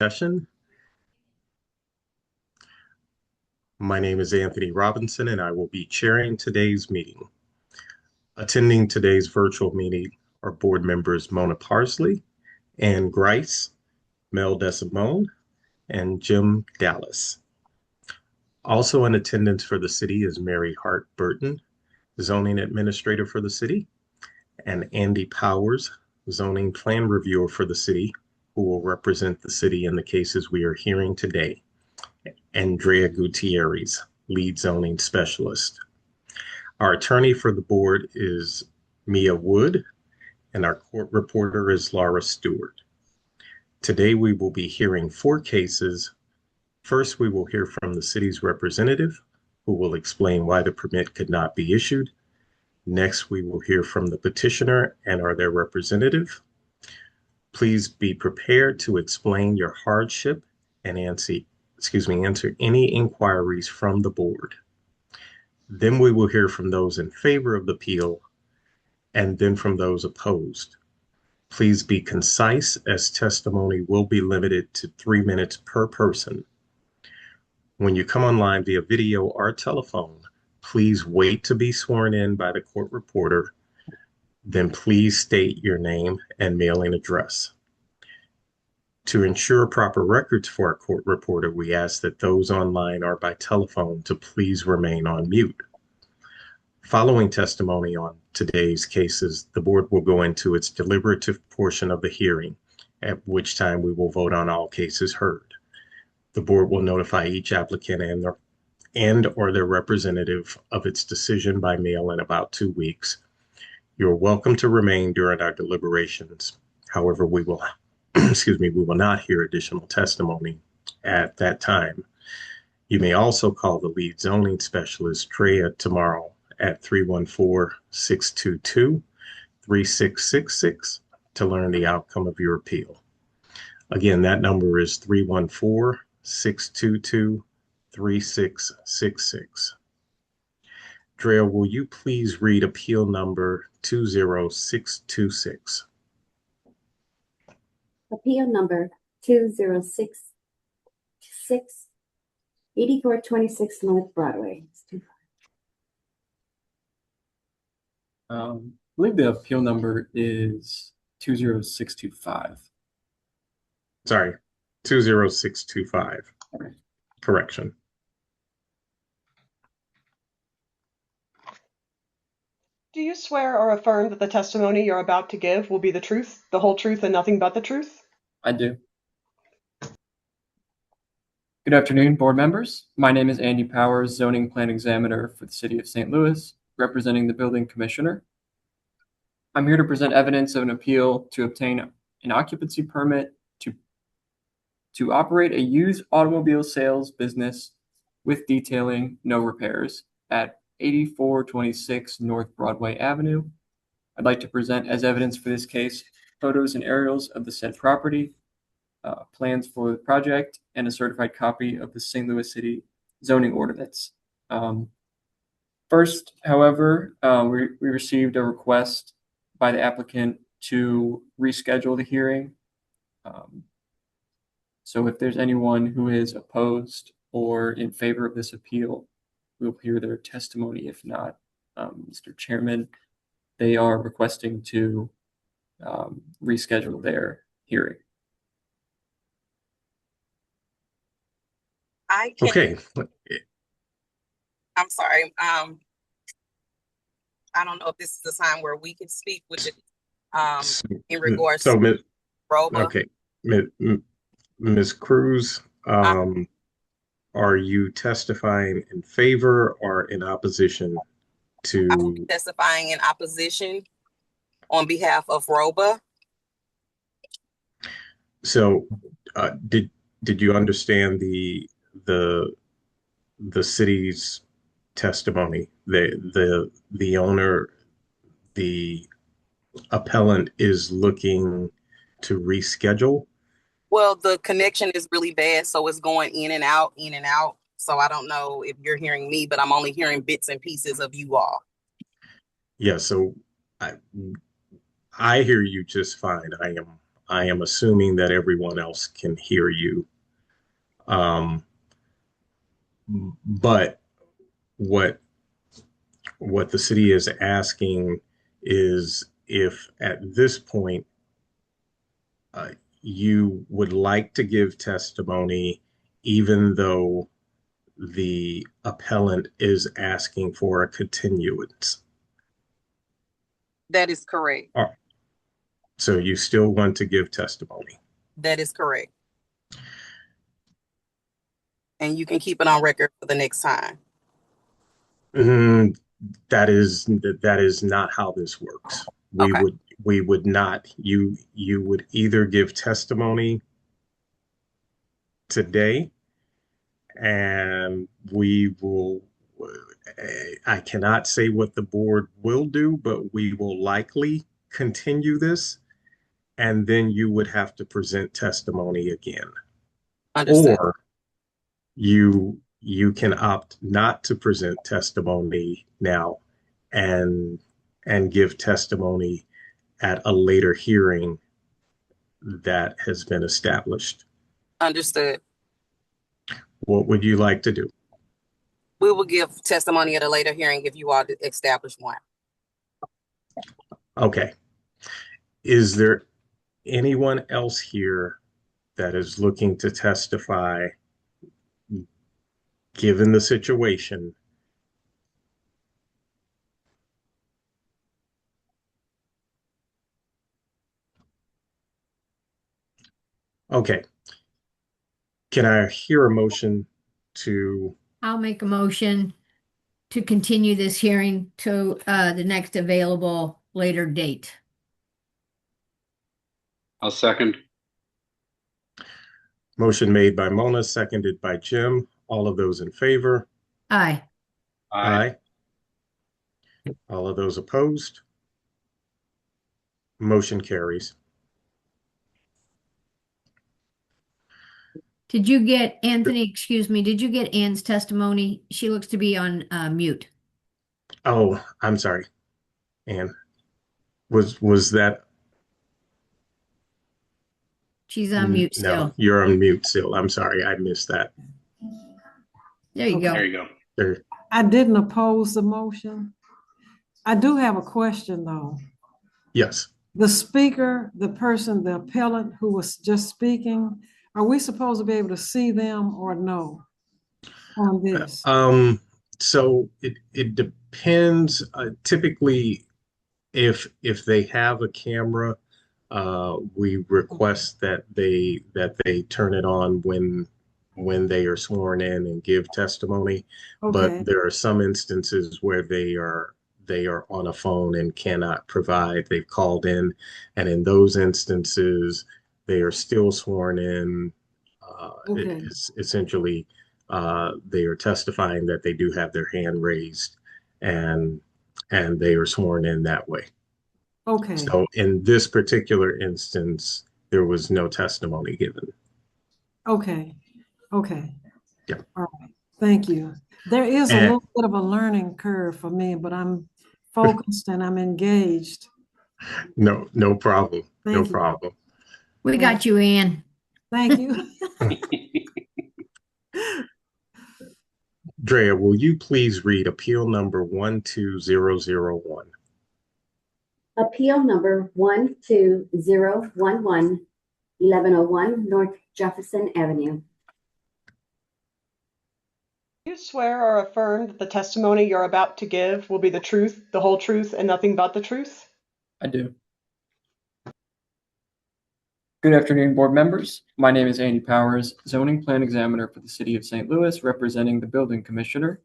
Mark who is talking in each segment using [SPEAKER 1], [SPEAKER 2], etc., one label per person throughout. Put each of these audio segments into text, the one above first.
[SPEAKER 1] Session. My name is Anthony Robinson, and I will be chairing today's meeting. Attending today's virtual meeting are board members Mona Parsley, Ann Grice, Mel DeSimone, and Jim Dallas. Also in attendance for the city is Mary Hart Burton, zoning administrator for the city, and Andy Powers, zoning plan reviewer for the city, who will represent the city in the cases we are hearing today. Andrea Gutierrez, lead zoning specialist. Our attorney for the board is Mia Wood, and our court reporter is Laura Stewart. Today we will be hearing 4 cases. First, we will hear from the city's representative, who will explain why the permit could not be issued. Next, we will hear from the petitioner and or their representative. Please be prepared to explain your hardship and answer any inquiries from the board. Then we will hear from those in favor of the appeal and then from those opposed. Please be concise, as testimony will be limited to 3 minutes per person. When you come online via video or telephone, please wait to be sworn in by the court reporter. Then please state your name and mailing address. To ensure proper records for our court reporter, we ask that those online or by telephone to please remain on mute. Following testimony on today's cases, the board will go into its deliberative portion of the hearing, at which time we will vote on all cases heard. The board will notify each applicant and or their representative of its decision by mail in about 2 weeks. You're welcome to remain during our deliberations. However, we will we will not hear additional testimony at that time. You may also call the lead zoning specialist, Treya, tomorrow at 314-622-3666 to learn the outcome of your appeal. Again, that number is 314-622-3666. Treya, will you please read appeal number 20626?
[SPEAKER 2] Appeal number 2066, 8426 North Broadway.
[SPEAKER 3] I believe the appeal number is 20625.
[SPEAKER 1] Sorry, 20625.
[SPEAKER 3] Okay.
[SPEAKER 1] Correction.
[SPEAKER 4] Do you swear or affirm that the testimony you're about to give will be the truth, the whole truth, and nothing but the truth?
[SPEAKER 3] I do. Good afternoon, board members. My name is Andy Powers, zoning plan examiner for the city of St. Louis, representing the building commissioner. I'm here to present evidence of an appeal to obtain an occupancy permit to operate a used automobile sales business with detailing, no repairs, at 8426 North Broadway Avenue. I'd like to present as evidence for this case photos and aerials of the said property, plans for the project, and a certified copy of the St. Louis City zoning ordinance. First, however, we received a request by the applicant to reschedule the hearing. So if there's anyone who is opposed or in favor of this appeal, we'll hear their testimony. If not, Mr. Chairman, they are requesting to reschedule their hearing.
[SPEAKER 1] Okay.
[SPEAKER 5] I'm sorry. I don't know if this is the time where we could speak with it in regards to Roba.
[SPEAKER 1] Okay. Ms. Cruz, are you testifying in favor or in opposition to?
[SPEAKER 5] I'm testifying in opposition on behalf of Roba.
[SPEAKER 1] So, did you understand the city's testimony? The owner, the appellant, is looking to reschedule.
[SPEAKER 5] Well, the connection is really bad, so it's going in and out, in and out. So I don't know if you're hearing me, but I'm only hearing bits and pieces of you all.
[SPEAKER 1] Yeah, so I hear you just fine. I am I am assuming that everyone else can hear you. But what the city is asking is if at this point uh, you would like to give testimony, even though the appellant is asking for a continuance.
[SPEAKER 5] That is correct.
[SPEAKER 1] So you still want to give testimony?
[SPEAKER 5] That is correct. And you can keep it on record for the next time.
[SPEAKER 1] That is not how this works.
[SPEAKER 5] Okay.
[SPEAKER 1] We would not. You would either give testimony today, and we will. I cannot say what the board will do, but we will likely continue this, and then you would have to present testimony again.
[SPEAKER 5] Understood.
[SPEAKER 1] Or you can opt not to present testimony now and give testimony at a later hearing that has been established.
[SPEAKER 5] Understood.
[SPEAKER 1] What would you like to do?
[SPEAKER 5] We will give testimony at a later hearing if you all establish one.
[SPEAKER 1] Okay. Is there anyone else here that is looking to testify, given the situation? Okay. Can I hear a motion to,
[SPEAKER 6] I'll make a motion to continue this hearing to the next available later date.
[SPEAKER 7] I'll second.
[SPEAKER 1] motion made by Mona, seconded by Jim. All of those in favor?
[SPEAKER 6] Aye.
[SPEAKER 7] Aye.
[SPEAKER 1] All of those opposed? Motion carries.
[SPEAKER 6] Did you get, Anthony, excuse me, did you get Ann's testimony? She looks to be on mute.
[SPEAKER 1] Oh, I'm sorry. Ann, was that?
[SPEAKER 6] She's on mute
[SPEAKER 1] No,
[SPEAKER 6] still.
[SPEAKER 1] you're on mute still. I'm sorry, I missed that.
[SPEAKER 6] There you
[SPEAKER 7] There
[SPEAKER 6] go.
[SPEAKER 7] you go.
[SPEAKER 1] There.
[SPEAKER 8] I didn't oppose the motion. I do have a question, though.
[SPEAKER 1] Yes.
[SPEAKER 8] The speaker, the person, the appellant who was just speaking, are we supposed to be able to see them or no on this?
[SPEAKER 1] So it depends. Typically, if they have a camera, we request that they turn it on when they are sworn in and give testimony.
[SPEAKER 8] Okay,
[SPEAKER 1] But there are some instances where they are on a phone and cannot provide. They've called in, and in those instances, they are still sworn in.
[SPEAKER 8] Okay.
[SPEAKER 1] It's essentially they are testifying that they do have their hand raised, and they are sworn in that way.
[SPEAKER 8] okay,
[SPEAKER 1] So in this particular instance, there was no testimony given.
[SPEAKER 8] okay, okay.
[SPEAKER 1] Yeah.
[SPEAKER 8] All right, thank you. There is a
[SPEAKER 1] And-
[SPEAKER 8] little bit of a learning curve for me, but I'm focused and I'm engaged.
[SPEAKER 1] No problem. No
[SPEAKER 8] Thank you.
[SPEAKER 1] problem.
[SPEAKER 6] We got you, Ann.
[SPEAKER 8] Thank you.
[SPEAKER 1] Drea, will you please read appeal number 12001?
[SPEAKER 2] Appeal number 12011, 1101 North Jefferson Avenue.
[SPEAKER 4] Do you swear or affirm that the testimony you're about to give will be the truth, the whole truth, and nothing but the truth?
[SPEAKER 3] I do. Good afternoon, board members. My name is Andy Powers, zoning plan examiner for the city of St. Louis, representing the building commissioner.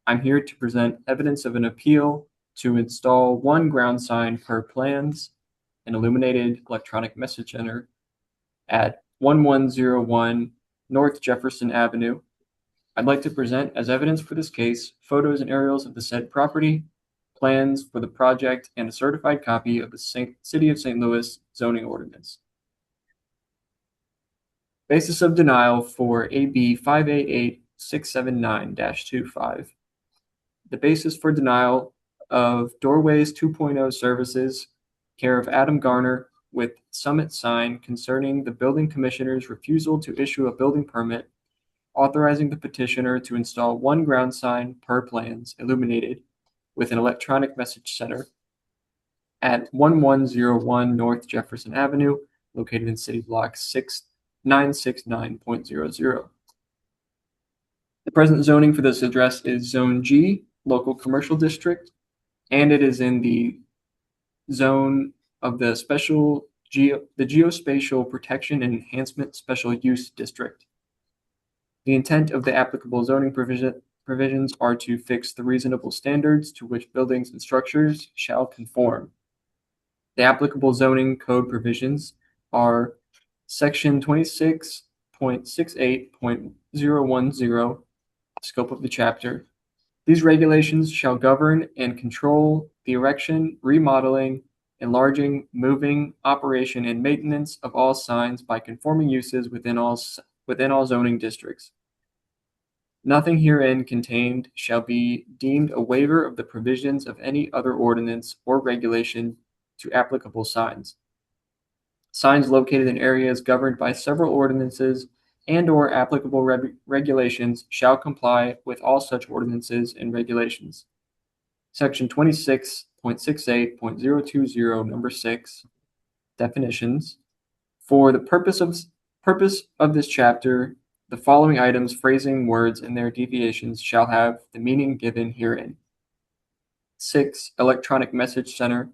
[SPEAKER 3] I'm here to present evidence of an appeal to install one ground sign per plans, an illuminated electronic message center at 1101 North Jefferson Avenue. I'd like to present as evidence for this case photos and aerials of the said property, plans for the project, and a certified copy of the City of St. Louis zoning ordinance. Basis of denial for AB 588679-25. The basis for denial of Doorways 2.0 services, care of Adam Garner, with Summit Sign concerning the building commissioner's refusal to issue a building permit, authorizing the petitioner to install one ground sign per plans illuminated with an electronic message center at 1101 North Jefferson Avenue, located in City Block 6969.00. The present zoning for this address is Zone G, Local Commercial District, and it is in the zone of the Geospatial Protection and Enhancement Special Use District. The intent of the applicable zoning provisions are to fix the reasonable standards to which buildings and structures shall conform. The applicable zoning code provisions are Section 26.68.010, scope of the chapter. These regulations shall govern and control the erection, remodeling, enlarging, moving, operation, and maintenance of all signs by conforming uses within all zoning districts. Nothing herein contained shall be deemed a waiver of the provisions of any other ordinance or regulation to applicable signs. Signs located in areas governed by several ordinances and/or applicable regulations shall comply with all such ordinances and regulations. Section 26.68.020, number 6, definitions. For the purpose of this chapter, the following items, phrasing, words, and their deviations shall have the meaning given herein. 6. Electronic message center.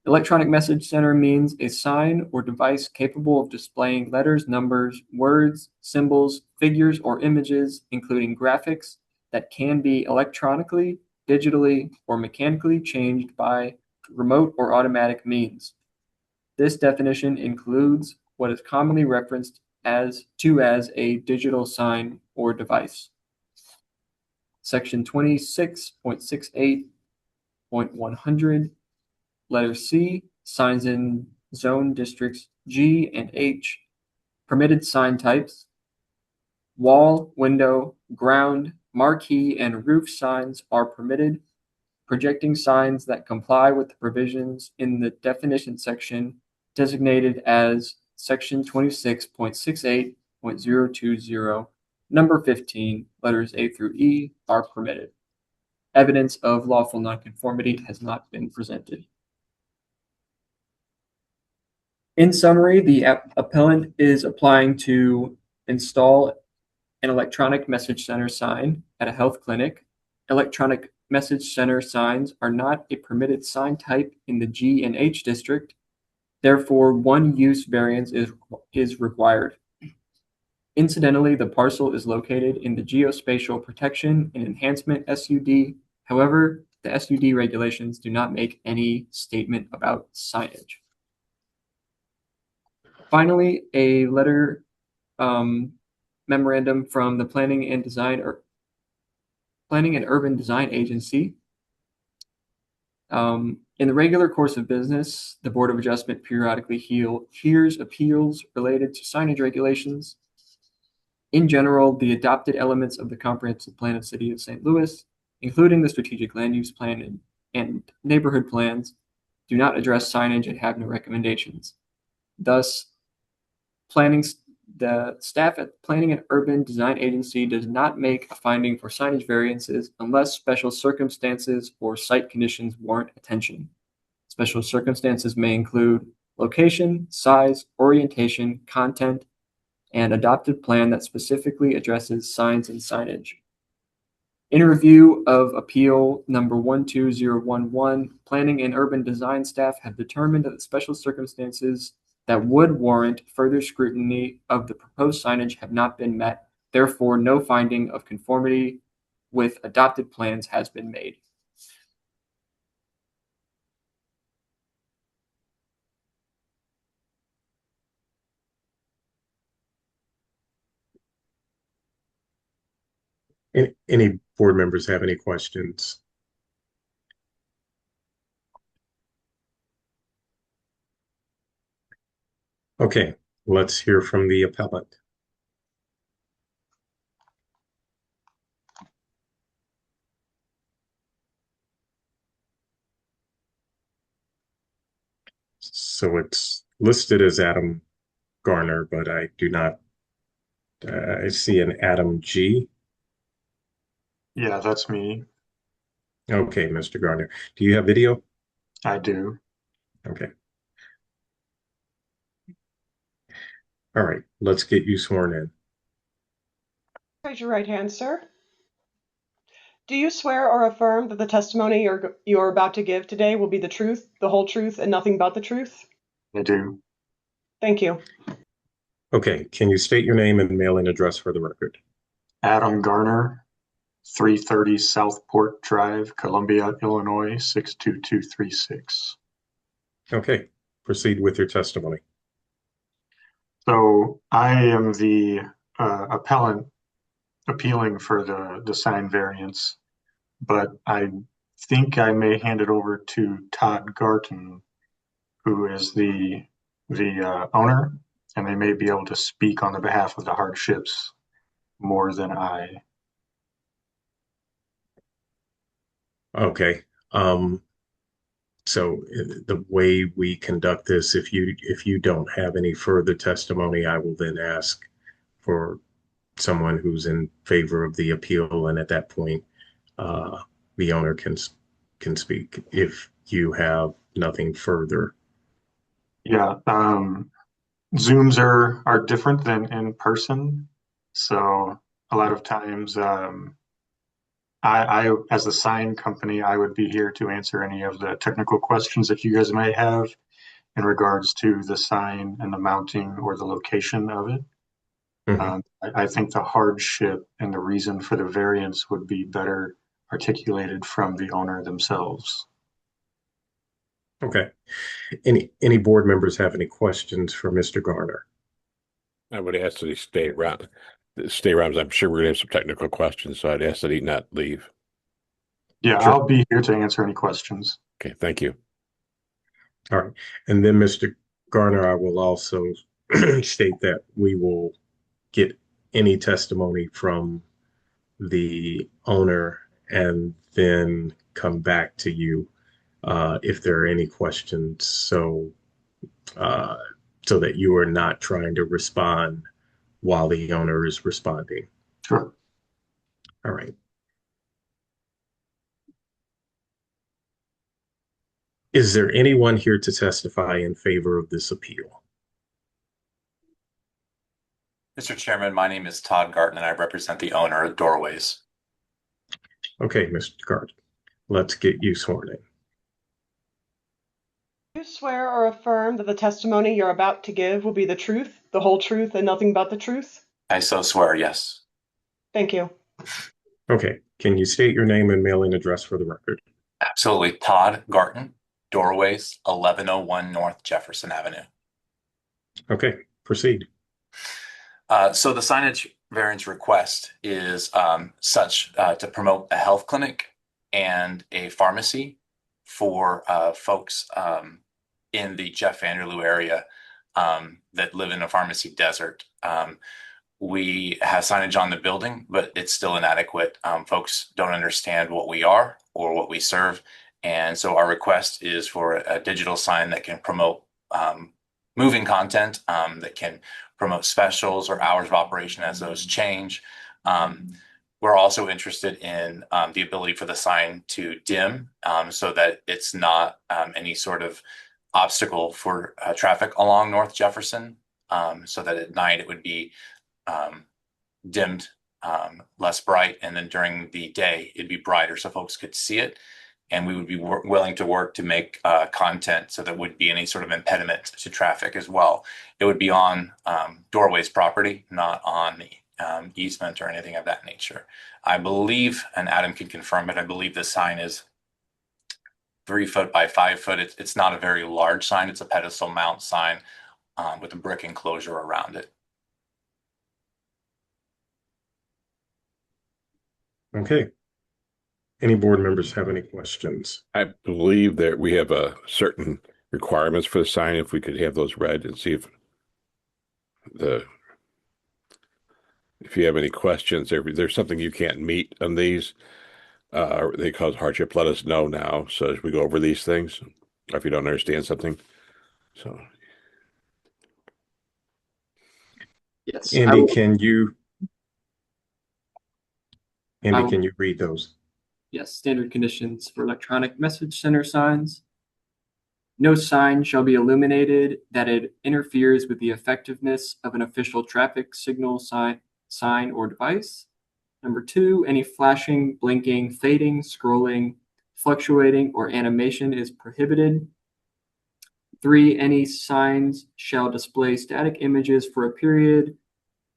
[SPEAKER 3] Electronic message center means a sign or device capable of displaying letters, numbers, words, symbols, figures, or images, including graphics, that can be electronically, digitally, or mechanically changed by remote or automatic means. This definition includes what is commonly referenced as a digital sign or device. Section 26.68.100, letter C, signs in zone districts G and H. Permitted sign types: wall, window, ground, marquee, and roof signs are permitted. Projecting signs that comply with the provisions in the definition section designated as Section 26.68.020, number 15, letters A through E, are permitted. Evidence of lawful nonconformity has not been presented. In summary, the appellant is applying to install an electronic message center sign at a health clinic. Electronic message center signs are not a permitted sign type in the G and H district. Therefore, one use variance is required. Incidentally, the parcel is located in the Geospatial Protection and Enhancement SUD. However, the SUD regulations do not make any statement about signage. Finally, a letter memorandum from the Planning and Urban Design Agency. In the regular course of business, the Board of Adjustment periodically hears appeals related to signage regulations. In general, the adopted elements of the Comprehensive Plan of City of St. Louis, including the Strategic Land Use Plan and neighborhood plans, do not address signage and have no recommendations. Thus, the staff at Planning and Urban Design Agency does not make a finding for signage variances unless special circumstances or site conditions warrant attention. Special circumstances may include location, size, orientation, content, and adopted plan that specifically addresses signs and signage. In review of appeal number 12011, Planning and Urban Design staff have determined that the special circumstances that would warrant further scrutiny of the proposed signage have not been met. Therefore, no finding of conformity with adopted plans has been made.
[SPEAKER 1] Any board members have any questions? Okay, let's hear from the appellant. So it's listed as Adam Garner, but I do not, I see an Adam G.
[SPEAKER 9] Yeah, that's me.
[SPEAKER 1] Okay, Mr. Garner. Do you have video?
[SPEAKER 9] I do.
[SPEAKER 1] Okay. All right, let's get you sworn in.
[SPEAKER 4] Raise your right hand, sir. Do you swear or affirm that the testimony you're about to give today will be the truth, the whole truth, and nothing but the truth?
[SPEAKER 9] I do.
[SPEAKER 4] Thank you.
[SPEAKER 1] Okay, can you state your name and mailing address for the record?
[SPEAKER 9] Adam Garner, 330 Southport Drive, Columbia, Illinois, 62236.
[SPEAKER 1] Okay, proceed with your testimony.
[SPEAKER 9] So I am the appellant appealing for the sign variance, but I think I may hand it over to Todd Garton, who is the owner, and they may be able to speak on the behalf of the hardships more than I.
[SPEAKER 1] Okay. So the way we conduct this, if you don't have any further testimony, I will then ask for someone who's in favor of the appeal, and at that point, the owner can speak if you have nothing further.
[SPEAKER 9] Yeah, Zooms are different than in person, so a lot of times I as a sign company, I would be here to answer any of the technical questions that you guys might have in regards to the sign and the mounting or the location of it.
[SPEAKER 1] Mhm.
[SPEAKER 9] I think the hardship and the reason for the variance would be better articulated from the owner themselves.
[SPEAKER 1] Okay. Any board members have any questions for Mr. Garner?
[SPEAKER 10] I would ask that he stay around. Stay around. I'm sure we're going to have some technical questions, so I'd ask that he not leave.
[SPEAKER 9] Yeah,
[SPEAKER 1] Sure.
[SPEAKER 9] I'll be here to answer any questions.
[SPEAKER 10] Okay, thank you.
[SPEAKER 1] All right. And then, Mr. Garner, I will also state that we will get any testimony from the owner and then come back to you if there are any questions. So that you are not trying to respond while the owner is responding.
[SPEAKER 9] Sure.
[SPEAKER 1] All right. Is there anyone here to testify in favor of this appeal?
[SPEAKER 11] Mr. Chairman, my name is Todd Garton and I represent the owner of Doorways.
[SPEAKER 1] Okay, Mr. Garton, let's get you sworn in.
[SPEAKER 4] Do you swear or affirm that the testimony you're about to give will be the truth, the whole truth, and nothing but the truth?
[SPEAKER 11] I so swear, yes.
[SPEAKER 4] Thank you.
[SPEAKER 1] Okay, can you state your name and mailing address for the record?
[SPEAKER 11] Absolutely. Todd Garton, Doorways, 1101 North Jefferson Avenue.
[SPEAKER 1] Okay, proceed.
[SPEAKER 11] So the signage variance request is such to promote a health clinic and a pharmacy for folks in the Jeff Vanderloo area that live in a pharmacy desert. We have signage on the building, but it's still inadequate. Folks don't understand what we are or what we serve. And so our request is for a digital sign that can promote moving content, that can promote specials or hours of operation as those change. We're also interested in the ability for the sign to dim so that it's not any sort of obstacle for traffic along North Jefferson, so that at night it would be dimmed, less bright, and then during the day it'd be brighter so folks could see it. And we would be willing to work to make content so there wouldn't be any sort of impediment to traffic as well. It would be on Doorways property, not on the easement or anything of that nature. I believe, and Adam can confirm it, I believe the sign is 3 foot by 5 foot. It's not a very large sign. It's a pedestal mount sign with a brick enclosure around it.
[SPEAKER 1] Okay. Any board members have any questions?
[SPEAKER 10] I believe that we have certain requirements for the sign. If we could have those read and see if you have any questions, if there's something you can't meet on these, they cause hardship, let us know now. So as we go over these things, or if you don't understand something. So
[SPEAKER 3] Yes.
[SPEAKER 1] Andy,
[SPEAKER 3] will-
[SPEAKER 1] can you
[SPEAKER 3] I will-
[SPEAKER 1] can you read those?
[SPEAKER 3] Yes, standard conditions for electronic message center signs. No sign shall be illuminated that it interferes with the effectiveness of an official traffic signal sign or device. Number 2, any flashing, blinking, fading, scrolling, fluctuating, or animation is prohibited. 3, any signs shall display static images for a period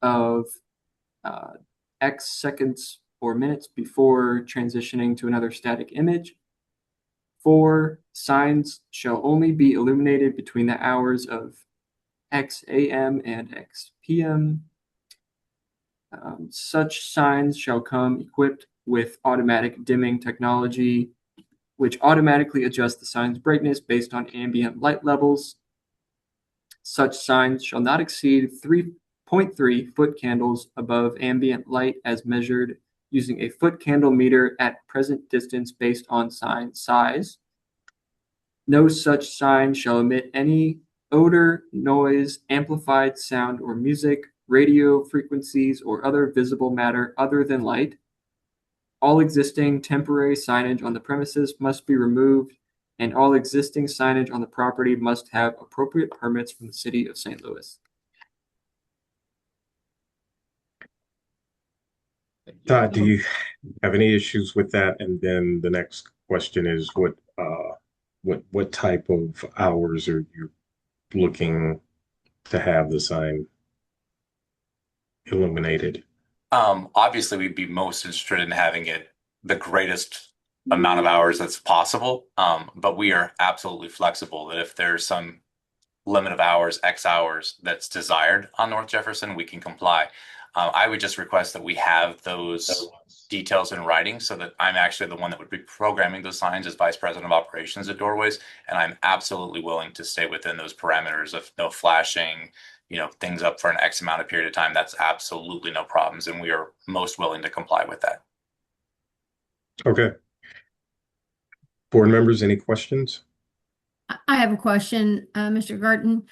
[SPEAKER 3] of X seconds or minutes before transitioning to another static image. 4, signs shall only be illuminated between the hours of X AM and X PM. Such signs shall come equipped with automatic dimming technology, which automatically adjusts the sign's brightness based on ambient light levels. Such signs shall not exceed 3.3 foot candles above ambient light as measured using a foot candle meter at present distance based on sign size. No such sign shall emit any odor, noise, amplified sound or music, radio frequencies, or other visible matter other than light. All existing temporary signage on the premises must be removed, and all existing signage on the property must have appropriate permits from the City of St. Louis.
[SPEAKER 1] Todd, do you have any issues with that? And then the next question is what type of hours are you looking to have the sign illuminated?
[SPEAKER 11] Obviously, we'd be most interested in having it the greatest amount of hours that's possible. But we are absolutely flexible that if there's some limit of hours, X hours that's desired on North Jefferson, we can comply. I would just request that we have those details in writing so that I'm actually the one that would be programming those signs as Vice President of Operations at Doorways. And I'm absolutely willing to stay within those parameters of no flashing, things up for an X amount of period of time. That's absolutely no problems. And we are most willing to comply with that.
[SPEAKER 1] Okay. Board members, any questions?
[SPEAKER 6] I have a question, Mr. Garten.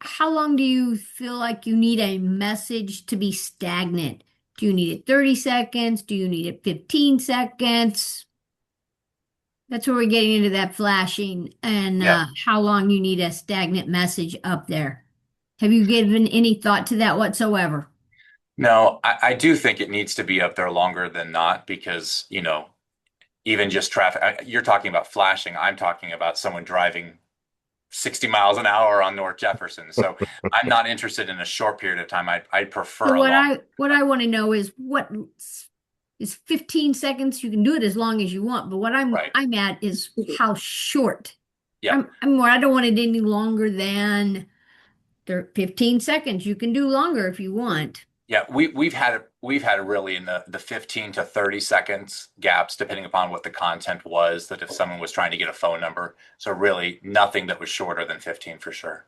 [SPEAKER 6] How long do you feel like you need a message to be stagnant? Do you need it 30 seconds? Do you need it 15 seconds? That's where we're getting into that flashing and how long you need a stagnant message up there. Have you given any thought to that whatsoever?
[SPEAKER 11] No, I do think it needs to be up there longer than not because, even just traffic, you're talking about flashing. I'm talking about someone driving 60 miles an hour on North Jefferson. So I'm not interested in a short period of time. I'd prefer
[SPEAKER 6] So
[SPEAKER 11] a long.
[SPEAKER 6] what I want to know is what is 15 seconds. You can do it as long as you want, but what I'm at is how short.
[SPEAKER 11] Yeah.
[SPEAKER 6] I don't want it any longer than 15 seconds. You can do longer if you want.
[SPEAKER 11] Yeah, we've had really in the 15 to 30 seconds gaps, depending upon what the content was, that if someone was trying to get a phone number. So really nothing that was shorter than 15 for sure.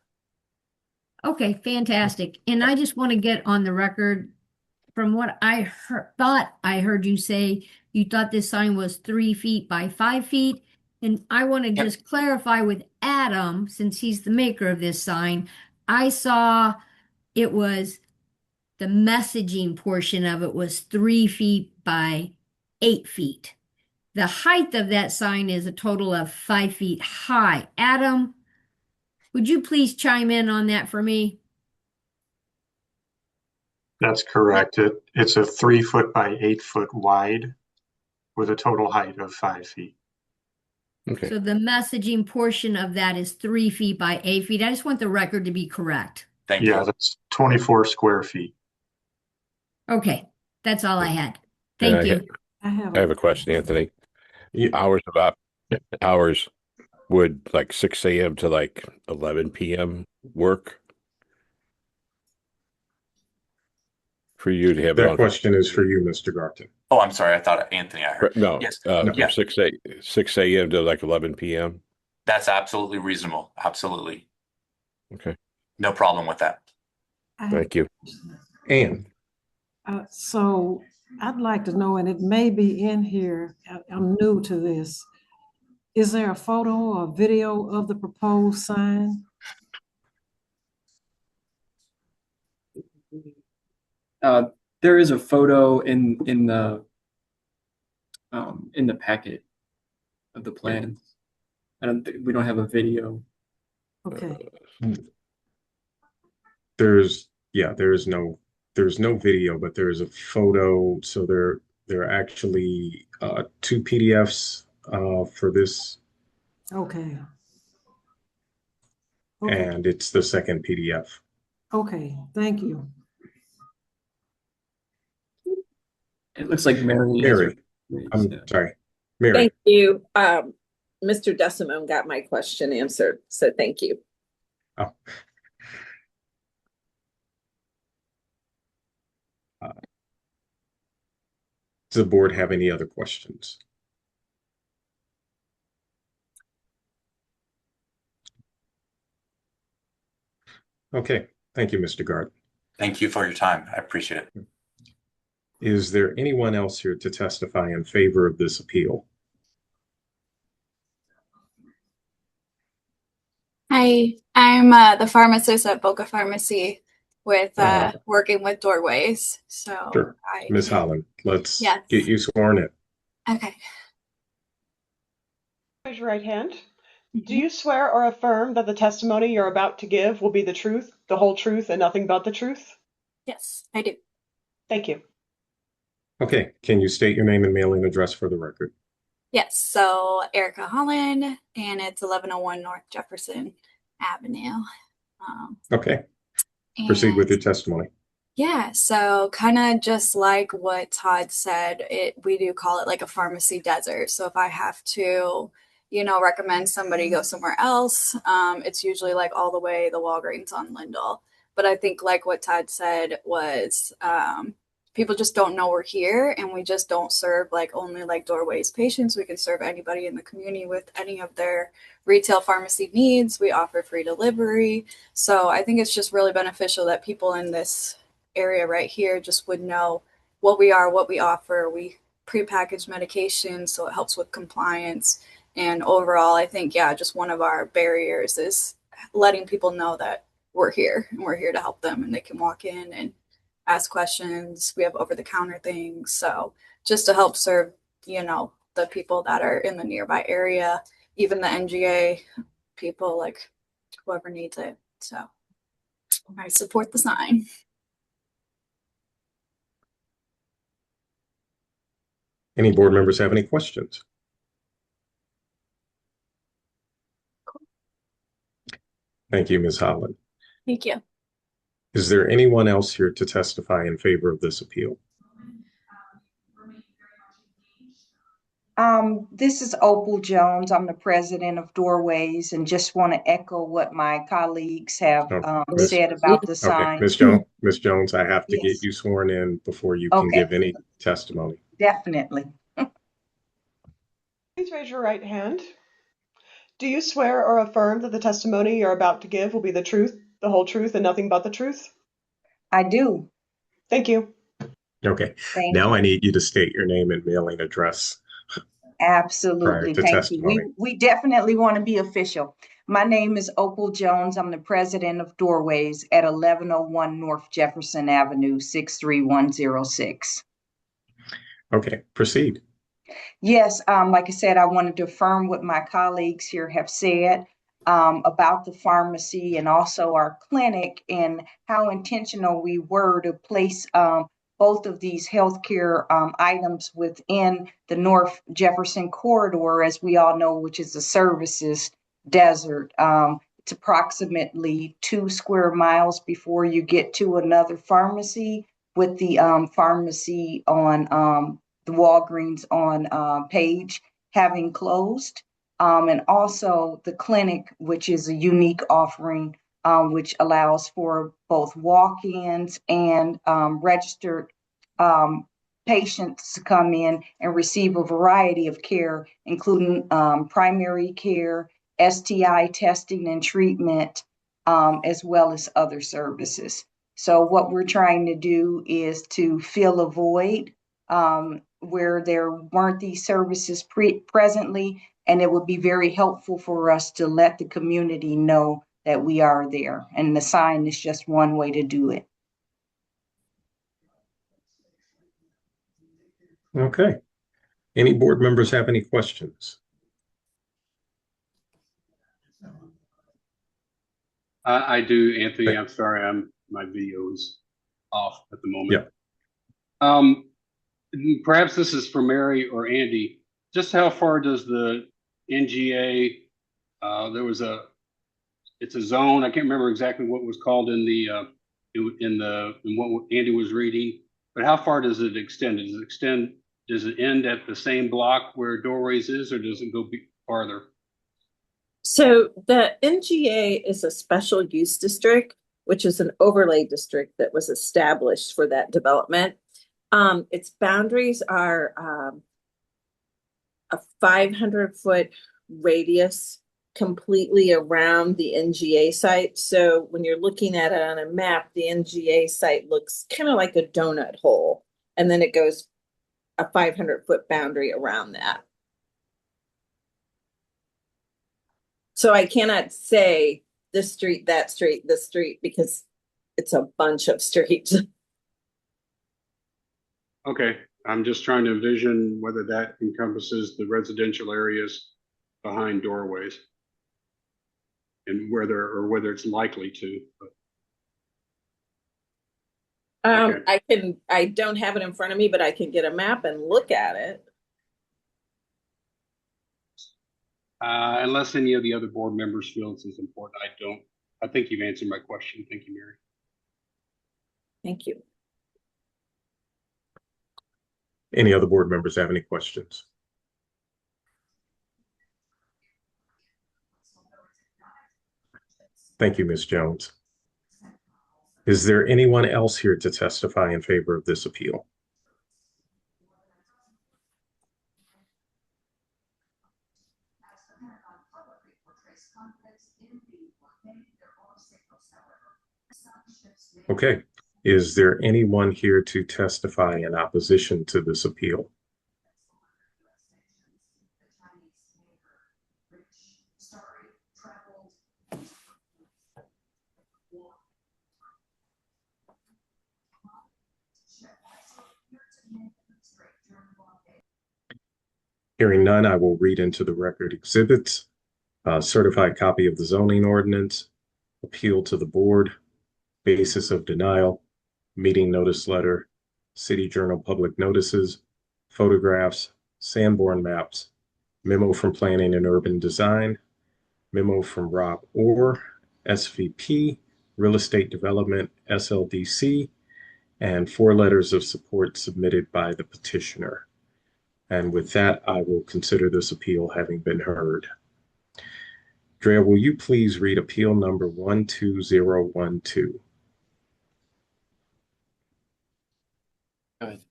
[SPEAKER 6] Okay, fantastic. And I just want to get on the record from what I thought I heard you say, you thought this sign was 3 feet by 5 feet. And I want to just clarify with Adam, since he's the maker of this sign, I saw it was the messaging portion of it was 3 feet by 8 feet. The height of that sign is a total of 5 feet high. Adam, would you please chime in on that for me?
[SPEAKER 9] That's correct. It's a 3 foot by 8 foot wide with a total height of 5 feet.
[SPEAKER 10] Okay.
[SPEAKER 6] So the messaging portion of that is 3 feet by 8 feet. I just want the record to be correct.
[SPEAKER 11] Thank you.
[SPEAKER 9] Yeah, that's 24 square feet.
[SPEAKER 6] Okay, that's all I had. Thank you.
[SPEAKER 8] I
[SPEAKER 10] I have a question, Anthony.
[SPEAKER 1] Yeah.
[SPEAKER 10] Hours would like 6 a.m. to like 11 p.m. work for you to have it
[SPEAKER 1] That
[SPEAKER 10] on?
[SPEAKER 1] question is for you, Mr. Garten.
[SPEAKER 11] Oh, I'm sorry. I thought Anthony, I heard.
[SPEAKER 10] No,
[SPEAKER 11] Yes.
[SPEAKER 10] from
[SPEAKER 11] Yeah,
[SPEAKER 10] 6 a.m. to like 11 p.m.
[SPEAKER 11] that's absolutely reasonable. Absolutely.
[SPEAKER 10] Okay,
[SPEAKER 11] No problem with that.
[SPEAKER 10] thank you.
[SPEAKER 1] Ann,
[SPEAKER 8] So I'd like to know, and it may be in here, I'm new to this. Is there a photo or video of the proposed sign?
[SPEAKER 3] There is a photo in the packet of the plans. We don't have a video.
[SPEAKER 8] Okay,
[SPEAKER 1] There's no video, but there's a photo. So there are actually two PDFs for this,
[SPEAKER 8] okay. Okay,
[SPEAKER 1] and it's the second PDF.
[SPEAKER 8] okay, thank you.
[SPEAKER 3] It looks like Mary.
[SPEAKER 1] Mary, I'm
[SPEAKER 3] Yeah.
[SPEAKER 1] sorry, Mary.
[SPEAKER 12] Thank you. Mr. Decimone got my question answered, so thank you.
[SPEAKER 1] Oh. Does the board have any other questions? Okay, thank you, Mr. Garden.
[SPEAKER 11] Thank you for your time. I appreciate it.
[SPEAKER 1] Is there anyone else here to testify in favor of this appeal?
[SPEAKER 13] Hi, I'm the pharmacist at Boca Pharmacy with working with Doorways. So
[SPEAKER 1] Sure. Ms. Holland, let's
[SPEAKER 13] Yes.
[SPEAKER 1] get you sworn in.
[SPEAKER 13] Okay.
[SPEAKER 4] Raise your right hand. Do you swear or affirm that the testimony you're about to give will be the truth, the whole truth, and nothing but the truth?
[SPEAKER 13] Yes, I do.
[SPEAKER 4] Thank you.
[SPEAKER 1] Okay, can you state your name and mailing address for the record?
[SPEAKER 13] Yes, so Erica Holland, and it's 1101 North Jefferson Avenue.
[SPEAKER 1] Okay, proceed with your testimony.
[SPEAKER 13] Yeah, so kind of just like what Todd said, we do call it like a pharmacy desert. So if I have to, recommend somebody go somewhere else, it's usually like all the way the Walgreens on Lindell. But I think like what Todd said was people just don't know we're here, and we just don't serve like only like Doorways patients. We can serve anybody in the community with any of their retail pharmacy needs. We offer free delivery. So I think it's just really beneficial that people in this area right here just would know what we are, what we offer. We prepackaged medications, so it helps with compliance. And overall, I think, just one of our barriers is letting people know that we're here and we're here to help them, and they can walk in and ask questions. We have over-the-counter things. So just to help serve, the people that are in the nearby area, even the NGA people, like whoever needs it. So I support the sign.
[SPEAKER 1] Any board members have any questions? Thank you, Ms. Holland.
[SPEAKER 13] Thank you.
[SPEAKER 1] Is there anyone else here to testify in favor of this appeal?
[SPEAKER 14] This is Opal Jones. I'm the president of Doorways, and just want to echo what my colleagues have said about the sign.
[SPEAKER 1] Okay, Ms. Jones, I have to
[SPEAKER 14] Yes.
[SPEAKER 1] get you sworn in before you can
[SPEAKER 14] Okay.
[SPEAKER 1] give any testimony.
[SPEAKER 14] Definitely.
[SPEAKER 4] Please raise your right hand. Do you swear or affirm that the testimony you're about to give will be the truth, the whole truth, and nothing but the truth?
[SPEAKER 14] I do.
[SPEAKER 4] Thank you.
[SPEAKER 1] Okay,
[SPEAKER 14] Thank
[SPEAKER 1] now
[SPEAKER 14] you.
[SPEAKER 1] I need you to state your name and mailing address.
[SPEAKER 14] Absolutely.
[SPEAKER 1] Prior to
[SPEAKER 14] Thank
[SPEAKER 1] testimony.
[SPEAKER 14] you. We definitely want to be official. My name is Opal Jones. I'm the president of Doorways at 1101 North Jefferson Avenue, 63106.
[SPEAKER 1] Okay, proceed.
[SPEAKER 14] Yes, like I said, I wanted to affirm what my colleagues here have said about the pharmacy and also our clinic, and how intentional we were to place both of these healthcare items within the North Jefferson corridor, as we all know, which is a services desert. It's approximately 2 square miles before you get to another pharmacy, with the pharmacy on the Walgreens on Page having closed. And also the clinic, which is a unique offering, which allows for both walk-ins and registered patients to come in and receive a variety of care, including primary care, STI testing and treatment, as well as other services. So what we're trying to do is to fill a void where there weren't these services presently, and it would be very helpful for us to let the community know that we are there. And the sign is just one way to do it.
[SPEAKER 1] Okay. Any board members have any questions?
[SPEAKER 7] I do, Anthony. I'm sorry, my video is off at the moment.
[SPEAKER 1] Yeah.
[SPEAKER 7] Perhaps this is for Mary or Andy. Just how far does the NGA? It's a zone. I can't remember exactly what was called in what Andy was reading. But how far does it extend? Does it end at the same block where Doorways is, or does it go farther?
[SPEAKER 12] So the NGA is a special use district, which is an overlay district that was established for that development. Its boundaries are a 500-foot radius completely around the NGA site. So when you're looking at it on a map, the NGA site looks kind of like a donut hole, and then it goes a 500-foot boundary around that. So I cannot say this street, that street, this street, because it's a bunch of streets.
[SPEAKER 7] Okay, I'm just trying to envision whether that encompasses the residential areas behind Doorways, and whether it's likely to. But.
[SPEAKER 12] Okay. I don't have it in front of me, but I can get a map and look at it.
[SPEAKER 7] Unless any of the other board members feel this is important, I think you've answered my question. Thank you, Mary.
[SPEAKER 12] Thank you.
[SPEAKER 1] Any other board members have any questions? Thank you, Ms. Jones. Is there anyone else here to testify in favor of this appeal? Okay. Is there anyone here to testify in opposition to this appeal? Hearing none, I will read into the record exhibits, certified copy of the zoning ordinance, appeal to the board, basis of denial, meeting notice letter, City Journal public notices, photographs, Sanborn maps, memo from Planning and Urban Design, memo from Rob Orr, SVP, Real Estate Development, SLDC, and 4 letters of support submitted by the petitioner. And with that, I will consider this appeal having been heard. Drea, will you please read appeal number 12012?
[SPEAKER 3] Go ahead.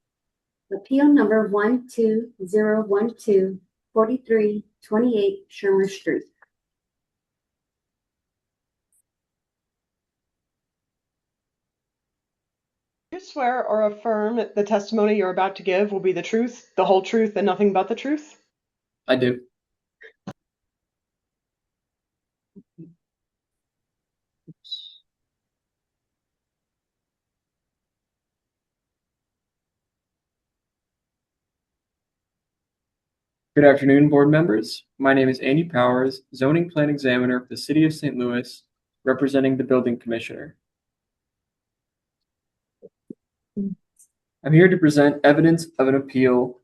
[SPEAKER 2] Appeal number 12012, 4328 Shermer Street.
[SPEAKER 4] Do you swear or affirm that the testimony you're about to give will be the truth, the whole truth, and nothing but the truth?
[SPEAKER 3] I do. Good afternoon, board members. My name is Andy Powers, zoning plan examiner for the City of St. Louis, representing the building commissioner. I'm here to present evidence of an appeal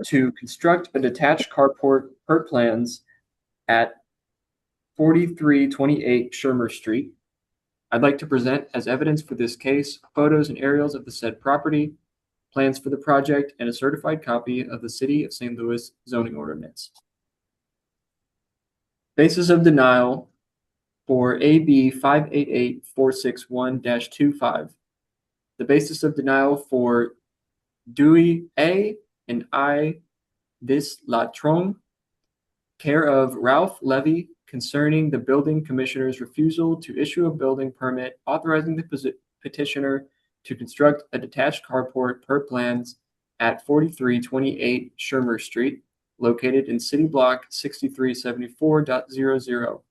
[SPEAKER 3] to construct a detached carport per plans at 4328 Shermer Street. I'd like to present as evidence for this case photos and aerials of the said property, plans for the project, and a certified copy of the City of St. Louis zoning ordinance. Basis of denial for AB 588461-25. The basis of denial for Dewey A and I This La Tron, care of Ralph Levy, concerning the building commissioner's refusal to issue a building permit authorizing the petitioner to construct a detached carport per plans at 4328 Shermer Street, located in City Block 6374.00.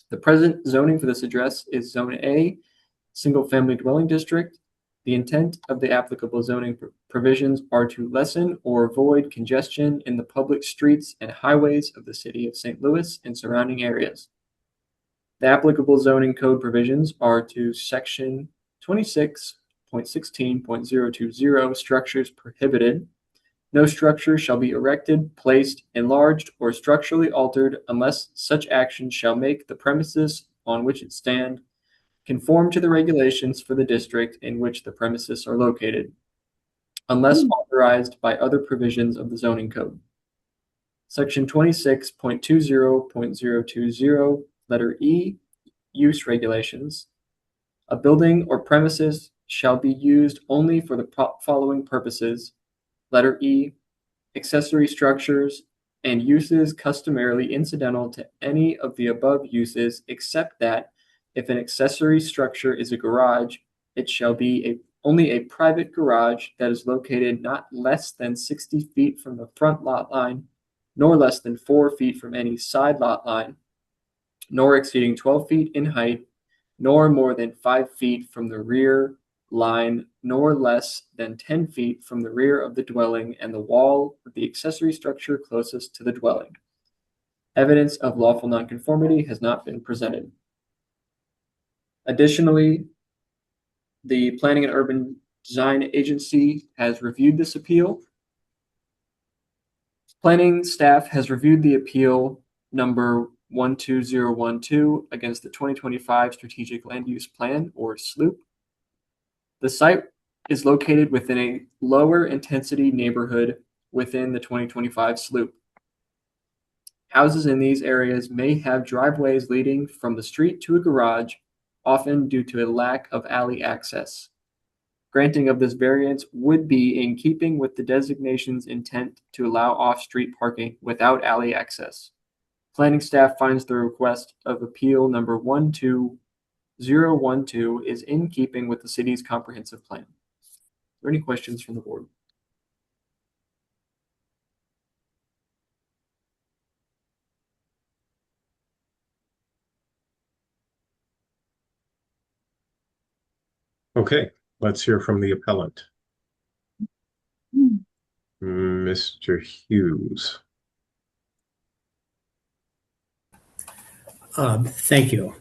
[SPEAKER 3] The present zoning for this address is Zone A, Single Family Dwelling District. The intent of the applicable zoning provisions are to lessen or avoid congestion in the public streets and highways of the city of St. Louis and surrounding areas. The applicable zoning code provisions are to section 26.16.020 structures prohibited. No structure shall be erected, placed, enlarged, or structurally altered unless such action shall make the premises on which it stands conform to the regulations for the district in which the premises are located, unless authorized by other provisions of the zoning code. Section 26.20.020, letter E, use regulations. A building or premises shall be used only for the following purposes. Letter E, accessory structures and uses customarily incidental to any of the above uses, except that if an accessory structure is a garage, it shall be only a private garage that is located not less than 60 feet from the front lot line, nor less than 4 feet from any side lot line, nor exceeding 12 feet in height, nor more than 5 feet from the rear line, nor less than 10 feet from the rear of the dwelling and the wall of the accessory structure closest to the dwelling. Evidence of lawful nonconformity has not been presented. Additionally, the Planning and Urban Design Agency has reviewed this appeal. Planning staff has reviewed the appeal number 12012 against the 2025 Strategic Land Use Plan, or SLOOP. The site is located within a lower intensity neighborhood within the 2025 SLOOP. Houses in these areas may have driveways leading from the street to a garage, often due to a lack of alley access. Granting of this variance would be in keeping with the designation's intent to allow off-street parking without alley access. Planning staff finds the request of appeal number 12012 is in keeping with the city's comprehensive plan. Are there any questions from the board?
[SPEAKER 1] Okay, let's hear from the appellant. Mr. Hughes.
[SPEAKER 15] Thank you.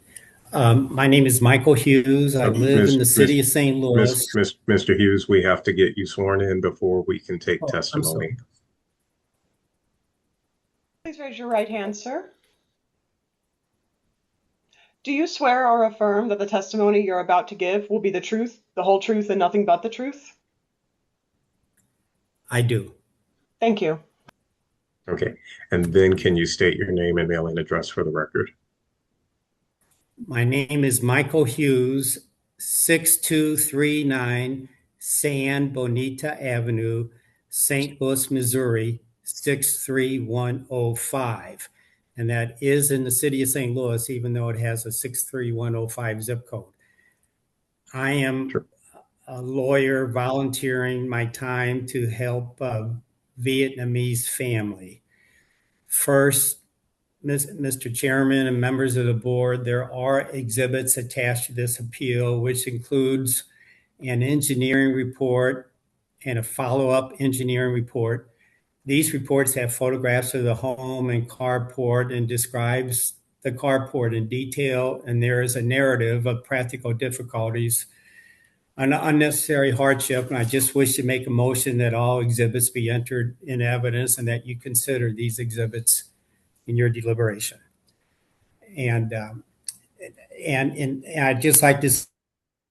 [SPEAKER 15] My name is Michael Hughes. I live in the city of St. Louis.
[SPEAKER 1] Mr. Hughes, we have to get you sworn in before we can take testimony.
[SPEAKER 4] Please raise your right hand, sir. Do you swear or affirm that the testimony you're about to give will be the truth, the whole truth, and nothing but the truth?
[SPEAKER 15] I do.
[SPEAKER 4] Thank you.
[SPEAKER 1] Okay, and then can you state your name and mailing address for the record?
[SPEAKER 15] My name is Michael Hughes, 6239 San Bonita Avenue, St. Louis, Missouri, 63105. And that is in the city of St. Louis, even though it has a 63105 zip code. I am a lawyer volunteering my time to help a Vietnamese family. First, Mr. Chairman and members of the board, there are exhibits attached to this appeal, which includes an engineering report and a follow-up engineering report. These reports have photographs of the home and carport and describes the carport in detail, and there is a narrative of practical difficulties, an unnecessary hardship, and I just wish to make a motion that all exhibits be entered in evidence and that you consider these exhibits in your deliberation. And I'd just like to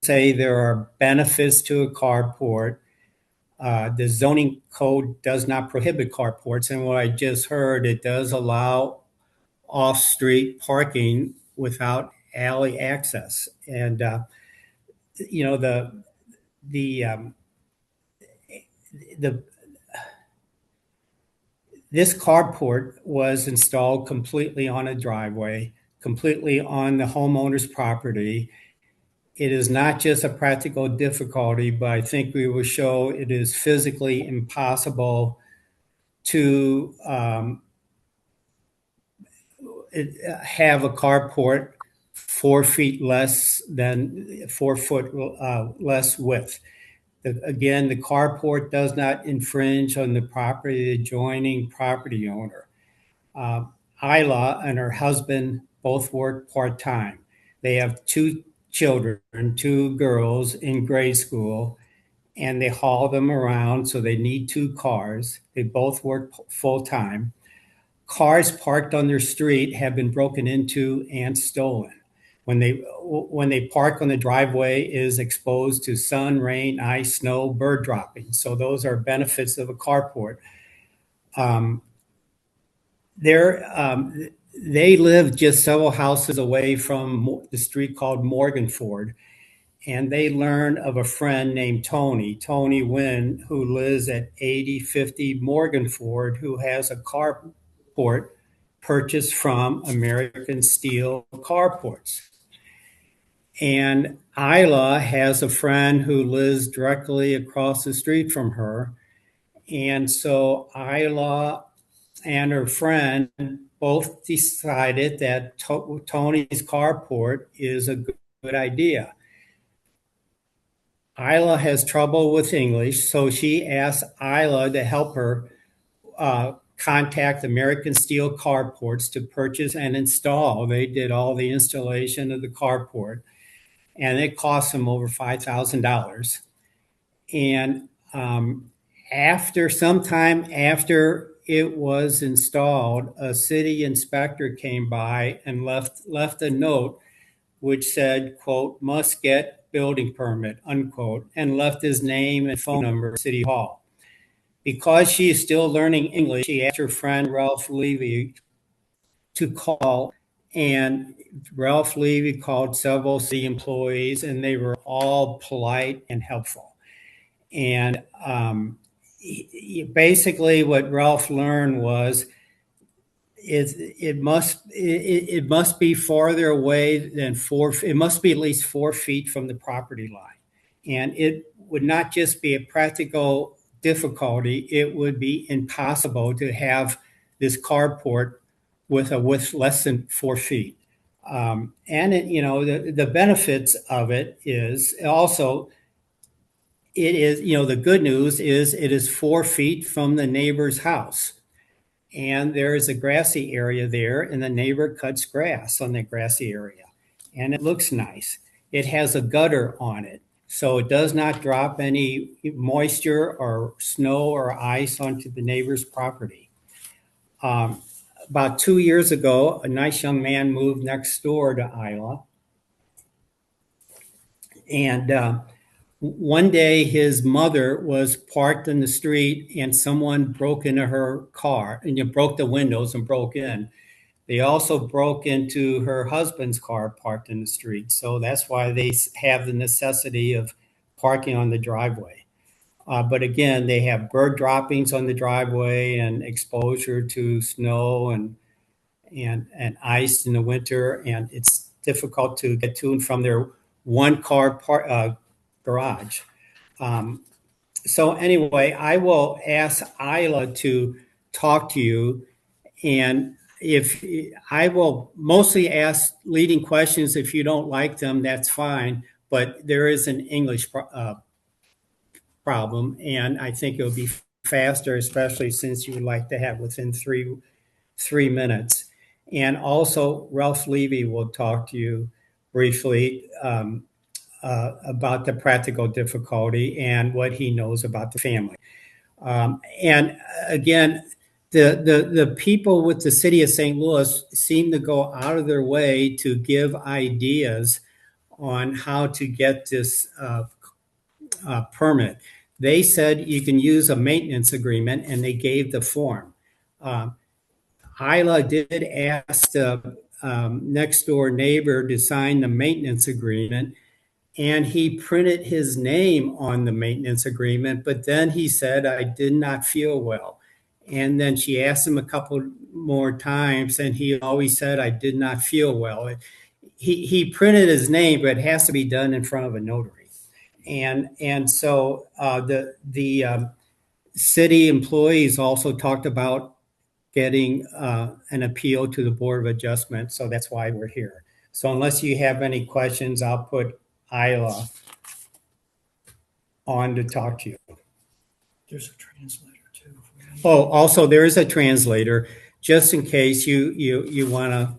[SPEAKER 15] say there are benefits to a carport. The zoning code does not prohibit carports, and what I just heard, it does allow off-street parking without alley access. And you know, this carport was installed completely on a driveway, completely on the homeowner's property. It is not just a practical difficulty, but I think we will show it is physically impossible to have a carport 4 feet less than 4 foot less width. Again, the carport does not infringe on the property of the adjoining property owner. Isla and her husband both work part-time. They have 2 children, 2 girls in grade school, and they haul them around, so they need 2 cars. They both work full-time. Cars parked on their street have been broken into and stolen. When they park on the driveway, it is exposed to sun, rain, ice, snow, bird droppings. So those are benefits of a carport. They live just several houses away from the street called Morganford, and they learn of a friend named Tony Wynn, who lives at 8050 Morganford, who has a carport purchased from American Steel Carports. And Isla has a friend who lives directly across the street from her. And so Isla and her friend both decided that Tony's carport is a good idea. Isla has trouble with English, so she asked Isla to help her contact American Steel Carports to purchase and install. They did all the installation of the carport, and it cost them over $5,000. And sometime after it was installed, a city inspector came by and left a note which said, quote, "must get building permit," unquote, and left his name and phone number at City Hall. Because she is still learning English, she asked her friend Ralph Levy to call, and Ralph Levy called several city employees, and they were all polite and helpful. And basically what Ralph learned was it must be farther away than it must be at least 4 feet from the property line. And it would not just be a practical difficulty, it would be impossible to have this carport with less than 4 feet. And the benefits of it is also, the good news is it is 4 feet from the neighbor's house. And there is a grassy area there, and the neighbor cuts grass on the grassy area. And it looks nice. It has a gutter on it, so it does not drop any moisture or snow or ice onto the neighbor's property. About 2 years ago, a nice young man moved next door to Isla. And one day his mother was parked in the street and someone broke into her car and broke the windows and broke in. They also broke into her husband's car parked in the street. So that's why they have the necessity of parking on the driveway. But again, they have bird droppings on the driveway and exposure to snow and ice in the winter. And it's difficult to get to and from their one car garage. So anyway, I will ask Isla to talk to you, and if I will mostly ask leading questions. If you don't like them, that's fine, but there is an English problem, and I think it'll be faster, especially since you would like to have within three minutes. And also Ralph Levy will talk to you briefly about the practical difficulty and what he knows about the family. And again, the people with the city of St. Louis seem to go out of their way to give ideas on how to get this permit. They said you can use a maintenance agreement, and they gave the form. Isla did ask the next door neighbor to sign the maintenance agreement, and he printed his name on the maintenance agreement, but then he said, "I did not feel well." And then she asked him a couple more times, and he always said, "I did not feel well." He printed his name, but it has to be done in front of a notary. And so the city employees also talked about getting an appeal to the Board of Adjustment. So that's why we're here. So unless you have any questions, I'll put Isla on to talk to you.
[SPEAKER 16] There's a translator too.
[SPEAKER 15] Oh, also there is a translator, just in case you want to,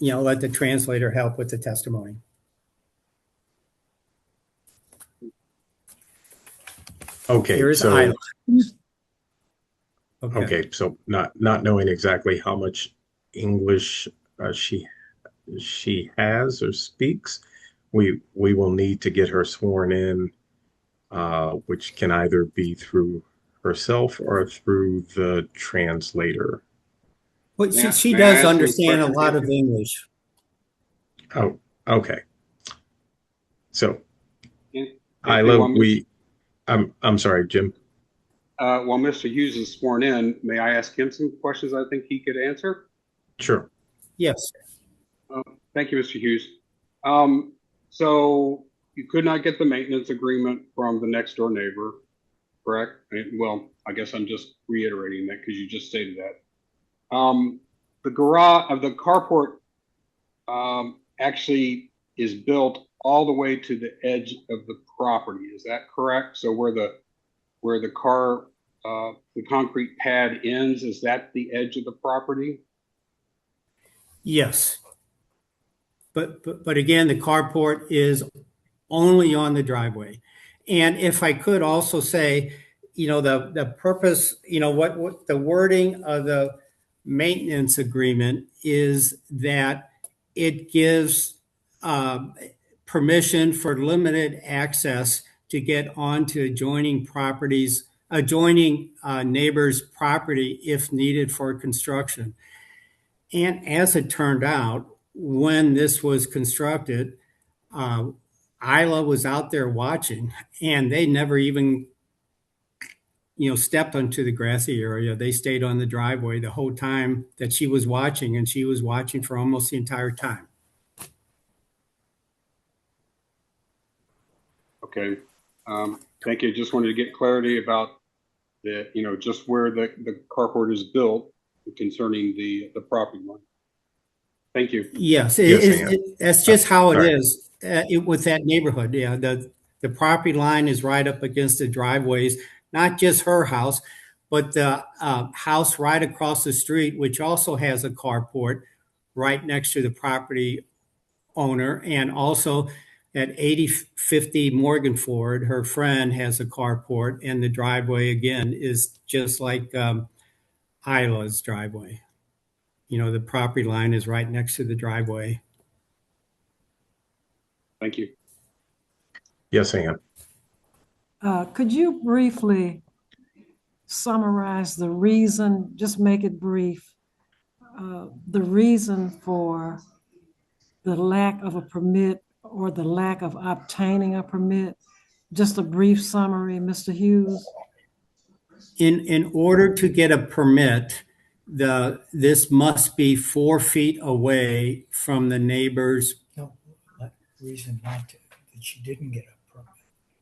[SPEAKER 15] let the translator help with the testimony.
[SPEAKER 1] Okay,
[SPEAKER 15] Here's
[SPEAKER 1] so
[SPEAKER 15] Isla.
[SPEAKER 1] okay, so not knowing exactly how much English she has or speaks, we will need to get her sworn in, which can either be through herself or through the translator.
[SPEAKER 15] Well,
[SPEAKER 7] May I-
[SPEAKER 15] she
[SPEAKER 7] may I
[SPEAKER 15] does
[SPEAKER 7] ask some
[SPEAKER 15] understand a
[SPEAKER 7] questions,
[SPEAKER 15] lot of
[SPEAKER 7] Anthony?
[SPEAKER 15] English.
[SPEAKER 1] Oh, okay. So,
[SPEAKER 7] Anthony,
[SPEAKER 1] Isla,
[SPEAKER 7] while
[SPEAKER 1] I'm sorry, Jim.
[SPEAKER 7] while Mr. Hughes is sworn in, may I ask him some questions I think he could answer?
[SPEAKER 1] Sure.
[SPEAKER 15] Yes.
[SPEAKER 7] Thank you, Mr. Hughes. So you could not get the maintenance agreement from the next door neighbor, correct? Well, I guess I'm just reiterating that because you just stated that. The garage of the carport actually is built all the way to the edge of the property. Is that correct? So where the concrete pad ends, is that the edge of the property?
[SPEAKER 15] Yes. But again, the carport is only on the driveway. And if I could also say, the purpose, what the wording of the maintenance agreement is that it gives permission for limited access to get onto adjoining neighbors' property if needed for construction. And as it turned out, when this was constructed, Isla was out there watching, and they never even, stepped onto the grassy area. They stayed on the driveway the whole time that she was watching, and she was watching for almost the entire time.
[SPEAKER 7] Okay. Thank you. Just wanted to get clarity about just where the carport is built concerning the property line. Thank you.
[SPEAKER 15] Yes, that's just how it is with that neighborhood. Yeah, the property line is right up against the driveways, not just her house, but the house right across the street, which also has a carport right next to the property owner. And also at 8050 Morganford, her friend has a carport, and the driveway again is just like Isla's driveway. The property line is right next to the driveway.
[SPEAKER 7] Thank you.
[SPEAKER 1] Yes, Ann.
[SPEAKER 8] Could you briefly summarize the reason, just make it brief, the reason for the lack of a permit or the lack of obtaining a permit? Just a brief summary, Mr. Hughes.
[SPEAKER 15] In order to get a permit, this must be 4 feet away from the neighbor's.
[SPEAKER 16] No, reason not to, that she didn't get a permit.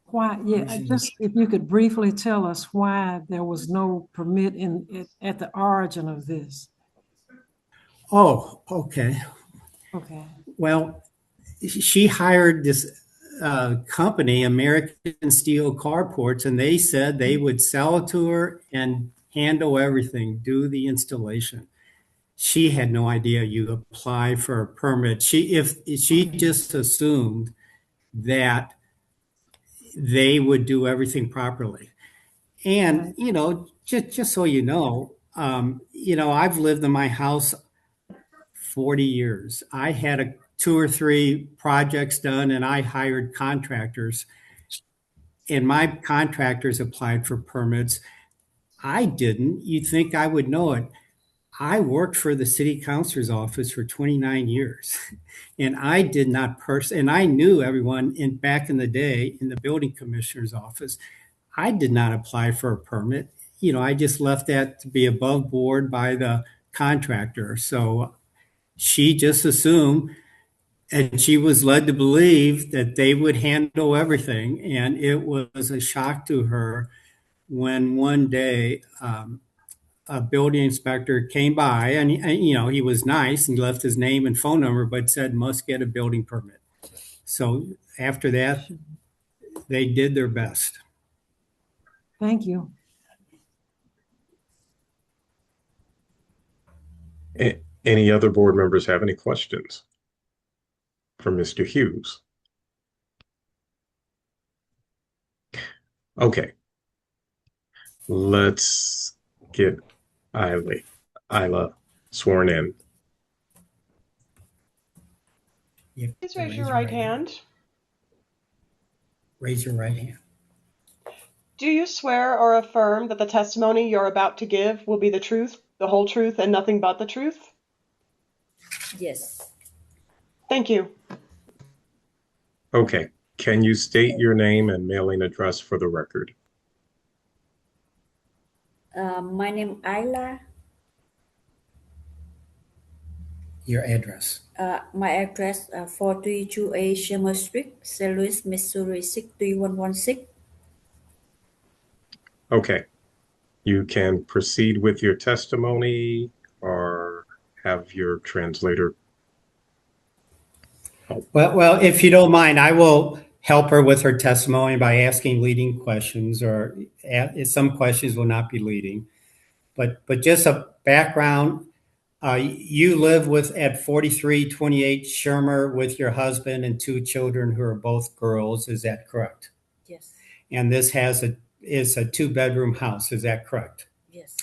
[SPEAKER 8] Why? Yeah, just if you could briefly tell us why there was no permit at the origin of this.
[SPEAKER 15] Oh, okay.
[SPEAKER 8] Okay.
[SPEAKER 15] Well, she hired this company, American Steel Carports, and they said they would sell it to her and handle everything, do the installation. She had no idea you apply for a permit. She just assumed that they would do everything properly. And, just so you know, I've lived in my house 40 years. I had 2 or 3 projects done, and I hired contractors, and my contractors applied for permits. I didn't. You'd think I would know it. I worked for the city councilor's office for 29 years, and I did not and I knew everyone back in the day in the building commissioner's office. I did not apply for a permit. I just left that to be above board by the contractor. So she just assumed, and she was led to believe that they would handle everything. And it was a shock to her when one day a building inspector came by, and he was nice and left his name and phone number, but said must get a building permit. So after that, They did their best.
[SPEAKER 8] Thank you.
[SPEAKER 1] Any other board members have any questions for Mr. Hughes? Okay. Let's get Isla sworn in.
[SPEAKER 4] Please raise your right hand.
[SPEAKER 15] Raise your right hand.
[SPEAKER 4] Do you swear or affirm that the testimony you're about to give will be the truth, the whole truth, and nothing but the truth?
[SPEAKER 12] Yes.
[SPEAKER 4] Thank you.
[SPEAKER 1] Okay. Can you state your name and mailing address for the record?
[SPEAKER 17] My name Ayla.
[SPEAKER 15] Your address.
[SPEAKER 17] My address 432A Sherman Street, St. Louis, Missouri 63116.
[SPEAKER 1] Okay. You can proceed with your testimony or have your translator.
[SPEAKER 15] Well, if you don't mind, I will help her with her testimony by asking leading questions, or some questions will not be leading. But just a background, you live at 4328 Shermer with your husband and 2 children who are both girls. Is that correct?
[SPEAKER 17] Yes.
[SPEAKER 15] And this is a 2-bedroom house. Is that correct?
[SPEAKER 17] Yes.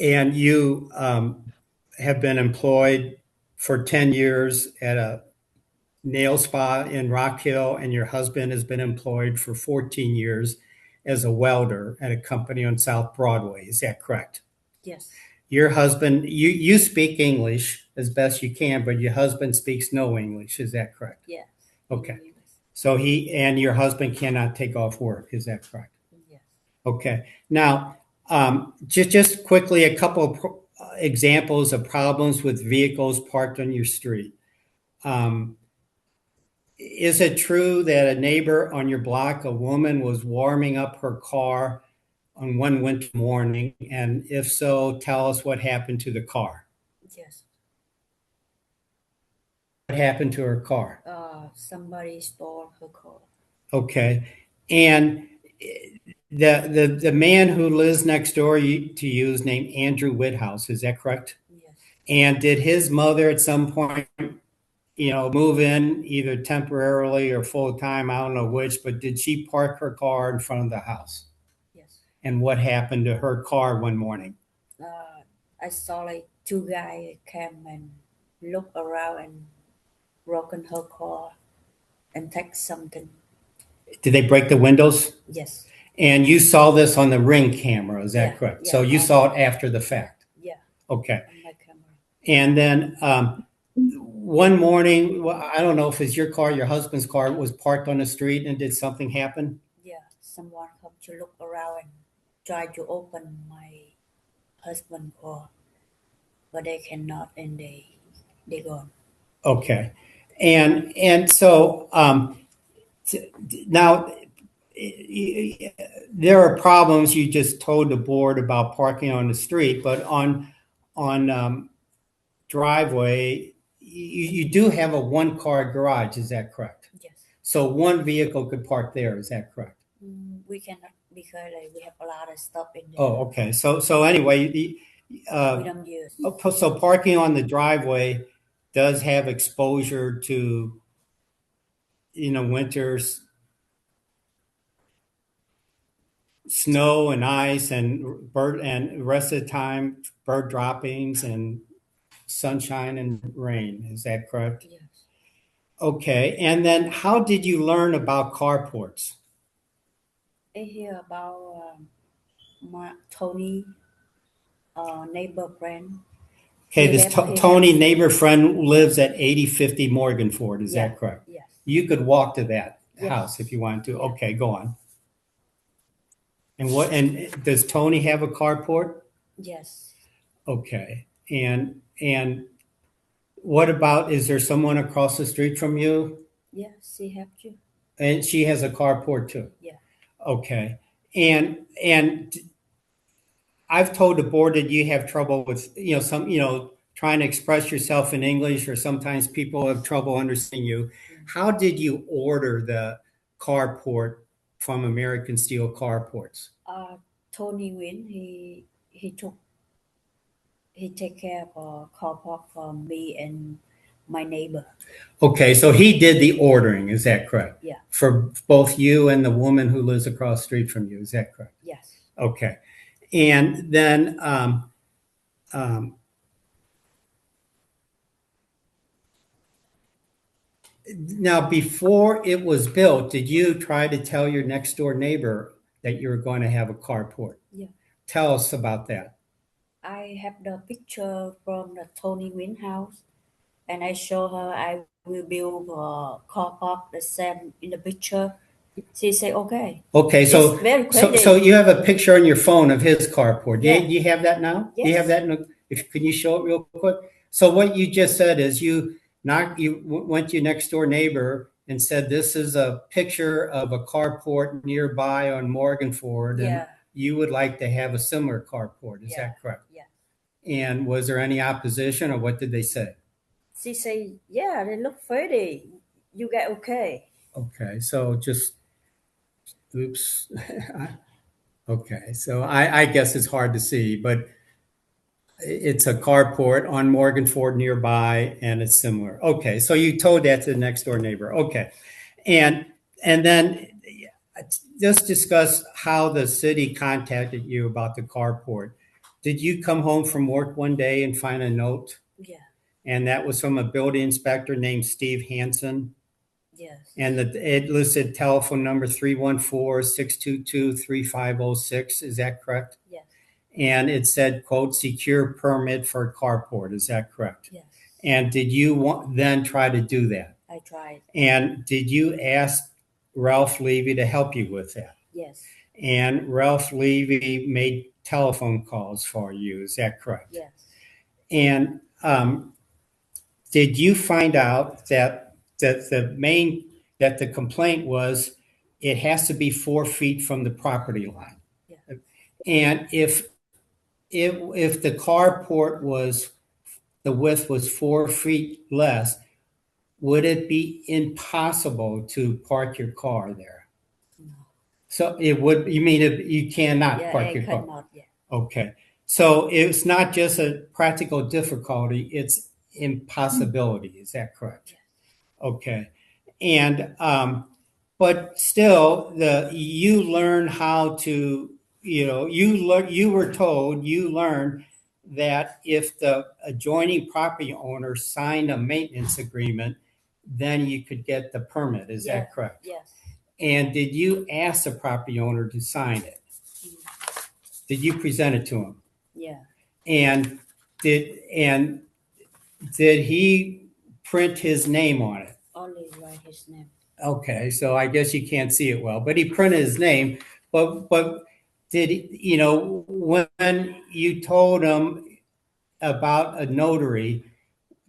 [SPEAKER 15] And you have been employed for 10 years at a nail spa in Rock Hill, and your husband has been employed for 14 years as a welder at a company on South Broadway. Is that correct?
[SPEAKER 17] Yes.
[SPEAKER 15] Your husband, you speak English as best you can, but your husband speaks no English. Is that correct?
[SPEAKER 17] Yes.
[SPEAKER 15] Okay. So your husband cannot take off work. Is that correct?
[SPEAKER 17] Yes.
[SPEAKER 15] Okay. Now, just quickly, a couple of examples of problems with vehicles parked on your street. Is it true that a neighbor on your block, a woman, was warming up her car on one winter morning? And if so, tell us what happened to the car.
[SPEAKER 17] Yes.
[SPEAKER 15] What happened to her car?
[SPEAKER 17] Somebody stole her car.
[SPEAKER 15] Okay. And the man who lives next door to you is named Andrew Whithouse. Is that correct?
[SPEAKER 17] Yes.
[SPEAKER 15] And did his mother at some point, move in either temporarily or full time? I don't know which, but did she park her car in front of the house?
[SPEAKER 17] Yes.
[SPEAKER 15] And what happened to her car one morning?
[SPEAKER 17] I saw like 2 guys came and look around and broken her car and take something.
[SPEAKER 15] Did they break the windows?
[SPEAKER 17] Yes.
[SPEAKER 15] And you saw this on the Ring camera, is that correct?
[SPEAKER 17] Yeah.
[SPEAKER 15] So you saw it after the fact?
[SPEAKER 17] Yeah.
[SPEAKER 15] Okay.
[SPEAKER 17] On my camera.
[SPEAKER 15] And then one morning, I don't know if it's your car, your husband's car, was parked on the street, and did something happen?
[SPEAKER 17] Yeah. Someone come to look around and try to open my husband's car, but they cannot, and they gone.
[SPEAKER 15] Okay. And so now there are problems. You just told the board about parking on the street, but on driveway, you do have a 1-car garage. Is that correct?
[SPEAKER 17] Yes.
[SPEAKER 15] So 1 vehicle could park there. Is that correct?
[SPEAKER 17] We cannot, because we have a lot of stuff in there.
[SPEAKER 15] Oh, okay. So anyway,
[SPEAKER 17] We don't use.
[SPEAKER 15] so parking on the driveway does have exposure to, winters, snow and ice and rest of the time bird droppings and sunshine and rain. Is that correct?
[SPEAKER 17] Yes.
[SPEAKER 15] Okay. And then how did you learn about carports?
[SPEAKER 17] I hear about my Tony neighbor friend.
[SPEAKER 15] Okay, this Tony neighbor friend lives at 8050 Morganford. Is that correct?
[SPEAKER 17] Yes.
[SPEAKER 15] You could walk to that
[SPEAKER 17] Yes.
[SPEAKER 15] house if you wanted to. Okay, go on. And does Tony have a carport?
[SPEAKER 17] Yes.
[SPEAKER 15] Okay. And what about, is there someone across the street from you?
[SPEAKER 17] Yeah, she have to.
[SPEAKER 15] And she has a carport too?
[SPEAKER 17] Yeah.
[SPEAKER 15] Okay. And I've told the board that you have trouble with, trying to express yourself in English, or sometimes people have trouble understanding you. How did you order carport from American Steel Carports?
[SPEAKER 17] Tony Nguyen, he take care of car park for me and my neighbor.
[SPEAKER 15] Okay, so he did the ordering, is that correct?
[SPEAKER 17] Yeah.
[SPEAKER 15] For both you and the woman who lives across the street from you, is that correct?
[SPEAKER 17] Yes.
[SPEAKER 15] Okay. And then now, before it was built, did you try to tell your next door neighbor that you were going to have a carport?
[SPEAKER 17] Yeah.
[SPEAKER 15] Tell us about that.
[SPEAKER 17] I have the picture from the Tony Nguyen house, and I show her I will build a car park the same in the picture. She say okay.
[SPEAKER 15] Okay, so
[SPEAKER 17] It's very
[SPEAKER 15] so
[SPEAKER 17] pretty.
[SPEAKER 15] you have a picture on your phone of his carport.
[SPEAKER 17] Yeah.
[SPEAKER 15] Do you have that now? Do you have
[SPEAKER 17] Yes.
[SPEAKER 15] that? Can you show it real quick? So what you just said is you went to your next door neighbor and said, this is a picture of a carport nearby on Morgan Ford, and
[SPEAKER 17] Yeah.
[SPEAKER 15] you would like to have a similar carport. Is that correct?
[SPEAKER 17] Yeah.
[SPEAKER 15] And was there any opposition, or what did they say?
[SPEAKER 17] She say, yeah, they look pretty. You get okay.
[SPEAKER 15] Okay, so just, oops. Okay, so I guess it's hard to see, but it's a carport on Morgan Ford nearby, and it's similar. Okay, so you told that to the next door neighbor. Okay, and then just discuss how the city contacted you about the carport. Did you come home from work one day and find a note?
[SPEAKER 17] Yeah.
[SPEAKER 15] And that was from a building inspector named Steve Hansen?
[SPEAKER 17] Yes.
[SPEAKER 15] And it listed telephone number 314-622-3506. Is that correct?
[SPEAKER 17] Yes.
[SPEAKER 15] And it said, quote, secure permit for a carport. Is that correct?
[SPEAKER 17] Yes.
[SPEAKER 15] And did you then try to do that?
[SPEAKER 17] I tried.
[SPEAKER 15] And did you ask Ralph Levy to help you with that?
[SPEAKER 17] Yes.
[SPEAKER 15] And Ralph Levy made telephone calls for you. Is that correct?
[SPEAKER 17] Yes.
[SPEAKER 15] And did you find out that the complaint was it has to be 4 feet from the property line?
[SPEAKER 17] Yeah.
[SPEAKER 15] And if the carport the width was 4 feet less, would it be impossible to park your car there?
[SPEAKER 17] No.
[SPEAKER 15] So it would. You mean you cannot park your car?
[SPEAKER 17] Cannot, yeah.
[SPEAKER 15] Okay. So it's not just a practical difficulty, it's impossibility. Is that correct?
[SPEAKER 17] Yes.
[SPEAKER 15] Okay. And but still you learn how to, you were told, you learned that if the adjoining property owner signed a maintenance agreement, then you could get the permit. Is that correct?
[SPEAKER 17] Yes.
[SPEAKER 15] And did you ask the property owner to sign it? Did you present it to him?
[SPEAKER 17] Yeah.
[SPEAKER 15] And did he print his name on it?
[SPEAKER 17] Only write his name.
[SPEAKER 15] Okay, so I guess you can't see it well, but he printed his name. But did when you told him about a notary,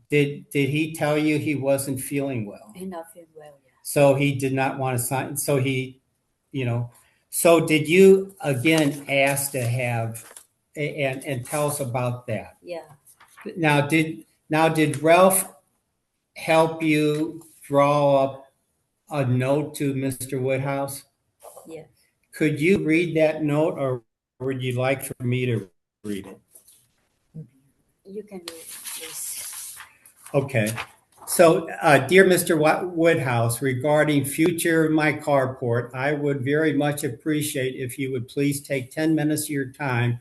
[SPEAKER 15] did he tell you he wasn't feeling well?
[SPEAKER 17] He not feel well. Yeah.
[SPEAKER 15] So he did not want to sign. So so did you again ask to have and tell us about that?
[SPEAKER 17] Yeah.
[SPEAKER 15] Now did Ralph help you draw up a note to Mr. Woodhouse?
[SPEAKER 17] Yeah.
[SPEAKER 15] Could you read that note, or would you like for me to read it?
[SPEAKER 17] You can do it, please.
[SPEAKER 15] Okay. So, dear Mr. Woodhouse, regarding future of my carport, I would very much appreciate if you would please take 10 minutes of your time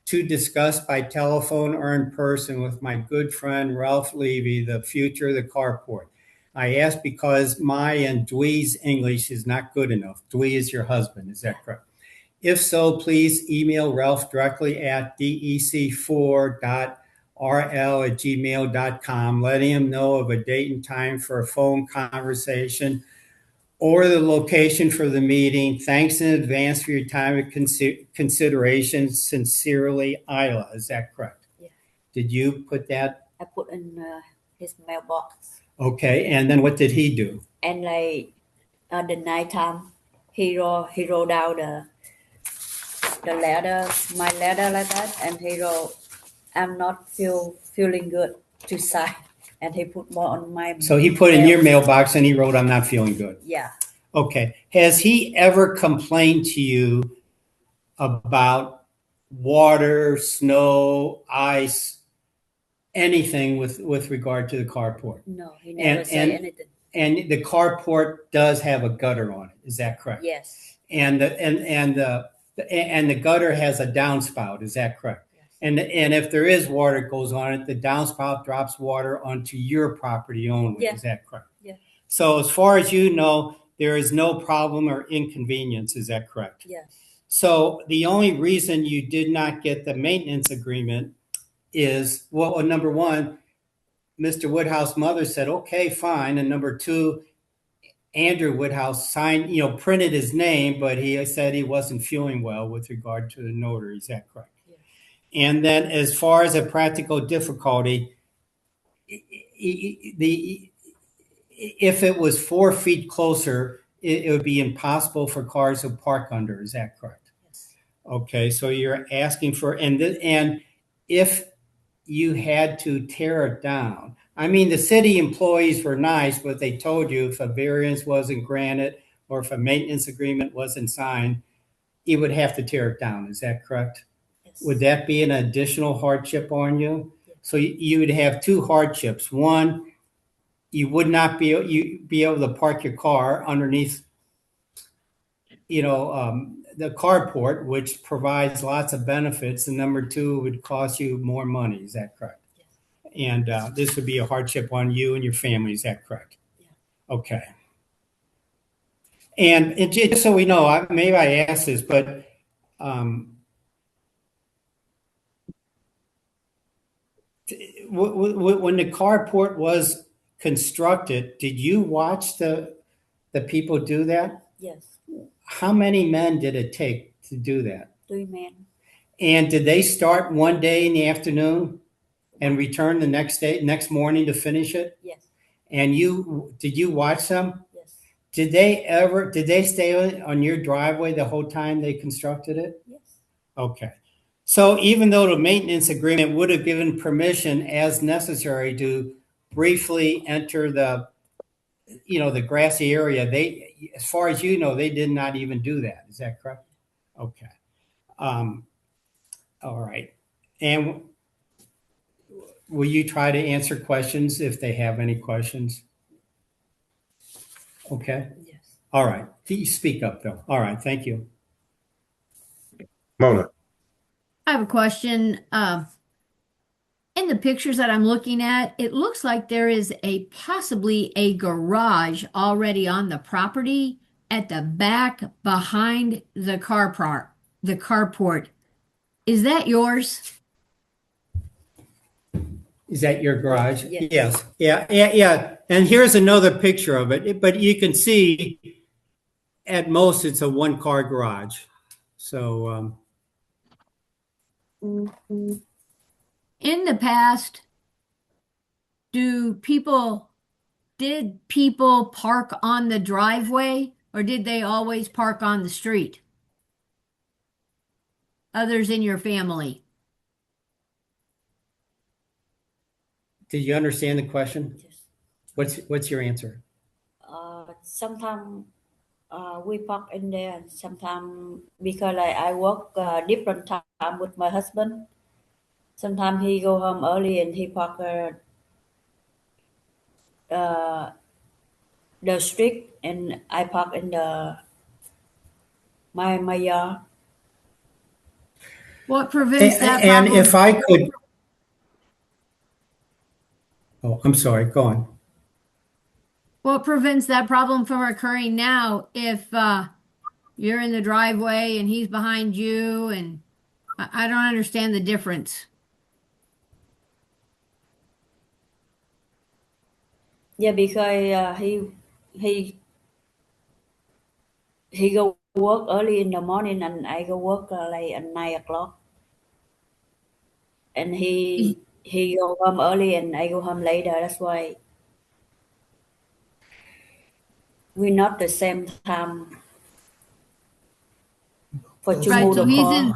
[SPEAKER 15] to discuss by telephone or in person with my good friend Ralph Levy the future of the carport. I ask because my and Dwee's English is not good enough. Dwee is your husband, is that correct? If so, please email Ralph directly at dec4.rl@gmail.com, letting him know of a date and time for a phone conversation or the location for the meeting. Thanks in advance for your time and consideration. Sincerely, Isla. Is that correct?
[SPEAKER 17] Yeah.
[SPEAKER 15] Did you put that?
[SPEAKER 17] I put in his mailbox.
[SPEAKER 15] Okay, and then what did he do?
[SPEAKER 17] And like the night time, he wrote down the letter, my letter like that, and he wrote, "I'm not feeling good" to sign, and he put more on my.
[SPEAKER 15] So he put in your mailbox and he wrote, "I'm not feeling good."
[SPEAKER 17] Yeah.
[SPEAKER 15] Okay. Has he ever complained to you about water, snow, ice, anything with regard to the carport?
[SPEAKER 17] No, he never say anything.
[SPEAKER 15] And the carport does have a gutter on it. Is that correct?
[SPEAKER 17] Yes.
[SPEAKER 15] And the gutter has a downspout. Is that correct?
[SPEAKER 17] Yes.
[SPEAKER 15] And if there is water goes on it, the downspout drops water onto your property only.
[SPEAKER 17] Yeah.
[SPEAKER 15] Is that correct?
[SPEAKER 17] Yeah.
[SPEAKER 15] So as far as you know, there is no problem or inconvenience. Is that correct?
[SPEAKER 17] Yes.
[SPEAKER 15] So the only reason you did not get the maintenance agreement is, well, number one, Mr. Woodhouse' mother said, okay, fine. And number two, Andrew Woodhouse signed, printed his name, but he said he wasn't feeling well with regard to the notary. Is that correct?
[SPEAKER 17] Yes.
[SPEAKER 15] And then as far as a practical difficulty, if it was 4 feet closer, it would be impossible for cars to park under. Is that correct?
[SPEAKER 17] Yes.
[SPEAKER 15] Okay, so you're asking for, and if you had to tear it down, I mean, the city employees were nice, but they told you if a variance wasn't granted or if a maintenance agreement wasn't signed, you would have to tear it down. Is that correct?
[SPEAKER 17] Yes.
[SPEAKER 15] Would that be an additional hardship on you? Yes. So you would have two hardships. One, you would not be able to park your car underneath, the carport, which provides lots of benefits. And number two, it would cost you more money. Is that correct?
[SPEAKER 17] Yes.
[SPEAKER 15] And this would be a hardship on you and your family. Is that correct?
[SPEAKER 17] Yeah.
[SPEAKER 15] Okay. And just so we know, maybe I asked this, but when the carport was constructed, did you watch the people do that?
[SPEAKER 17] Yes.
[SPEAKER 15] How many men did it take to do that?
[SPEAKER 17] 3 men.
[SPEAKER 15] And did they start one day in the afternoon and return the next morning to finish it?
[SPEAKER 17] Yes.
[SPEAKER 15] And did you watch them?
[SPEAKER 17] Yes.
[SPEAKER 15] Did they stay on your driveway the whole time they constructed it?
[SPEAKER 17] Yes.
[SPEAKER 15] Okay. So even though the maintenance agreement would have given permission as necessary to briefly enter the grassy area, as far as you know, they did not even do that. Is that correct? Okay. All right. And will you try to answer questions if they have any questions? Okay.
[SPEAKER 17] Yes.
[SPEAKER 15] All right. You speak up though. All right. Thank you.
[SPEAKER 1] Mona.
[SPEAKER 6] I have a question. In the pictures that I'm looking at, it looks like there is possibly a garage already on the property at the back behind the carport. Is that yours?
[SPEAKER 15] Is that your garage?
[SPEAKER 17] Yes.
[SPEAKER 15] Yeah. And here's another picture of it, but you can see at most it's a 1-car garage. So,
[SPEAKER 6] In the past, did people park on the driveway or did they always park on the street? Others in your family?
[SPEAKER 15] did you understand the question?
[SPEAKER 17] Yes.
[SPEAKER 15] What's your answer?
[SPEAKER 17] Sometimes we park in there, and sometimes because I work different time with my husband. Sometimes he go home early and he park the street, and I park in my yard.
[SPEAKER 6] What prevents that
[SPEAKER 15] And
[SPEAKER 6] problem?
[SPEAKER 15] if I could, oh, I'm sorry. Go on.
[SPEAKER 6] What prevents that problem from occurring now if you're in the driveway and he's behind you? And I don't understand the difference.
[SPEAKER 17] Yeah, because he go work early in the morning, and I go work like at 9 o'clock. And he go home early, and I go home later. That's why we're not the same time for to
[SPEAKER 6] Right,
[SPEAKER 17] move
[SPEAKER 6] so
[SPEAKER 17] the
[SPEAKER 6] he's
[SPEAKER 17] car.
[SPEAKER 6] in,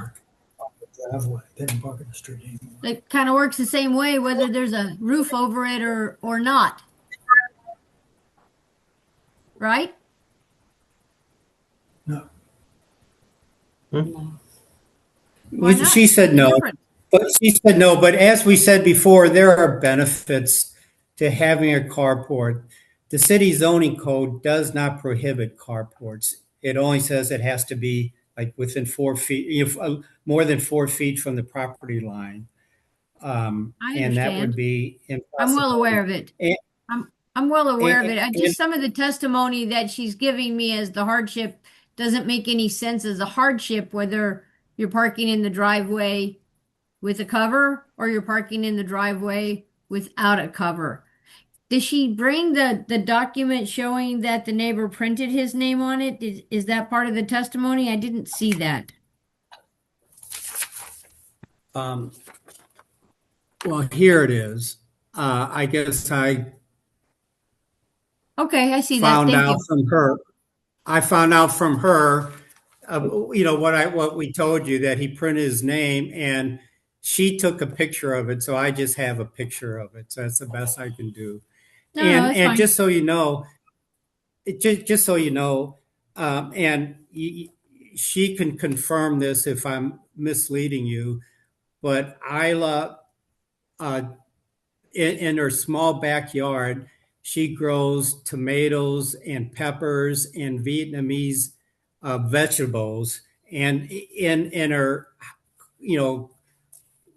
[SPEAKER 16] Driveway, they didn't park in the street anymore.
[SPEAKER 6] it kind of works the same way whether there's a roof over it or not. Right?
[SPEAKER 16] No.
[SPEAKER 17] No.
[SPEAKER 6] Why not?
[SPEAKER 15] She said no, but she said no. But as we said before, there are benefits to having a carport. The city zoning code does not prohibit carports. It only says it has to be like within 4 feet, more than 4 feet from the property line.
[SPEAKER 6] I
[SPEAKER 15] And that would
[SPEAKER 6] understand.
[SPEAKER 15] be impossible.
[SPEAKER 6] I'm well aware of it.
[SPEAKER 15] And-
[SPEAKER 6] I'm well aware of it.
[SPEAKER 15] and-
[SPEAKER 6] Just some of the testimony that she's giving me as the hardship doesn't make any sense as a hardship, whether you're parking in the driveway with a cover or you're parking in the driveway without a cover. Did she bring the document showing that the neighbor printed his name on it? Is that part of the testimony? I didn't see that.
[SPEAKER 15] Well, here it is. I guess I
[SPEAKER 6] Okay, I see that.
[SPEAKER 15] found
[SPEAKER 6] Thank
[SPEAKER 15] out
[SPEAKER 6] you.
[SPEAKER 15] from her. I found out from her, what we told you, that he printed his name, and she took a picture of it. So I just have a picture of it. So that's the best I can do.
[SPEAKER 6] No,
[SPEAKER 15] and
[SPEAKER 6] that's
[SPEAKER 15] and
[SPEAKER 6] fine.
[SPEAKER 15] just so you know, just so you know, she can confirm this if I'm misleading you, but Isla, in her small backyard, she grows tomatoes and peppers and Vietnamese vegetables, and in her,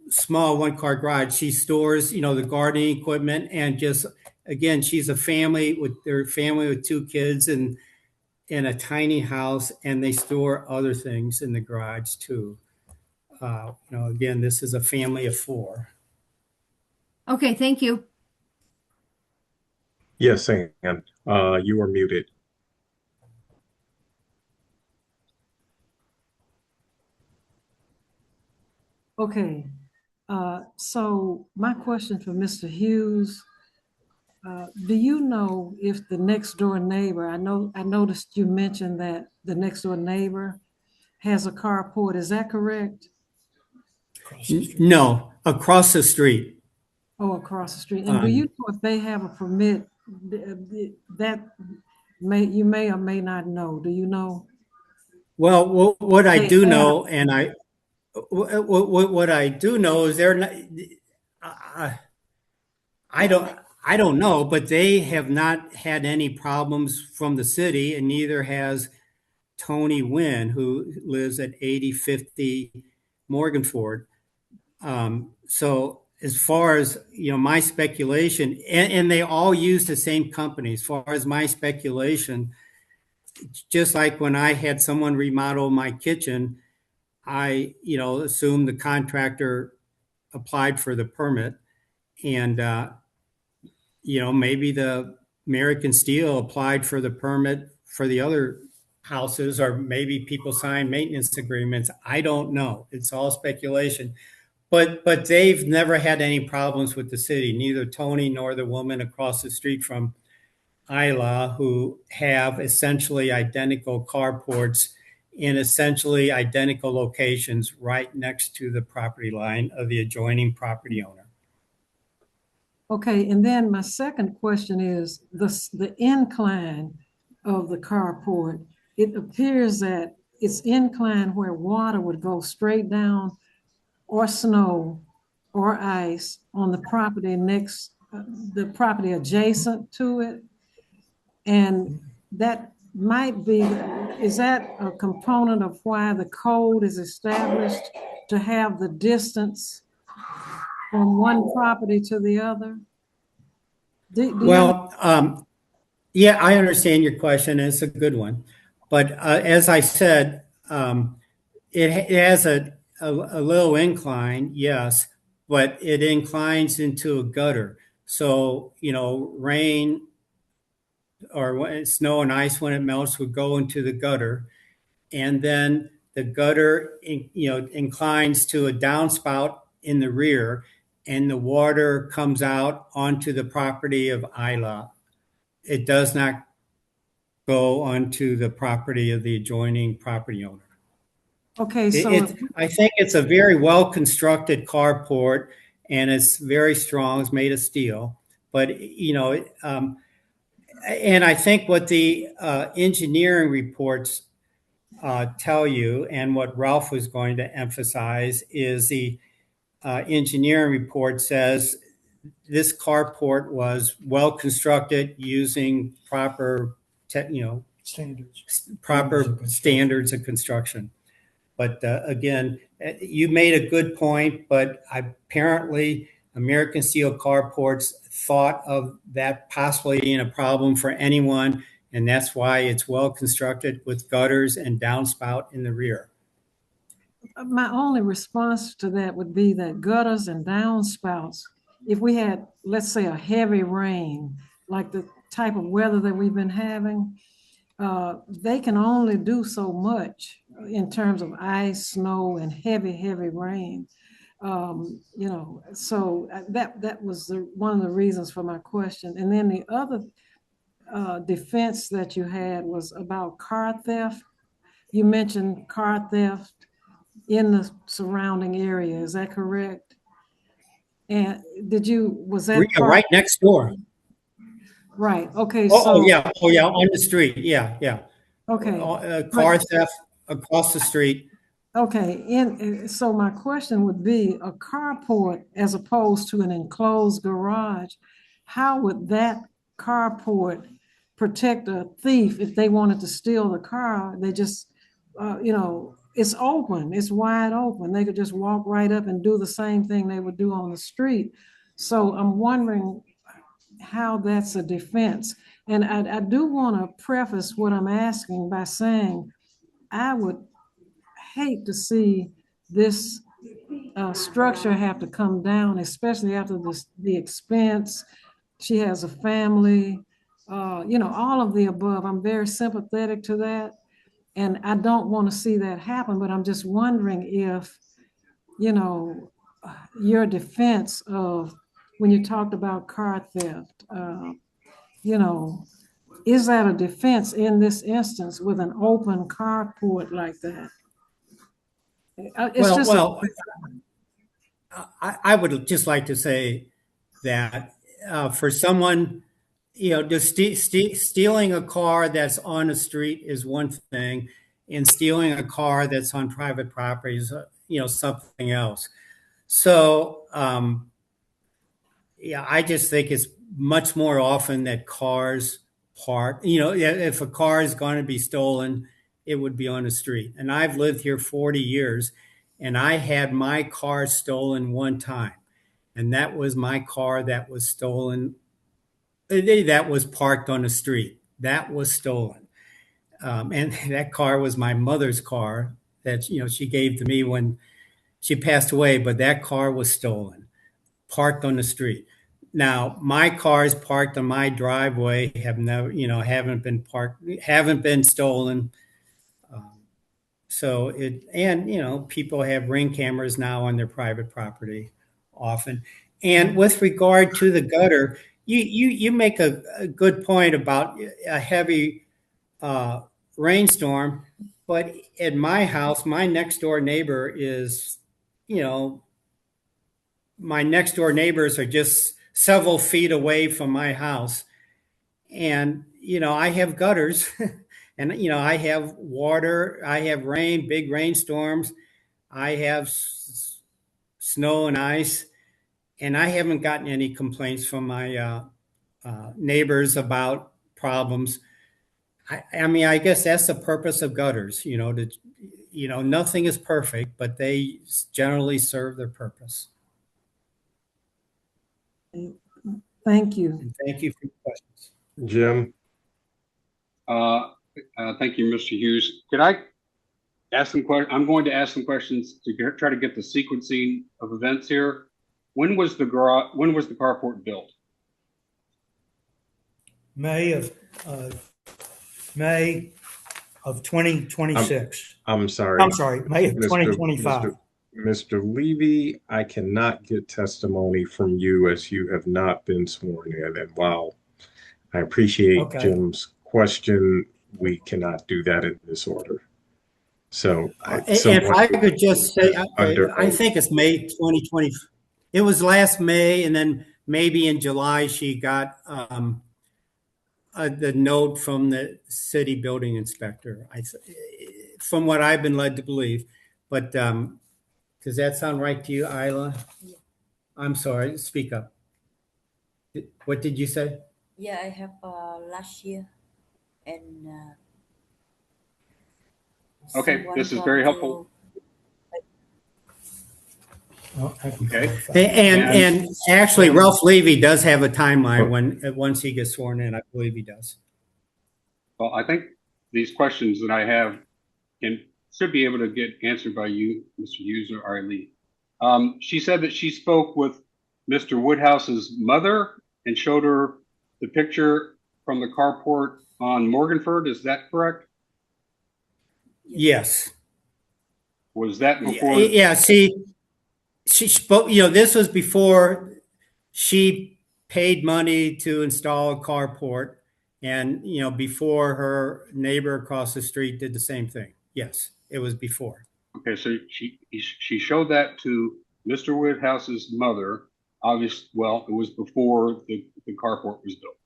[SPEAKER 15] small one-car garage, she stores, the gardening equipment, and just, again, she's a family with 2 kids and in a tiny house, and they store other things in the garage too. Again, this is a family of 4.
[SPEAKER 6] Okay, thank you.
[SPEAKER 1] Yes, Ann, you are muted.
[SPEAKER 8] Okay, so my question for Mr. Hughes, do you know if the next door neighbor, I noticed you mentioned that the next door neighbor has a carport, is that correct?
[SPEAKER 15] No, across the street.
[SPEAKER 8] Oh, across the street. And do you know if they have a permit that you may or may not know? Do you know?
[SPEAKER 15] Well, what I
[SPEAKER 8] They
[SPEAKER 15] do
[SPEAKER 8] have-
[SPEAKER 15] know, and what I do know is they're not. I don't know, but they have not had any problems from the city, and neither has Tony Wynn, who lives at 8050 Morganford. So as far as, my speculation, and they all use the same company, as far as my speculation, just like when I had someone remodel my kitchen, I, assumed the contractor applied for the permit, and, maybe the American Steel applied for the permit for the other houses, or maybe people signed maintenance agreements. I don't know. It's all speculation. But they've never had any problems with the city, neither Tony nor the woman across the street from Isla, who have essentially identical carports in essentially identical locations right next to the property line of the adjoining property owner.
[SPEAKER 8] Okay, and then my second question is the incline of the carport. It appears that it's inclined where water would go straight down, or snow or ice on the property the property adjacent to it. And that might be, is that a component of why the code is established to have the distance from one property to the other?
[SPEAKER 15] Yeah, I understand your question. And it's a good one. But as I said, it has a little incline, yes, but it inclines into a gutter. So, rain or snow and ice, when it melts, would go into the gutter. And then the gutter, inclines to a downspout in the rear, and the water comes out onto the property of Isla. It does not go onto the property of the adjoining property owner.
[SPEAKER 8] Okay, so
[SPEAKER 15] I think it's a very well-constructed carport, and it's very strong. It's made of steel, but and I think what the engineering reports tell you, and what Ralph was going to emphasize, is the engineering report says this carport was well constructed using proper, standards of construction. But again, you made a good point, but apparently American Steel Carports thought of that possibly being a problem for anyone, and that's why it's well constructed with gutters and downspout in the rear.
[SPEAKER 8] My only response to that would be that gutters and downspouts, if we had, let's say, a heavy rain, like the type of weather that we've been having, they can only do so much in terms of ice, snow, and heavy rain. So that was one of the reasons for my question. And then the other defense that you had was about car theft. You mentioned car theft in the surrounding area. Is that correct? And was that
[SPEAKER 15] right next door?
[SPEAKER 8] Right. Okay.
[SPEAKER 15] Oh yeah, on the street. Yeah.
[SPEAKER 8] Okay.
[SPEAKER 15] Car theft across the street.
[SPEAKER 8] Okay. So my question would be, a carport as opposed to an enclosed garage, how would that carport protect a thief if they wanted to steal the car? They just, it's open, it's wide open. They could just walk right up and do the same thing they would do on the street. So I'm wondering how that's a defense. And I do want to preface what I'm asking by saying I would hate to see this structure have to come down, especially after the expense. She has a family, all of the above. I'm very sympathetic to that. And I don't want to see that happen, but I'm just wondering if, your defense of when you talked about car theft, is that a defense in this instance with an open carport like that?
[SPEAKER 15] I would just like to say that for someone, just stealing a car that's on a street is one thing, and stealing a car that's on private property is, something else. So, I just think it's much more often that cars park. If a car is going to be stolen, it would be on the street. And I've lived here 40 years, and I had my car stolen one time, and that was my car that was stolen. That was parked on the street. That was stolen. And that car was my mother's car that, she gave to me when she passed away, but that car was stolen, parked on the street. Now, my cars parked on my driveway have never, haven't been stolen. People have Ring cameras now on their private property often. And with regard to the gutter, you make a good point about a heavy rainstorm, but at my house, my next door neighbor is, my next door neighbors are just several feet away from my house. And, I have gutters and, I have water, I have rain, big rainstorms, I have snow and ice, and I haven't gotten any complaints from my neighbors about problems. I guess that's the purpose of gutters, nothing is perfect, but they generally serve their purpose.
[SPEAKER 8] Thank you.
[SPEAKER 15] And thank you for your questions.
[SPEAKER 1] Jim?
[SPEAKER 7] Thank you, Mr. Hughes. Could I ask some questions? I'm going to ask some questions to try to get the sequencing of events here. When was the carport built?
[SPEAKER 16] May of 2026.
[SPEAKER 1] I'm sorry.
[SPEAKER 16] May of 2025.
[SPEAKER 1] Mr. Levy, I cannot get testimony from you as you have not been sworn in. And while I appreciate Jim's question, we cannot do that in this order. So,
[SPEAKER 15] if I could just say, I think it's May 2020. It was last May, and then maybe in July she got the note from the city building inspector. from what I've been led to believe. But does that sound right to you, Isla?
[SPEAKER 17] Yeah.
[SPEAKER 15] I'm sorry, speak up. What did you say?
[SPEAKER 17] Yeah, I have last year, and
[SPEAKER 7] Okay,
[SPEAKER 17] someone
[SPEAKER 7] this is
[SPEAKER 17] come
[SPEAKER 7] very
[SPEAKER 17] to.
[SPEAKER 7] helpful.
[SPEAKER 16] Well, I can
[SPEAKER 7] Okay.
[SPEAKER 16] clarify.
[SPEAKER 15] And actually, Ralph Levy does have a timeline once he gets sworn in. I believe he does.
[SPEAKER 7] Well, I think these questions that I have should be able to get answered by you, Mr. Hughes or Arlie. She said that she spoke with Mr. Woodhouse's mother and showed her the picture from the carport on Morganford. Is that correct?
[SPEAKER 15] Yes.
[SPEAKER 7] Was that before?
[SPEAKER 15] Yeah. She spoke. This was before she paid money to install a carport, and before her neighbor across the street did the same thing. Yes, it was before.
[SPEAKER 7] Okay, so she showed that to Mr. Woodhouse's mother. Obviously, well, it was before the carport was built.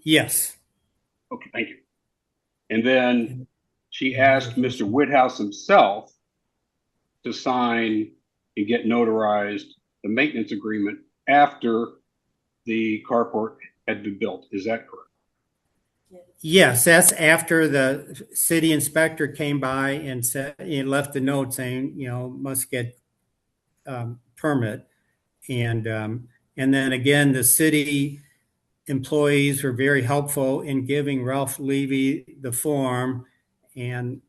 [SPEAKER 15] Yes.
[SPEAKER 7] Okay, thank you. And then she asked Mr. Woodhouse himself to sign and get notarized the maintenance agreement after the carport had been built. Is that correct?
[SPEAKER 15] Yes, that's after the city inspector came by and said, he left a note saying, must get permit. And then again, the city employees were very helpful in giving Ralph Levy the form and,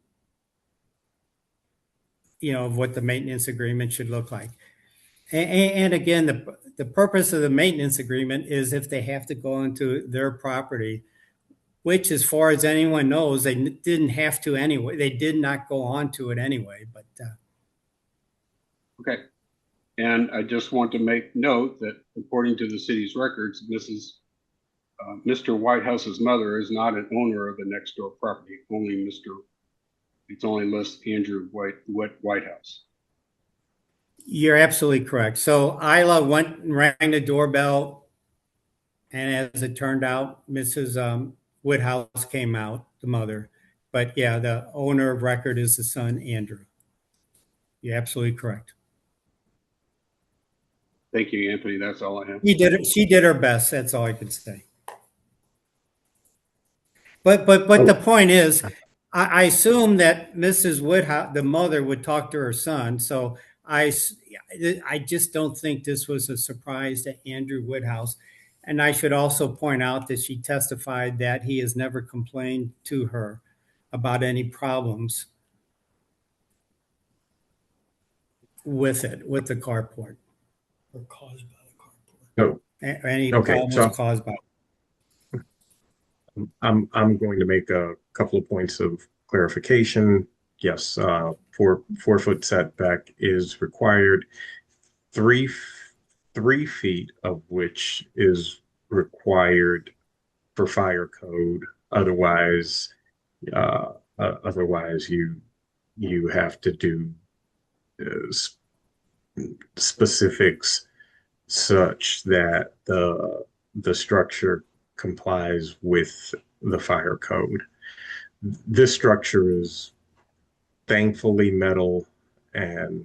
[SPEAKER 15] of what the maintenance agreement should look like. And again, the purpose of the maintenance agreement is if they have to go into their property, which as far as anyone knows, they didn't have to anyway. They did not go on to it anyway, but.
[SPEAKER 7] Okay. And I just want to make note that according to the city's records, Mr. Whitehouse's mother is not an owner of the next door property. It's only lists Andrew Whitehouse.
[SPEAKER 15] You're absolutely correct. So Isla went and rang the doorbell, and as it turned out, Mrs. Woodhouse came out, the mother. But yeah, the owner of record is the son, Andrew. You're absolutely correct.
[SPEAKER 7] Thank you, Anthony. That's all I have.
[SPEAKER 15] She did her best. That's all I can say. But the point is, I assume that Mrs. Woodhouse, the mother, would talk to her son. So I just don't think this was a surprise to Andrew Woodhouse. And I should also point out that she testified that he has never complained to her about any problems with the carport.
[SPEAKER 16] Or caused by the carport.
[SPEAKER 1] No.
[SPEAKER 15] Any
[SPEAKER 1] Okay,
[SPEAKER 15] problems caused by.
[SPEAKER 1] I'm going to make a couple of points of clarification. Yes, 4-foot setback is required. 3 feet of which is required for fire code. Otherwise, you have to do specifics such that the structure complies with the fire code. This structure is thankfully metal and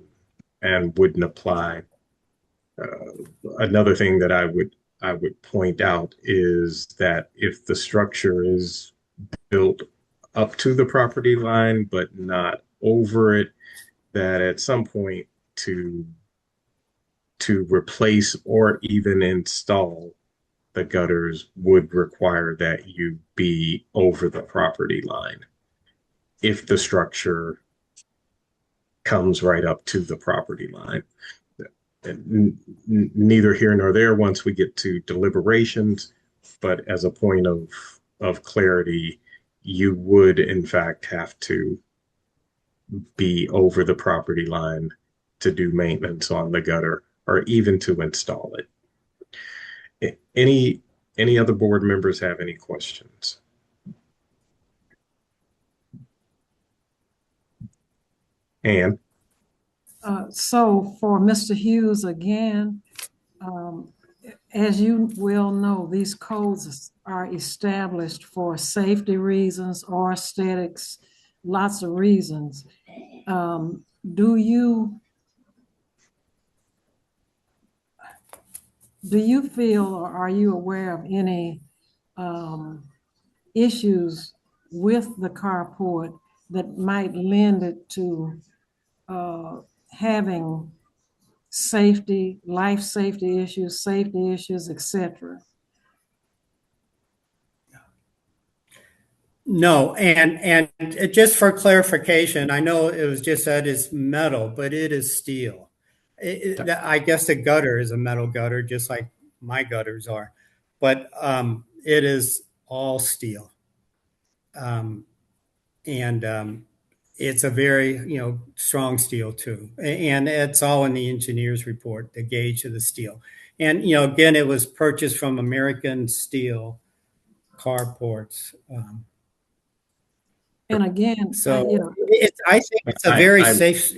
[SPEAKER 1] wouldn't apply. Another thing that I would point out is that if the structure is built up to the property line but not over it, that at some point to replace or even install the gutters would require that you be over the property line if the structure comes right up to the property line. Neither here nor there once we get to deliberations, but as a point of clarity, you would in fact have to be over the property line to do maintenance on the gutter or even to install it. Any other board members have any questions? Ann?
[SPEAKER 8] So for Mr. Hughes again, as you well know, these codes are established for safety reasons or aesthetics, lots of reasons. Do you feel, or are you aware of any issues with the carport that might lend it to having safety, life safety issues, etc.?
[SPEAKER 15] No, and just for clarification, I know it was just said it's metal, but it is steel. I guess the gutter is a metal gutter, just like my gutters are, but it is all steel. And it's a very, strong steel too. And it's all in the engineer's report, the gauge of the steel. And, again, it was purchased from American Steel carports.
[SPEAKER 8] And again,
[SPEAKER 15] So I think it's a very safe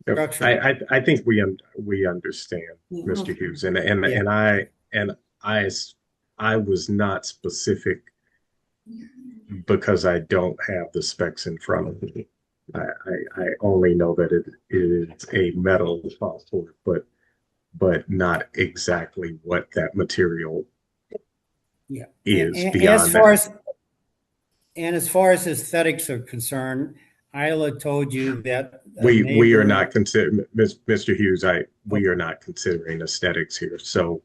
[SPEAKER 15] structure.
[SPEAKER 1] I think we understand,
[SPEAKER 8] Yeah,
[SPEAKER 1] Mr.
[SPEAKER 8] okay.
[SPEAKER 1] Hughes, and I was not specific because I don't have the specs in front of me. I only know that it is a metal carport, but not exactly what that material is
[SPEAKER 15] And
[SPEAKER 1] beyond
[SPEAKER 15] as far as aesthetics are concerned, Isla told you that
[SPEAKER 1] we are not considering, Mr. Hughes, we are not considering aesthetics here, so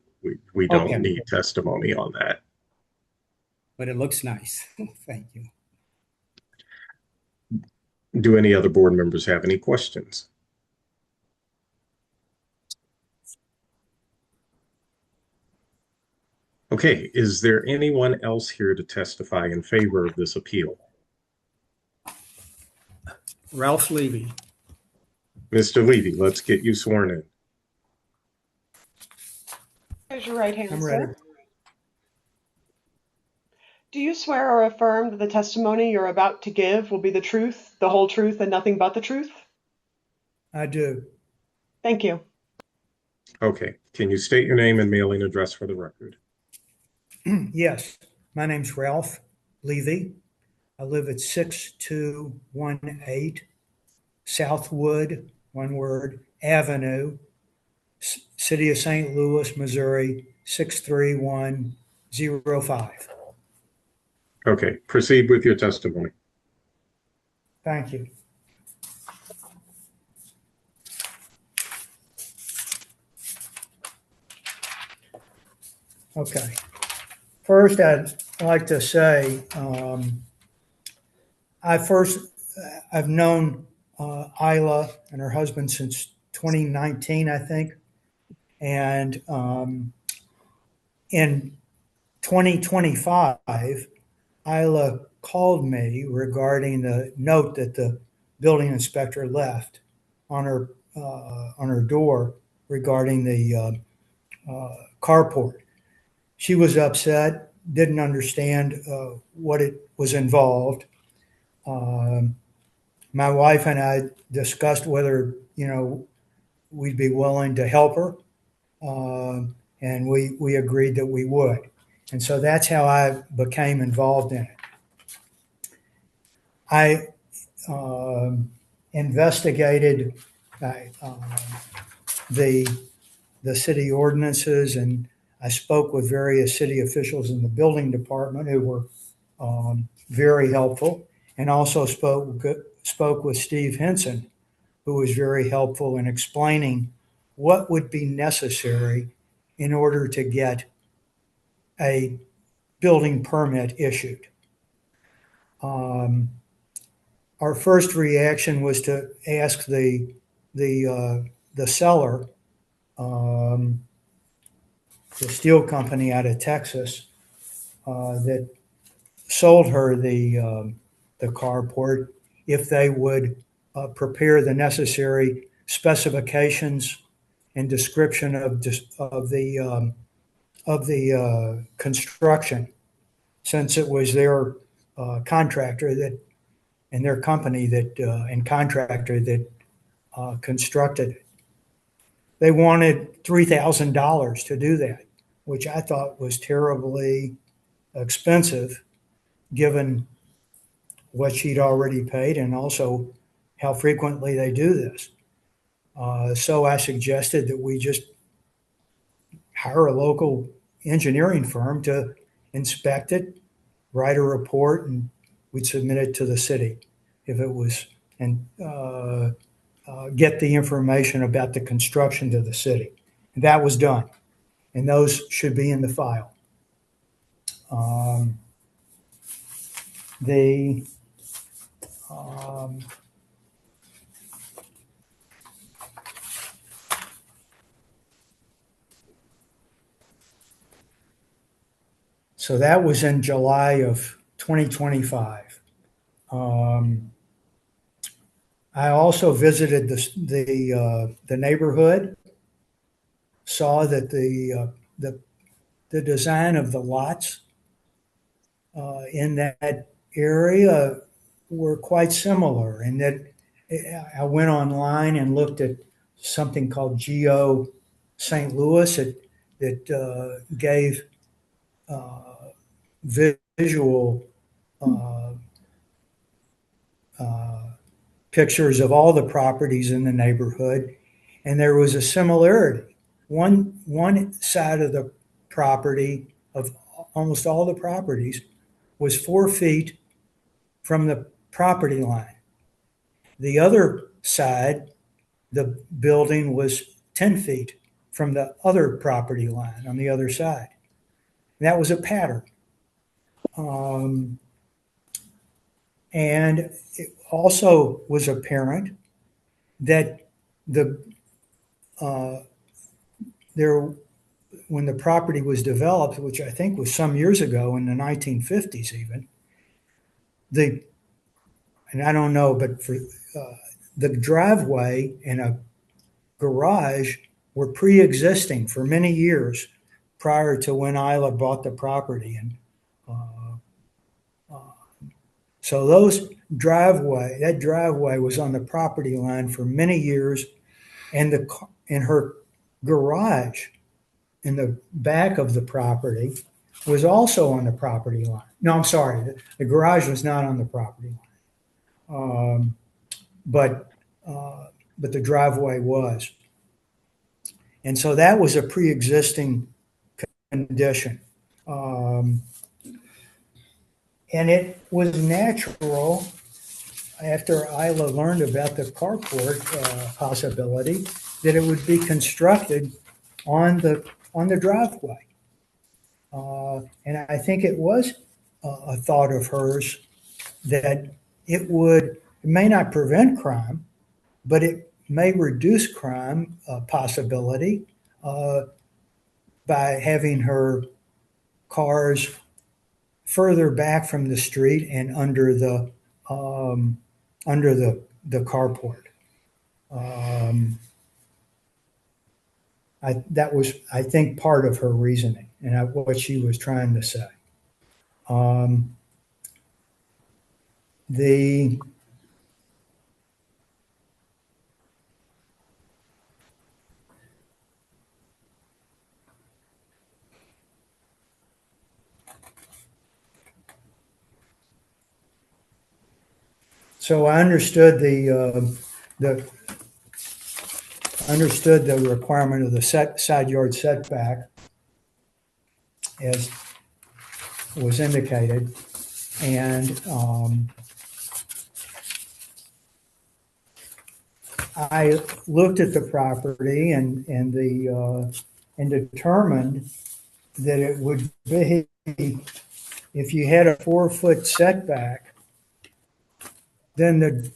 [SPEAKER 1] we don't need testimony on that.
[SPEAKER 15] But it looks nice. Thank you.
[SPEAKER 1] Do any other board members have any questions? Okay, is there anyone else here to testify in favor of this appeal?
[SPEAKER 15] Ralph Levy.
[SPEAKER 1] Mr. Levy, let's get you sworn in.
[SPEAKER 4] Raise your right hand,
[SPEAKER 15] I'm
[SPEAKER 4] sir.
[SPEAKER 15] ready.
[SPEAKER 4] Do you swear or affirm that the testimony you're about to give will be the truth, the whole truth, and nothing but the truth?
[SPEAKER 16] I do.
[SPEAKER 4] Thank you.
[SPEAKER 1] Okay, can you state your name and mailing address for the record?
[SPEAKER 16] Yes, my name's Ralph Levy. I live at 6218 Southwood, one word, Avenue, City of St. Louis, Missouri, 63105.
[SPEAKER 1] Okay, proceed with your testimony.
[SPEAKER 16] Thank you. Okay. First, I'd like to say I've known Isla and her husband since 2019, I think. And in 2025, Isla called me regarding the note that the building inspector left on her door regarding the carport. She was upset, didn't understand what it was involved. My wife and I discussed whether, we'd be willing to help her. And we agreed that we would. And so that's how I became involved in it. I investigated the city ordinances, and I spoke with various city officials in the building department who were very helpful, and also spoke with Steve Henson, who was very helpful in explaining what would be necessary in order to get a building permit issued. Our first reaction was to ask the seller, the steel company out of Texas, that sold her the carport, if they would prepare the necessary specifications and description of the construction, since it was their contractor that and their company that and contractor that constructed it. They wanted $3,000 to do that. which I thought was terribly expensive given what she'd already paid and also how frequently they do this. So I suggested that we just hire a local engineering firm to inspect it, write a report, and we'd submit it to the city if it was, and get the information about the construction to the city. And that was done, and those should be in the file. So that was in July of 2025. I also visited the neighborhood, saw that the design of the lots in that area were quite similar, and that I went online and looked at something called Geo St. Louis that gave visual pictures of all the properties in the neighborhood, and there was a similarity. One side of the property, of almost all the properties, was 4 feet from the property line. The other side, the building was 10 feet from the other property line on the other side. And that was a pattern. And it also was apparent that when the property was developed, which I think was some years ago in the 1950s even, and I don't know, but for the driveway and a garage were pre-existing for many years prior to when Isla bought the property. And so that driveway was on the property line for many years, and her garage in the back of the property was also on the property line. No, I'm sorry, the garage was not on the property line, but the driveway was, and so that was a pre-existing condition. And it was natural, after Isla learned about the carport possibility, that it would be constructed on the driveway. And I think it was a thought of hers that it may not prevent crime, but it may reduce crime possibility by having her cars further back from the street and under the carport. That was, I think, part of her reasoning and what she was trying to say. So I understood the requirement of the side yard setback as was indicated, and I looked at the property and determined that it would be, if you had a 4-foot setback, then the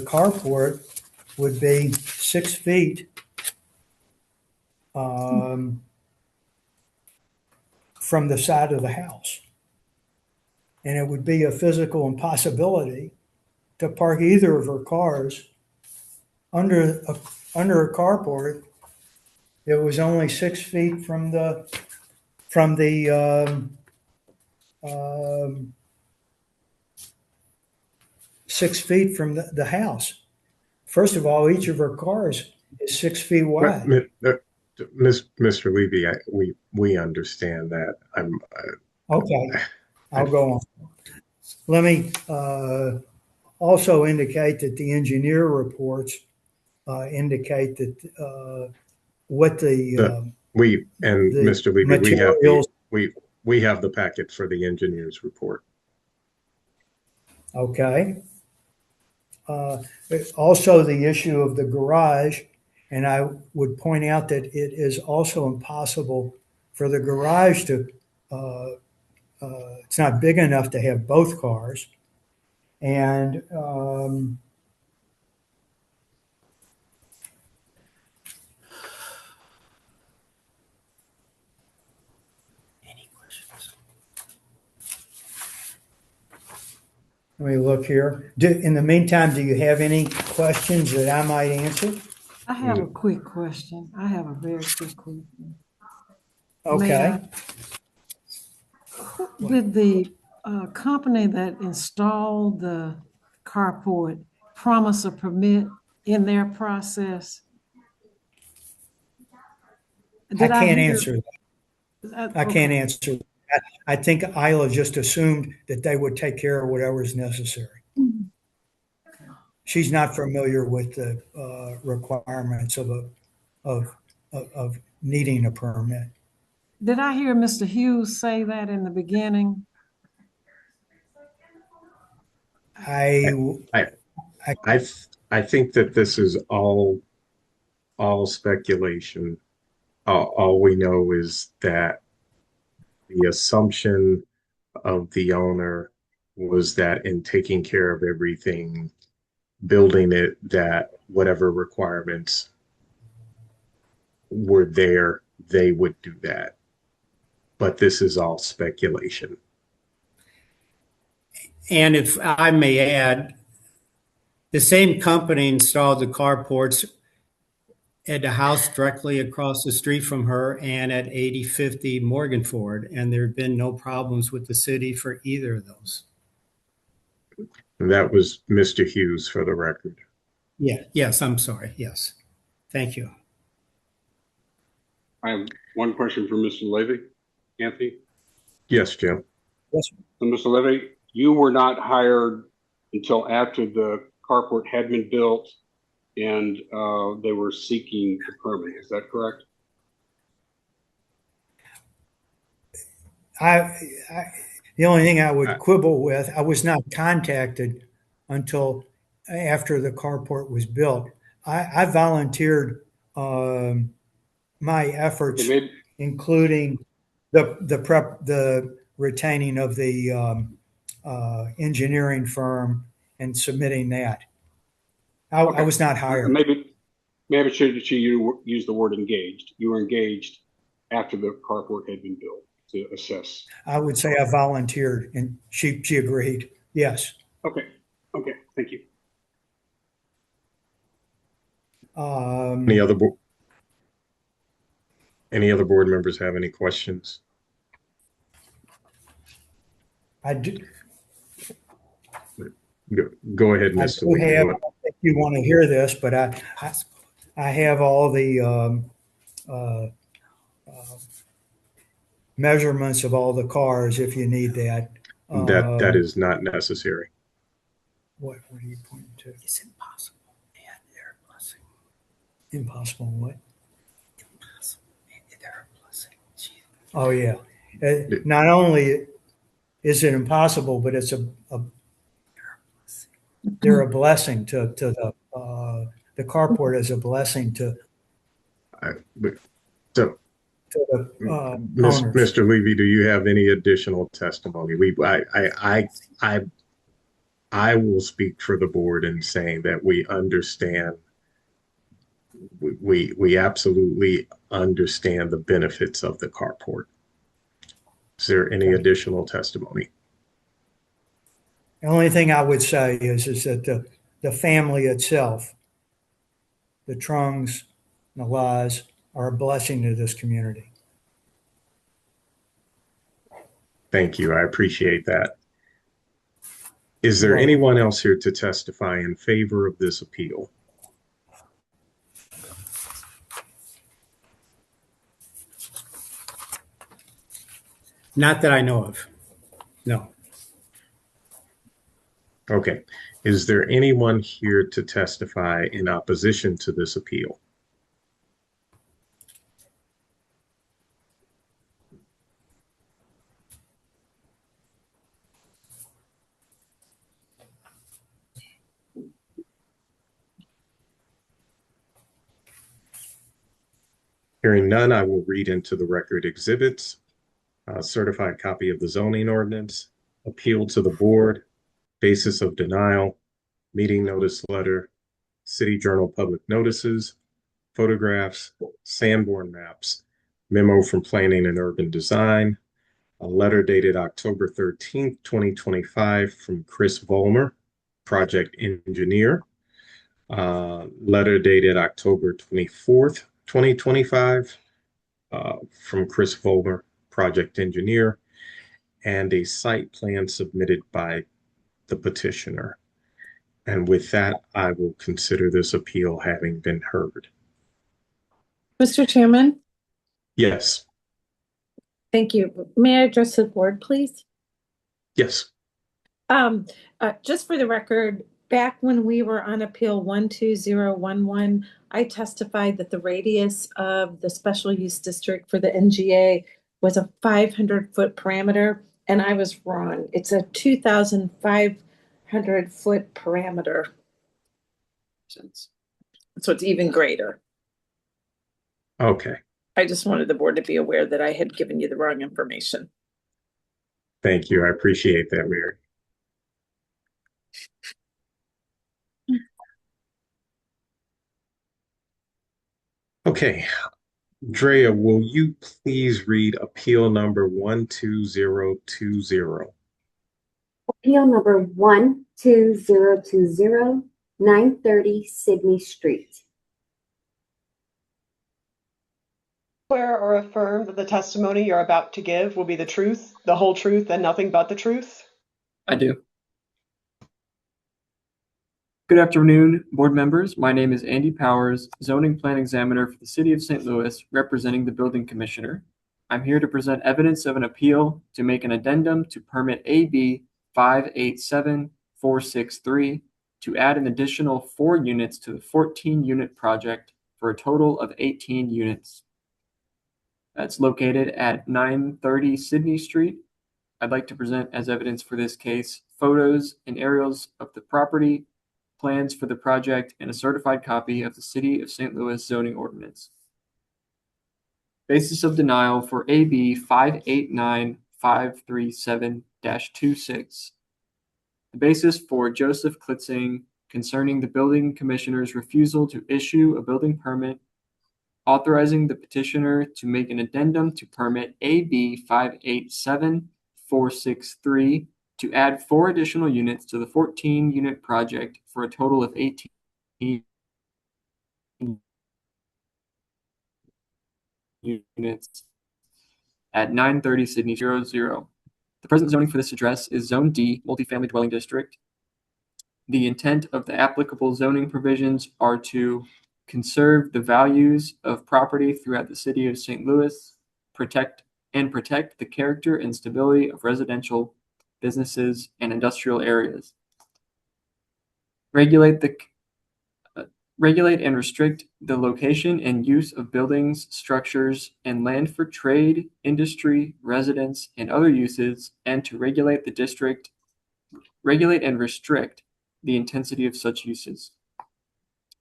[SPEAKER 16] carport would be 6 feet from the side of the house. And it would be a physical impossibility to park either of her cars under a carport that was only 6 feet from the 6 feet from the house. First of all, each of her cars is 6 feet wide.
[SPEAKER 1] Mr. Levy, we understand that.
[SPEAKER 16] Okay, I'll go on. Let me also indicate that the engineer reports indicate that what the
[SPEAKER 1] Mr. Levy,
[SPEAKER 16] materials.
[SPEAKER 1] we have the packet for the engineer's report.
[SPEAKER 16] Okay. Also, the issue of the garage, and I would point out that it is also impossible for the garage to, it's not big enough to have both cars. And any questions? Let me look here. In the meantime, do you have any questions that I might answer?
[SPEAKER 8] I have a quick question. I have a very quick question.
[SPEAKER 16] Okay.
[SPEAKER 8] Did the company that installed the carport promise a permit in their process?
[SPEAKER 16] I can't answer
[SPEAKER 8] that.
[SPEAKER 16] I can't answer that. I think Isla just assumed that they would take care of whatever is necessary. She's not familiar with the requirements of needing a permit.
[SPEAKER 8] Did I hear Mr. Hughes say that in the beginning?
[SPEAKER 1] I think that this is all speculation. All we know is that the assumption of the owner was that in taking care of everything, building it, that whatever requirements were there, they would do that. But this is all speculation.
[SPEAKER 15] And if I may add, the same company installed the carports at the house directly across the street from her and at 8050 Morganford, and there have been no problems with the city for either of those.
[SPEAKER 1] And that was Mr. Hughes, for the record.
[SPEAKER 15] Yeah. Yes, I'm sorry. Yes. Thank you.
[SPEAKER 7] I have one question for Mr. Levy. Anthony?
[SPEAKER 1] Yes, Jim.
[SPEAKER 16] Yes.
[SPEAKER 7] So, Mr. Levy, you were not hired until after the carport had been built and they were seeking the permit. Is that correct?
[SPEAKER 16] The only thing I would quibble with, I was not contacted until after the carport was built. I volunteered my efforts, including the retaining of the engineering firm and submitting that. I was not hired.
[SPEAKER 7] Maybe it should use the word engaged. You were engaged after the carport had been built to assess.
[SPEAKER 16] I would say I volunteered, and she agreed. Yes.
[SPEAKER 7] Okay. Thank you.
[SPEAKER 1] Any other board members have any questions?
[SPEAKER 16] I do.
[SPEAKER 1] Go ahead, Mr. Lee.
[SPEAKER 16] I don't think you want to hear this, but I have all the measurements of all the cars if you need that.
[SPEAKER 1] That is not necessary.
[SPEAKER 16] What are you pointing to? It's impossible. Yeah, they're a blessing. Impossible what? Impossible. They're a blessing. Oh yeah. Not only is it impossible, but it's they're a blessing to the carport is a blessing to
[SPEAKER 1] Mr. Levy, do you have any additional testimony? I will speak for the board in saying that we understand. We absolutely understand the benefits of the carport. Is there any additional testimony?
[SPEAKER 16] The only thing I would say is that the family itself, the Trungs, the Laws, are a blessing to this community.
[SPEAKER 1] Thank you. I appreciate that. Is there anyone else here to testify in favor of this appeal?
[SPEAKER 15] Not that I know of. No.
[SPEAKER 1] Okay. Is there anyone here to testify in opposition to this appeal? Hearing none, I will read into the record exhibits, a certified copy of the zoning ordinance, appeal to the board, basis of denial, meeting notice letter, City Journal public notices, photographs, Sanborn maps, memo from Planning and Urban Design, a letter dated October 13th, 2025 from Chris Vollmer, project engineer, letter dated October 24th, 2025 from Chris Vollmer, project engineer, and a site plan submitted by the petitioner. And with that, I will consider this appeal having been heard.
[SPEAKER 18] Mr. Chairman,
[SPEAKER 1] Yes.
[SPEAKER 18] thank you. May I address the board, please?
[SPEAKER 1] Yes.
[SPEAKER 18] Just for the record, back when we were on appeal 12011, I testified that the radius of the special use district for the NGA was a 500-foot parameter, and I was wrong. It's a 2,500-foot parameter. So it's even greater.
[SPEAKER 1] Okay.
[SPEAKER 18] I just wanted the board to be aware that I had given you the wrong information.
[SPEAKER 1] Thank you. I appreciate that, Mary. Okay. Drea, will you please read appeal number 12020?
[SPEAKER 2] Appeal number 12020, 930 Sydney Street.
[SPEAKER 4] Swear or affirm that the testimony you're about to give will be the truth, the whole truth, and nothing but the truth?
[SPEAKER 3] I do. Good afternoon, board members. My name is Andy Powers, zoning plan examiner for the City of St. Louis, representing the building commissioner. I'm here to present evidence of an appeal to make an addendum to permit AB 587463 to add an additional 4 units to the 14-unit project for a total of 18 units. That's located at 930 Sydney Street. I'd like to present as evidence for this case photos and aerials of the property, plans for the project, and a certified copy of the City of St. Louis zoning ordinance. Basis of denial for AB 589537-26. The basis for Joseph Klitzing concerning the building commissioner's refusal to issue a building permit, authorizing the petitioner to make an addendum to permit AB 587463 to add 4 additional units to the 14-unit project for a total of 18 units at 930 Sydney 00. The present zoning for this address is Zone D, Multifamily Dwelling District. The intent of the applicable zoning provisions are to conserve the values of property throughout the City of St. Louis, protect the character and stability of residential businesses and industrial areas. Regulate and restrict the location and use of buildings, structures, and land for trade, industry, residence, and other uses, and to regulate and restrict the intensity of such uses.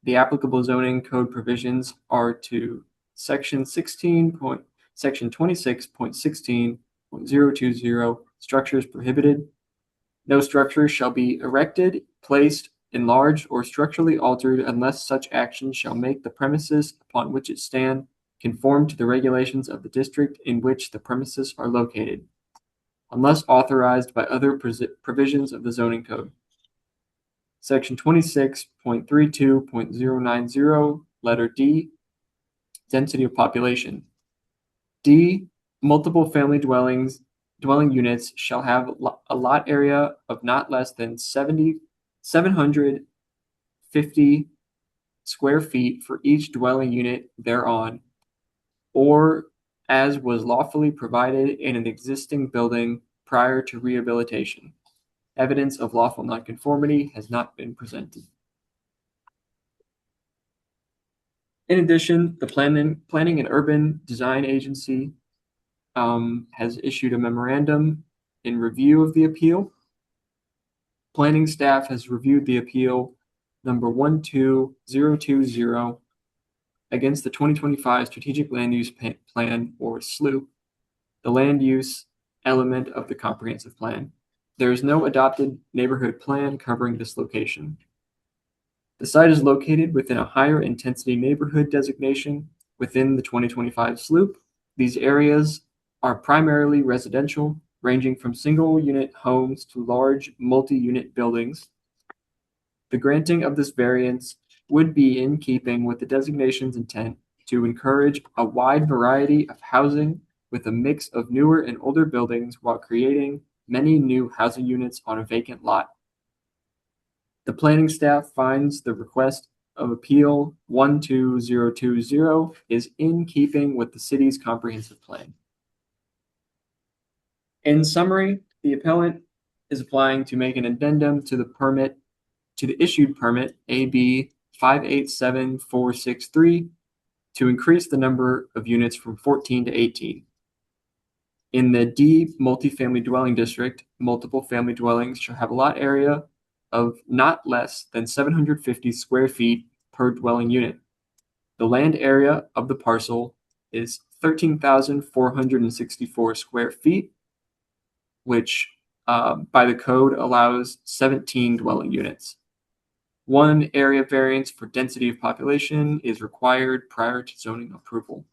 [SPEAKER 3] The applicable zoning code provisions are to section 26.16.020, structures prohibited. No structure shall be erected, placed, enlarged, or structurally altered unless such action shall make the premises upon which it stands conform to the regulations of the district in which the premises are located, unless authorized by other provisions of the zoning code. Section 26.32.090, letter D, density of population. D, multiple family dwelling units shall have a lot area of not less than 750 square feet for each dwelling unit thereon, or as was lawfully provided in an existing building prior to rehabilitation. Evidence of lawful nonconformity has not been presented. In addition, the Planning and Urban Design Agency has issued a memorandum in review of the appeal. Planning staff has reviewed the appeal number 12020 against the 2025 Strategic Land Use Plan, or SLUP, the land use element of the comprehensive plan. There is no adopted neighborhood plan covering this location. The site is located within a higher intensity neighborhood designation within the 2025 SLUP. These areas are primarily residential, ranging from single unit homes to large multi-unit buildings. The granting of this variance would be in keeping with the designation's intent to encourage a wide variety of housing with a mix of newer and older buildings while creating many new housing units on a vacant lot. The planning staff finds the request of appeal 12020 is in keeping with the city's comprehensive plan. In summary, the appellant is applying to make an addendum to the issued permit AB 587463 to increase the number of units from 14 to 18. In the D multifamily dwelling district, multiple family dwellings shall have a lot area of not less than 750 square feet per dwelling unit. The land area of the parcel is 13,464 square feet, which by the code allows 17 dwelling units. One area variance for density of population is required prior to zoning approval.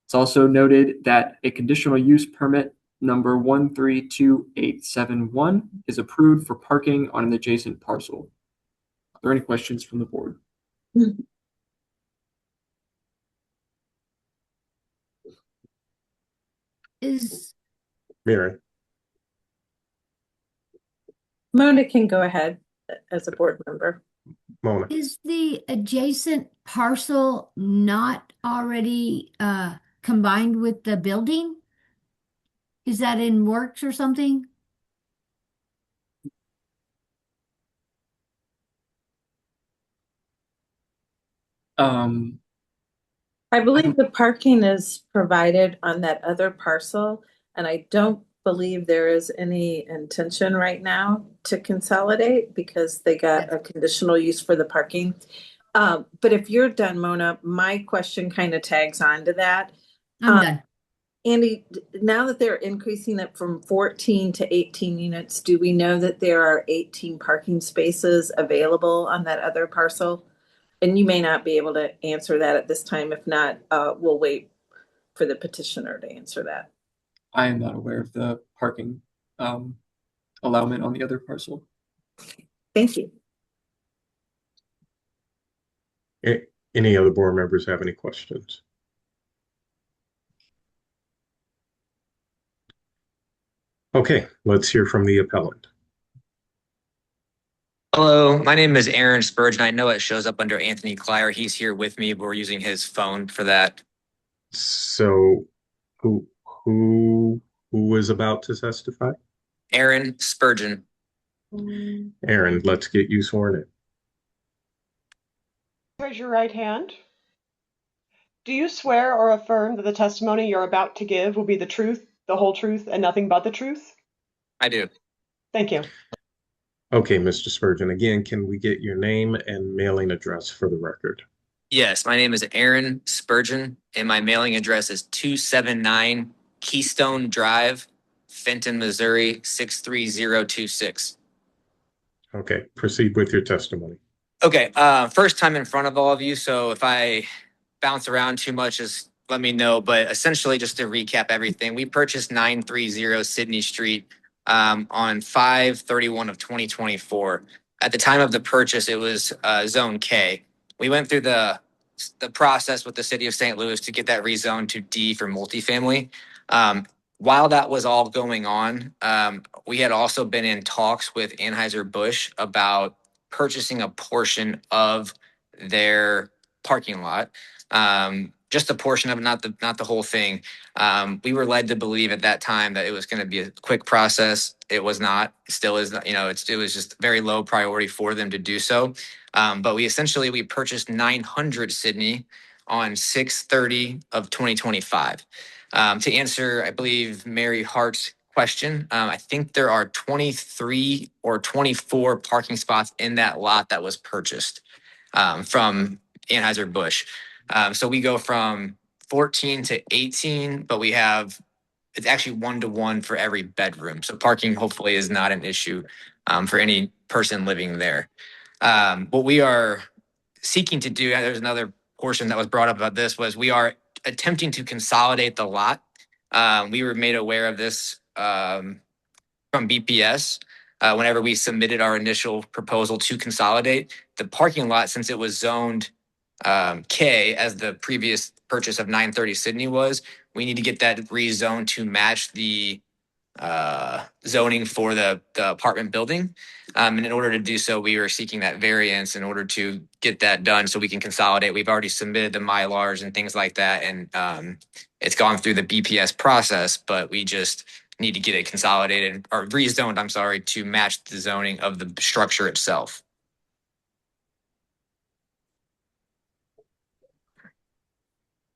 [SPEAKER 3] It's also noted that a conditional use permit number 132871 is approved for parking on an adjacent parcel. Are there any questions from the board?
[SPEAKER 1] Mary.
[SPEAKER 18] Mona can go ahead as a board member.
[SPEAKER 1] Mona.
[SPEAKER 6] Is the adjacent parcel not already combined with the building? Is that in works or something?
[SPEAKER 18] I believe the parking is provided on that other parcel, and I don't believe there is any intention right now to consolidate because they got a conditional use for the parking. But if you're done, Mona, my question kind of tags on to that.
[SPEAKER 6] I'm done.
[SPEAKER 18] Andy, now that they're increasing it from 14 to 18 units, do we know that there are 18 parking spaces available on that other parcel? And you may not be able to answer that at this time. If not, we'll wait for the petitioner to answer that.
[SPEAKER 3] I am not aware of the parking allowment on the other parcel.
[SPEAKER 18] Thank you.
[SPEAKER 1] Any other board members have any questions? Okay, let's hear from the appellant.
[SPEAKER 19] Hello, my name is Aaron Spurgeon. I know it shows up under Anthony Clyer. He's here with me, but we're using his phone for that.
[SPEAKER 1] So who is about to testify?
[SPEAKER 19] Aaron Spurgeon.
[SPEAKER 1] Aaron, let's get you sworn in.
[SPEAKER 4] Raise your right hand. Do you swear or affirm that the testimony you're about to give will be the truth, the whole truth, and nothing but the truth?
[SPEAKER 19] I do.
[SPEAKER 4] Thank you.
[SPEAKER 1] Okay, Mr. Spurgeon, again, can we get your name and mailing address for the record?
[SPEAKER 19] Yes, my name is Aaron Spurgeon, and my mailing address is 279 Keystone Drive, Fenton, Missouri, 63026.
[SPEAKER 1] Okay, proceed with your testimony.
[SPEAKER 19] Okay, first time in front of all of you, so if I bounce around too much, just let me know. But essentially, just to recap everything, we purchased 930 Sydney Street on 5/31 of 2024. At the time of the purchase, it was Zone K. We went through the process with the city of St. Louis to get that rezoned to D for multifamily. While that was all going on, we had also been in talks with Anheuser-Busch about purchasing a portion of their parking lot, just a portion of it, not the whole thing. We were led to believe at that time that it was going to be a quick process. It was not. It still is not. It was just very low priority for them to do so. But we purchased 900 Sydney on 6/30 of 2025. To answer, I believe, Mary Hart's question, I think there are 23 or 24 parking spots in that lot that was purchased from Anheuser-Busch. So we go from 14 to 18, but it's actually 1-to-1 for every bedroom. So parking hopefully is not an issue for any person living there. What we are seeking to do, there's another portion that was brought up about this, was we are attempting to consolidate the lot. We were made aware of this from BPS whenever we submitted our initial proposal to consolidate the parking lot, since it was zoned K as the previous purchase of 930 Sydney was. We need to get that rezoned to match the zoning for the apartment building. And in order to do so, we are seeking that variance in order to get that done so we can consolidate. We've already submitted the Mylars and things like that, and it's gone through the BPS process, but we just need to get it consolidated or rezoned, I'm sorry, to match the zoning of the structure itself.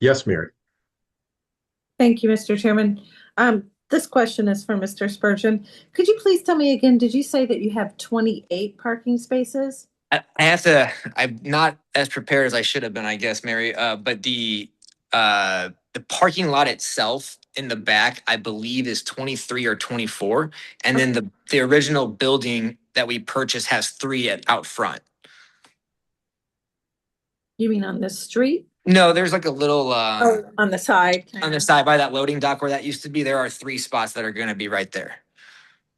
[SPEAKER 1] Yes, Mary.
[SPEAKER 18] Thank you, Mr. Chairman. This question is for Mr. Spurgeon. Could you please tell me again, did you say that you have 28 parking spaces?
[SPEAKER 19] I'm not as prepared as I should have been, I guess, Mary. But the parking lot itself in the back, I believe, is 23 or 24. And then the original building that we purchased has 3 out front.
[SPEAKER 18] You mean on the street?
[SPEAKER 19] No, there's like a little
[SPEAKER 18] On the side.
[SPEAKER 19] on the side by that loading dock where that used to be. There are 3 spots that are going to be right there.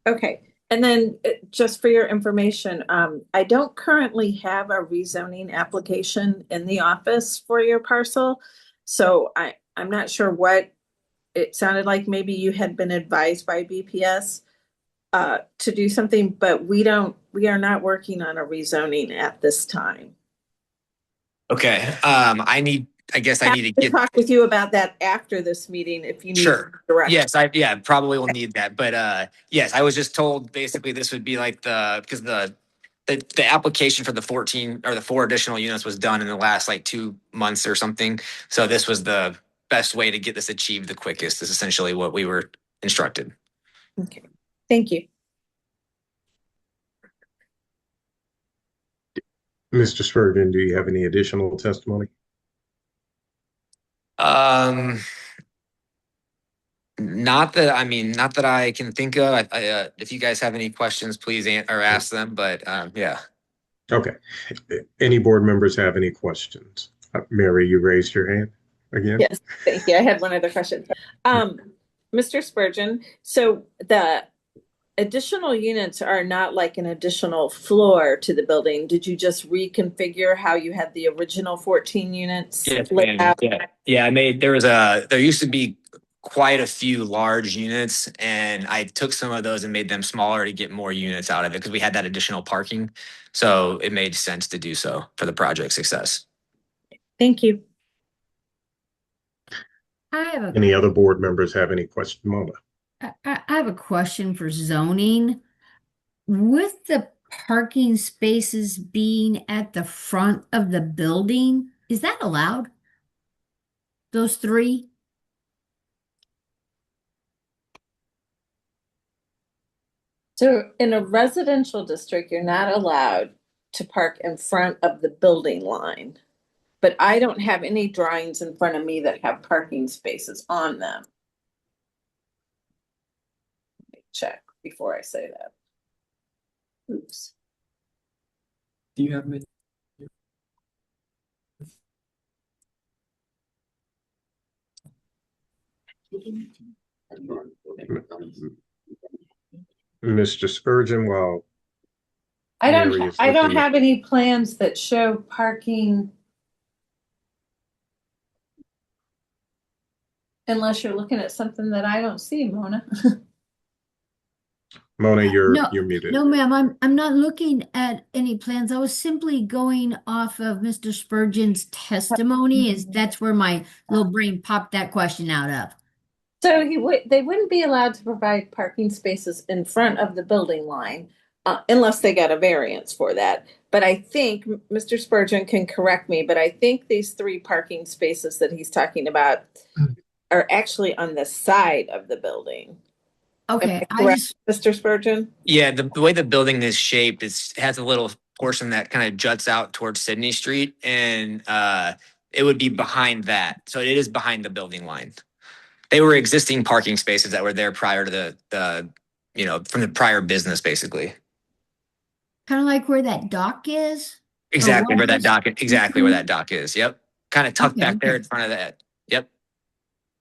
[SPEAKER 18] Okay. And then just for your information, I don't currently have a rezoning application in the office for your parcel. So I'm not sure what it sounded like. Maybe you had been advised by BPS to do something, but we are not working on a rezoning at this time.
[SPEAKER 19] Okay. I need to
[SPEAKER 18] talk with you about that after this meeting if you need direction.
[SPEAKER 19] Yes, probably will need that. But yes, I was just told basically this would be like because the application for the 14 or the 4 additional units was done in the last like 2 months or something. So this was the best way to get this achieved the quickest, is essentially what we were instructed.
[SPEAKER 18] Okay. Thank you.
[SPEAKER 1] Mr. Spurgeon, do you have any additional testimony?
[SPEAKER 19] Not that I can think of. If you guys have any questions, please ask them. But yeah.
[SPEAKER 1] Okay. Any board members have any questions? Mary, you raised your hand again?
[SPEAKER 18] Yes, thank you. I had one other question. Mr. Spurgeon, so the additional units are not like an additional floor to the building. Did you just reconfigure how you had the original 14 units?
[SPEAKER 19] Yes, ma'am. Yeah. There used to be quite a few large units, and I took some of those and made them smaller to get more units out of it because we had that additional parking. So it made sense to do so for the project success.
[SPEAKER 18] Thank you.
[SPEAKER 1] Any other board members have any questions? Mona.
[SPEAKER 6] I have a question for zoning. With the parking spaces being at the front of the building, is that allowed? Those 3?
[SPEAKER 12] So in a residential district, you're not allowed to park in front of the building line. But I don't have any drawings in front of me that have parking spaces on them. Let me check before I say that. Oops.
[SPEAKER 3] Do you have me?
[SPEAKER 1] Mr. Spurgeon, while
[SPEAKER 18] I
[SPEAKER 1] Mary is
[SPEAKER 18] don't
[SPEAKER 1] looking-
[SPEAKER 18] have any plans that show parking unless you're looking at something that I don't see, Mona.
[SPEAKER 1] Mona,
[SPEAKER 6] No,
[SPEAKER 1] you're muted.
[SPEAKER 6] no, ma'am, I'm not looking at any plans. I was simply going off of Mr. Spurgeon's testimony. That's where my little brain popped that question out of.
[SPEAKER 18] So they wouldn't be allowed to provide parking spaces in front of the building line unless they got a variance for that. But I think Mr. Spurgeon can correct me, but I think these 3 parking spaces that he's talking about are actually on the side of the building.
[SPEAKER 6] Okay,
[SPEAKER 18] Mr. Spurgeon?
[SPEAKER 19] Yeah, the way the building is shaped, it has a little portion that kind of juts out towards Sydney Street, and it would be behind that. So it is behind the building line. They were existing parking spaces that were there prior to the from the prior business, basically.
[SPEAKER 6] Kind of like where that dock is?
[SPEAKER 19] Exactly where that dock is. Yep. Kind of tucked back there in front of that. Yep.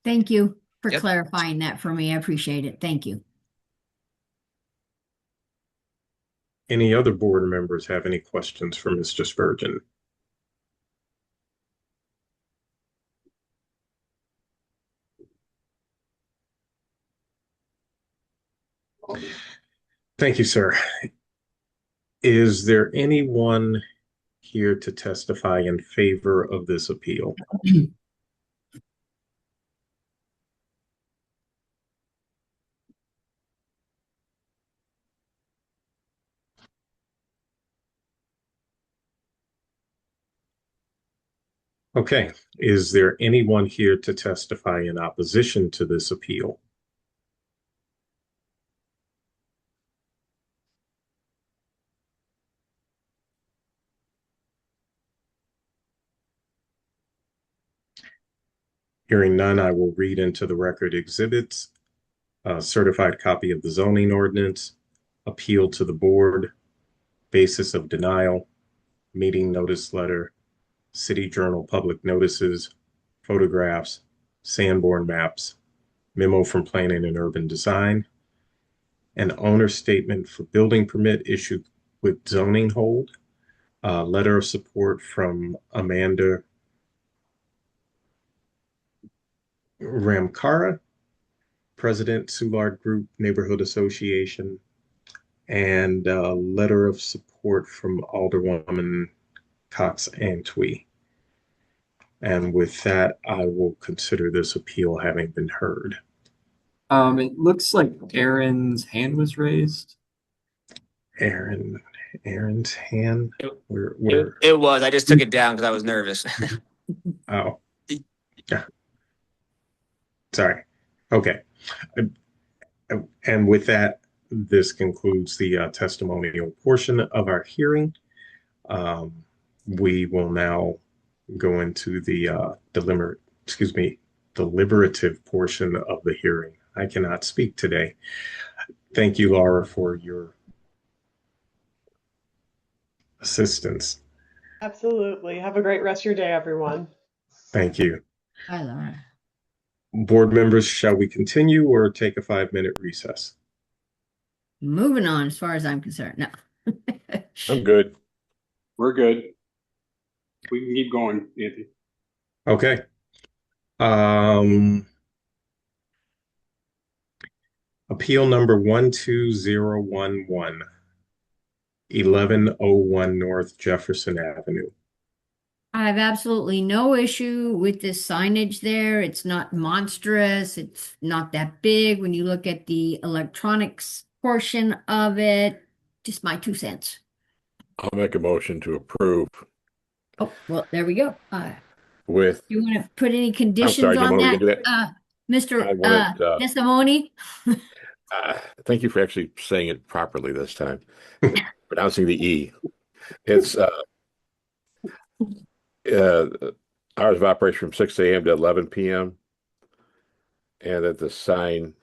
[SPEAKER 6] Thank you for clarifying that for me. I appreciate it. Thank you.
[SPEAKER 1] Any other board members have any questions for Mr. Spurgeon? Thank you, sir. Is there anyone here to testify in favor of this appeal? Okay, is there anyone here to testify in opposition to this appeal? Hearing none, I will read into the record exhibits, a certified copy of the zoning ordinance, appeal to the board, basis of denial, meeting notice letter, City Journal public notices, photographs, Sanborn maps, memo from Planning and Urban Design, an owner statement for building permit issued with zoning hold, a letter of support from Amanda Ramkara, President, Soulard Group Neighborhood Association, and a letter of support from Alderwoman Cox Antwi. And with that, I will consider this appeal having been heard.
[SPEAKER 3] It looks like Aaron's hand was raised.
[SPEAKER 1] Aaron's hand?
[SPEAKER 19] It was. I just took it down because I was nervous.
[SPEAKER 1] Oh. Yeah. Sorry. Okay. And with that, this concludes the testimonial portion of our hearing. We will now go into the deliberative portion of the hearing. I cannot speak today. Thank you, Laura, for your assistance.
[SPEAKER 4] Absolutely. Have a great rest of your day, everyone.
[SPEAKER 1] Thank you.
[SPEAKER 6] Hi, Laura.
[SPEAKER 1] Board members, shall we continue or take a 5-minute recess?
[SPEAKER 6] Moving on as far as I'm concerned. No.
[SPEAKER 10] I'm good.
[SPEAKER 7] We're good. We can keep going, Anthony.
[SPEAKER 1] Okay. Appeal number 12011, 1101 North Jefferson Avenue.
[SPEAKER 6] I have absolutely no issue with this signage there. It's not monstrous. It's not that big when you look at the electronics portion of it. Just my 2 cents.
[SPEAKER 10] I'll make a motion to approve
[SPEAKER 6] Oh, well, there we go.
[SPEAKER 10] with,
[SPEAKER 6] You want to put any conditions
[SPEAKER 10] sorry, do you
[SPEAKER 6] on
[SPEAKER 10] want me to
[SPEAKER 6] that,
[SPEAKER 10] do that?
[SPEAKER 6] Mr.
[SPEAKER 10] I want it,
[SPEAKER 6] Desimone?
[SPEAKER 10] thank you for actually saying it properly this time. Pronouncing the E. It's hours of operation from 6 a.m. to 11 p.m. And that the sign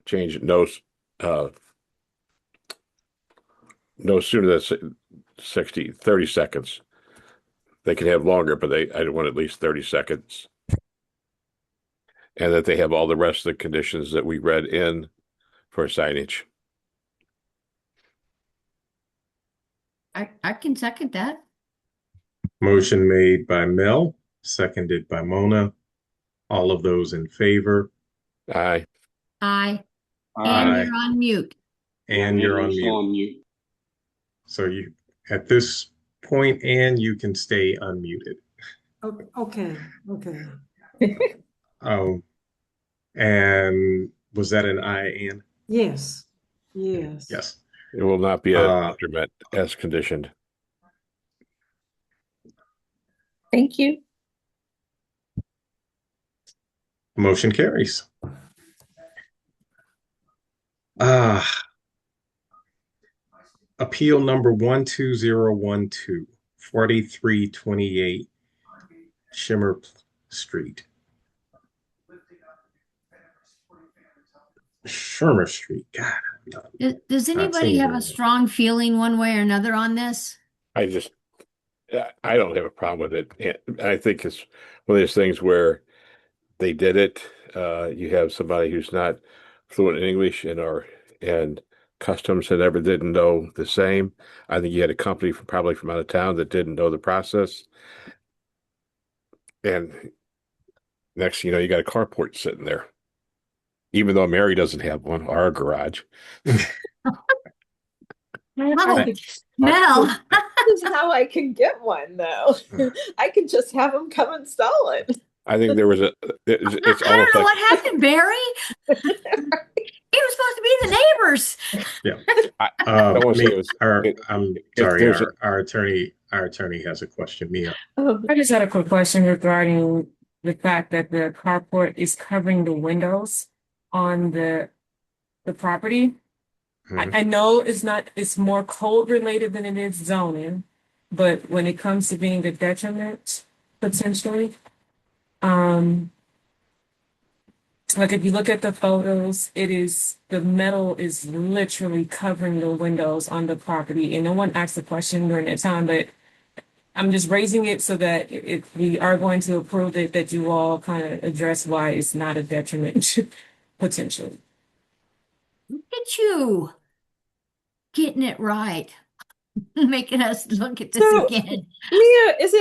[SPEAKER 10] change no sooner than 30 seconds. They can have longer, but I want at least 30 seconds. And that they have all the rest of the conditions that we read in for signage.
[SPEAKER 6] I can second that.
[SPEAKER 1] Motion made by Mel, seconded by Mona. All of those in favor?
[SPEAKER 10] Aye.
[SPEAKER 6] Aye.
[SPEAKER 1] Aye.
[SPEAKER 6] And you're on mute.
[SPEAKER 1] And you're on
[SPEAKER 7] You're still
[SPEAKER 1] mute.
[SPEAKER 7] on mute.
[SPEAKER 1] So you, at this point, Ann, you can stay unmuted.
[SPEAKER 8] Okay.
[SPEAKER 1] And was that an I, Ann?
[SPEAKER 8] Yes.
[SPEAKER 1] Yes.
[SPEAKER 10] It will not be a detriment as conditioned.
[SPEAKER 12] Thank you.
[SPEAKER 1] Motion carries. Appeal number 12012, 4328 Shimmer Street. Shimmer Street. God.
[SPEAKER 6] Does anybody have a strong feeling one way or another on this?
[SPEAKER 10] I don't have a problem with it. I think it's one of those things where they did it. You have somebody who's not fluent in English and customs and never didn't know the same. I think you had a company probably from out of town that didn't know the process. And next, you got a carport sitting there. Even though Mary doesn't have one, our garage.
[SPEAKER 6] Mel.
[SPEAKER 12] This is how I can get one, though. I can just have them come install it.
[SPEAKER 10] I think there was it's
[SPEAKER 6] I don't know what happened, Barry. It was supposed to be the neighbors.
[SPEAKER 1] I'm sorry. Our attorney has a question. Mia.
[SPEAKER 20] I just had a quick question regarding the fact that the carport is covering the windows on the property. I know it's more code related than it is zoning, but when it comes to being a detriment potentially, like if you look at the photos, the metal is literally covering the windows on the property, and no one asked the question during that time, but I'm just raising it so that if we are going to approve it, that you all kind of address why it's not a detriment potentially.
[SPEAKER 6] Look at you getting it right, making us look at this again.
[SPEAKER 12] Mia, is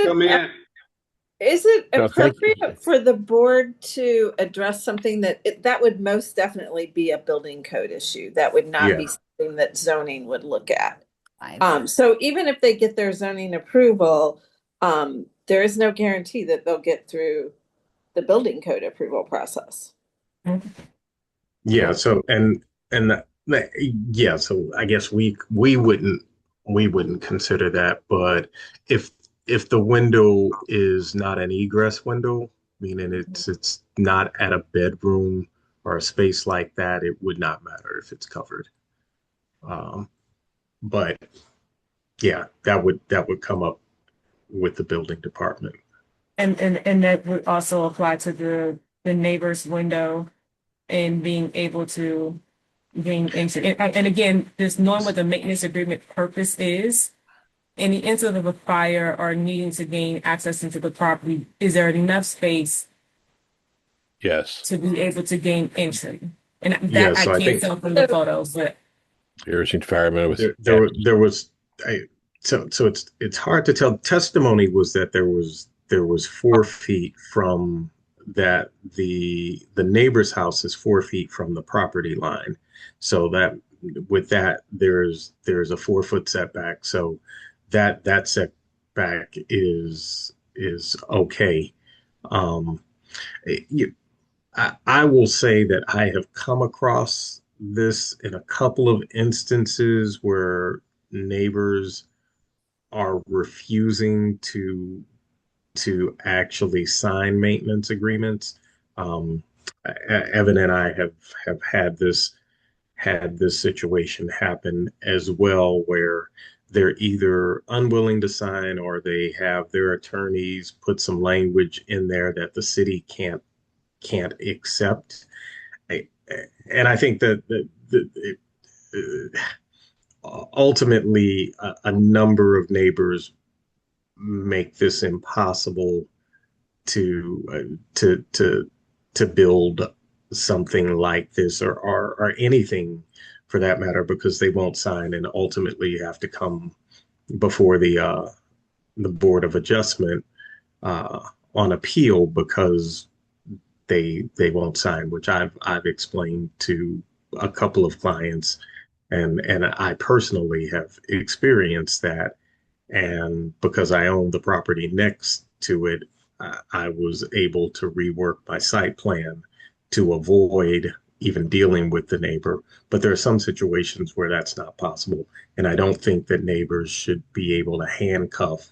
[SPEAKER 12] it
[SPEAKER 10] No, thank you.
[SPEAKER 12] appropriate for the board to address something that would most definitely be a building code issue? That would not be something that zoning would look at. So even if they get their zoning approval, there is no guarantee that they'll get through the building code approval process.
[SPEAKER 1] Yeah. So so I guess we wouldn't consider that, but if the window is not an egress window, meaning it's not at a bedroom or a space like that, it would not matter if it's covered. But yeah, that would come up with the building department.
[SPEAKER 20] And that would also apply to the neighbor's window and being able to gain entry. And again, just knowing what the maintenance agreement purpose is, in the instance of a fire or needing to gain access into the property, is there enough space?
[SPEAKER 10] Yes.
[SPEAKER 20] To be able to gain entry? And that
[SPEAKER 1] Yes, so
[SPEAKER 20] I
[SPEAKER 1] I
[SPEAKER 20] can't
[SPEAKER 1] think-
[SPEAKER 20] tell from the photos, but
[SPEAKER 10] You ever seen firemen with
[SPEAKER 1] There was so it's hard to tell. Testimony was that there was 4 feet from that the neighbor's house is 4 feet from the property line. So that with that there's a 4-foot setback. So that setback is okay. I will say that I have come across this in a couple of instances where neighbors are refusing to actually sign maintenance agreements. Evan and I have had this situation happen as well, where they're either unwilling to sign or they have their attorneys put some language in there that the city can't accept. And I think that ultimately a number of neighbors make this impossible to build something like this or anything for that matter, because they won't sign, and ultimately you have to come before the Board of Adjustment on appeal because they won't sign, which I've explained to a couple of clients And I personally have experienced that. And because I own the property next to it, I was able to rework my site plan to avoid even dealing with the neighbor. But there are some situations where that's not possible. And I don't think that neighbors should be able to handcuff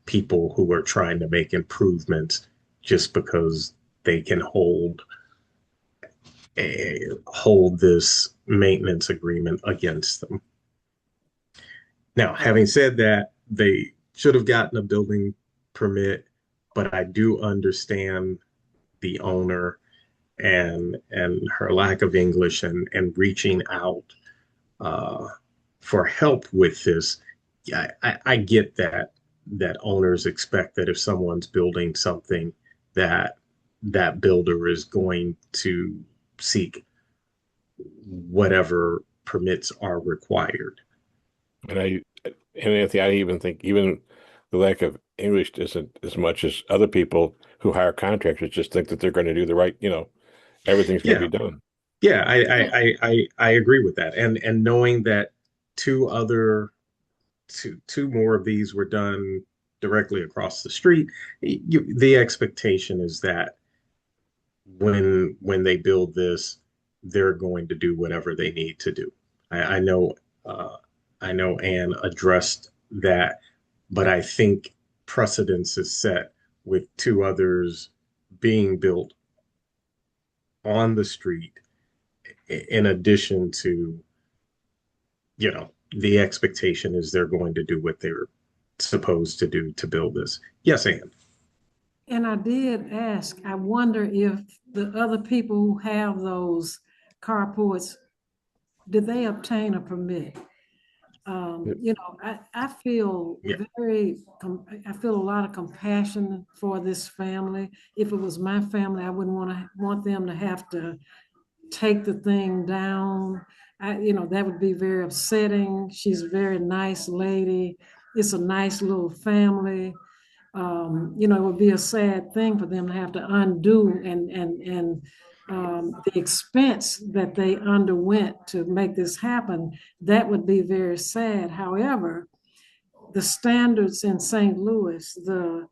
[SPEAKER 1] people who are trying to make improvements just because they can hold this maintenance agreement against them. Now, having said that, they should have gotten a building permit, but I do understand the owner and her lack of English and reaching out for help with this. I get that owners expect that if someone's building something, that builder is going to seek whatever permits are required.
[SPEAKER 10] And Anthony, I even think even the lack of English isn't as much as other people who hire contractors just think that they're going to do the right, everything's going to be done.
[SPEAKER 1] Yeah, I agree with that. And knowing that two more of these were done directly across the street, the expectation is that when they build this, they're going to do whatever they need to do. I know Anne addressed that, but I think precedence is set with two others being built on the street, in addition to, the expectation is they're going to do what they're supposed to do to build this. Yes, Anne.
[SPEAKER 8] And I did ask, I wonder if the other people who have those carports, did they obtain a permit? I feel I feel a lot of compassion for this family. If it was my family, I wouldn't want them to have to take the thing down. That would be very upsetting. She's a very nice lady. It's a nice little family. It would be a sad thing for them to have to undo and the expense that they underwent to make this happen. That would be very sad. However, the standards in St. Louis, the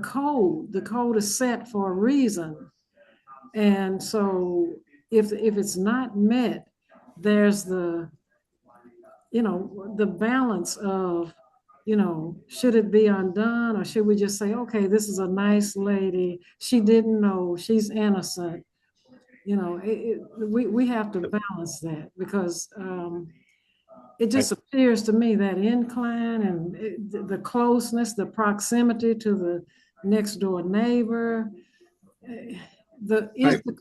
[SPEAKER 8] code is set for a reason. And so if it's not met, there's the balance of, should it be undone, or should we just say, okay, this is a nice lady, she didn't know, she's innocent. We have to balance that, because it just appears to me that incline and the closeness, the proximity to the next door neighbor, is the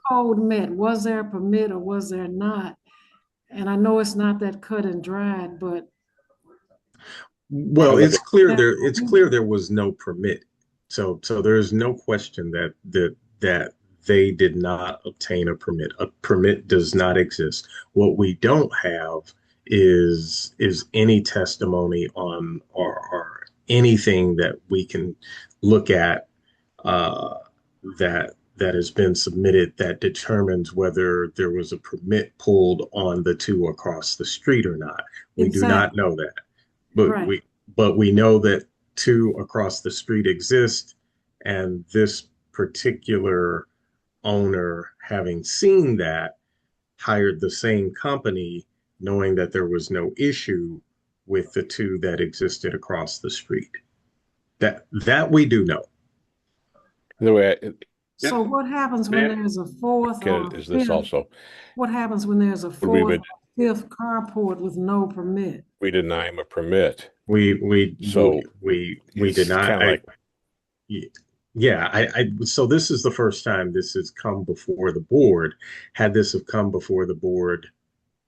[SPEAKER 8] code met? Was there a permit or was there not? And I know it's not that cut and dried, but
[SPEAKER 1] well, it's clear there was no permit. So there's no question that they did not obtain a permit. A permit does not exist. What we don't have is any testimony on or anything that we can look at that has been submitted that determines whether there was a permit pulled on the two across the street or not. We do not know that. But we know that two across the street exist, and this particular owner, having seen that, hired the same company knowing that there was no issue with the two that existed across the street. That we do know.
[SPEAKER 8] So what happens when there's a fourth or
[SPEAKER 10] is this
[SPEAKER 8] fifth?
[SPEAKER 10] Also,
[SPEAKER 8] what happens when there's a fourth or fifth carport with no permit?
[SPEAKER 10] We deny him a permit.
[SPEAKER 1] We deny. So this is the first time this has come before the board. Had this have come before the board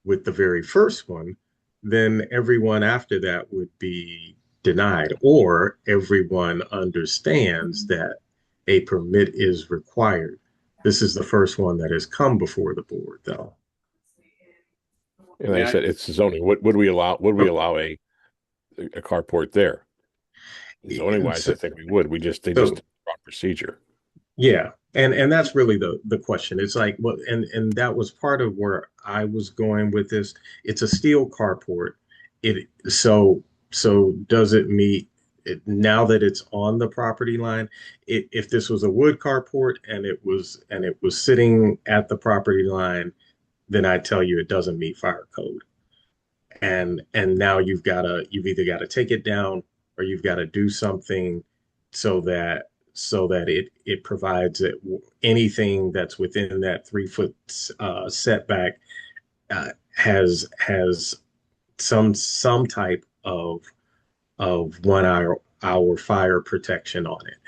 [SPEAKER 1] with the very first one, then everyone after that would be denied, or everyone understands that a permit is required. This is the first one that has come before the board, though.
[SPEAKER 10] And like I said, it's zoning. Would we allow a carport there? Zoning wise, I think we would. They just wrong procedure.
[SPEAKER 1] Yeah, and that's really the question. It's like what and that was part of where I was going with this. It's a steel carport. It so does it meet it now that it's on the property line? If this was a wood carport and it was sitting at the property line, then I tell you it doesn't meet fire code. And now you've either got to take it down or you've got to do something so that it provides it anything that's within that 3 foot setback has some type of 1 hour fire protection on it.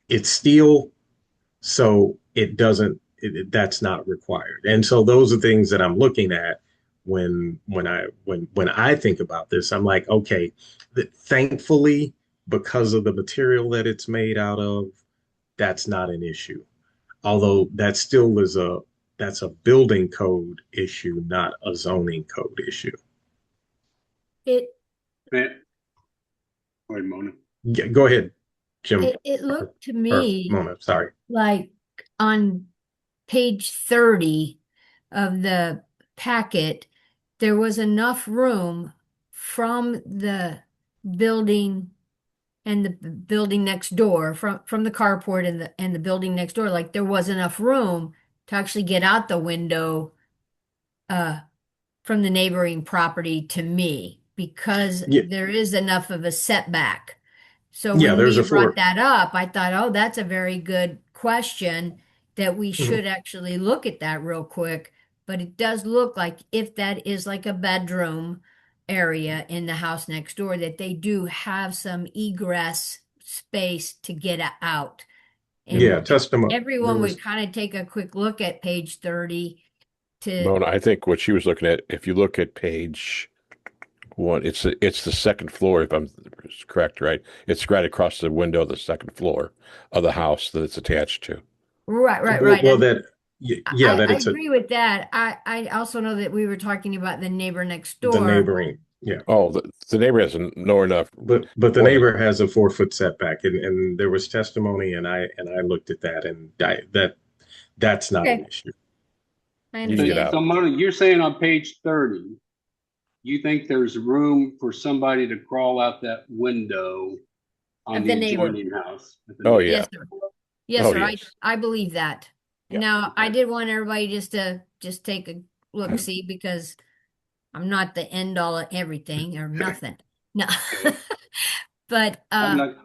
[SPEAKER 1] It's steel, so that's not required. And so those are things that I'm looking at when I think about this. I'm like, okay, thankfully, because of the material that it's made out of, that's not an issue. Although that still that's a building code issue, not a zoning code issue.
[SPEAKER 6] It
[SPEAKER 7] Wait, Mona.
[SPEAKER 1] Yeah, go ahead, Jim.
[SPEAKER 6] it looked to
[SPEAKER 1] Or
[SPEAKER 6] me
[SPEAKER 1] Mona, sorry.
[SPEAKER 6] like on page 30 of the packet, there was enough room from the building and the building next door, from the carport and the building next door, like there was enough room to actually get out the window from the neighboring property to me, because
[SPEAKER 1] Yeah,
[SPEAKER 6] there is enough of a setback. So
[SPEAKER 1] yeah,
[SPEAKER 6] when
[SPEAKER 1] there's
[SPEAKER 6] we
[SPEAKER 1] a
[SPEAKER 6] brought
[SPEAKER 1] floor.
[SPEAKER 6] that up, I thought, oh, that's a very good question that we
[SPEAKER 1] Mhm.
[SPEAKER 6] should actually look at that real quick. But it does look like if that is like a bedroom area in the house next door, that they do have some egress space to get out.
[SPEAKER 1] Yeah,
[SPEAKER 6] And if
[SPEAKER 1] testimony. There
[SPEAKER 6] everyone would
[SPEAKER 1] was
[SPEAKER 6] kind of take a quick look at page 30 to,
[SPEAKER 10] Mona, I think what she was looking at, if you look at page one, it's the second floor, if I'm correct, right? It's right across the window of the second floor of the house that it's attached to.
[SPEAKER 6] right.
[SPEAKER 1] well
[SPEAKER 6] And
[SPEAKER 1] that yeah that
[SPEAKER 6] I
[SPEAKER 1] it's
[SPEAKER 6] agree with that. I also know that we were talking about the neighbor next
[SPEAKER 1] the
[SPEAKER 6] door.
[SPEAKER 1] neighboring. Yeah.
[SPEAKER 10] Oh, the neighbor has nowhere enough.
[SPEAKER 1] But the
[SPEAKER 10] More than,
[SPEAKER 1] neighbor has a 4 foot setback, and there was testimony, and I looked at that, and that's not an
[SPEAKER 6] Okay,
[SPEAKER 1] issue.
[SPEAKER 6] I
[SPEAKER 10] you can get
[SPEAKER 6] understand.
[SPEAKER 7] So
[SPEAKER 10] out.
[SPEAKER 7] Mona, you're saying on page 30, you think there's room for somebody to crawl out that window on
[SPEAKER 6] Of
[SPEAKER 7] the
[SPEAKER 6] the neighbor.
[SPEAKER 7] adjoining house?
[SPEAKER 10] Oh yeah.
[SPEAKER 6] Yes, sir. Yes,
[SPEAKER 10] Oh
[SPEAKER 6] sir.
[SPEAKER 10] yes.
[SPEAKER 6] I believe that.
[SPEAKER 10] Yeah.
[SPEAKER 6] Now, I
[SPEAKER 7] Okay.
[SPEAKER 6] did want everybody just take a look, see, because I'm not the end all of everything or nothing. No.
[SPEAKER 7] Okay.
[SPEAKER 6] But
[SPEAKER 7] I'm not,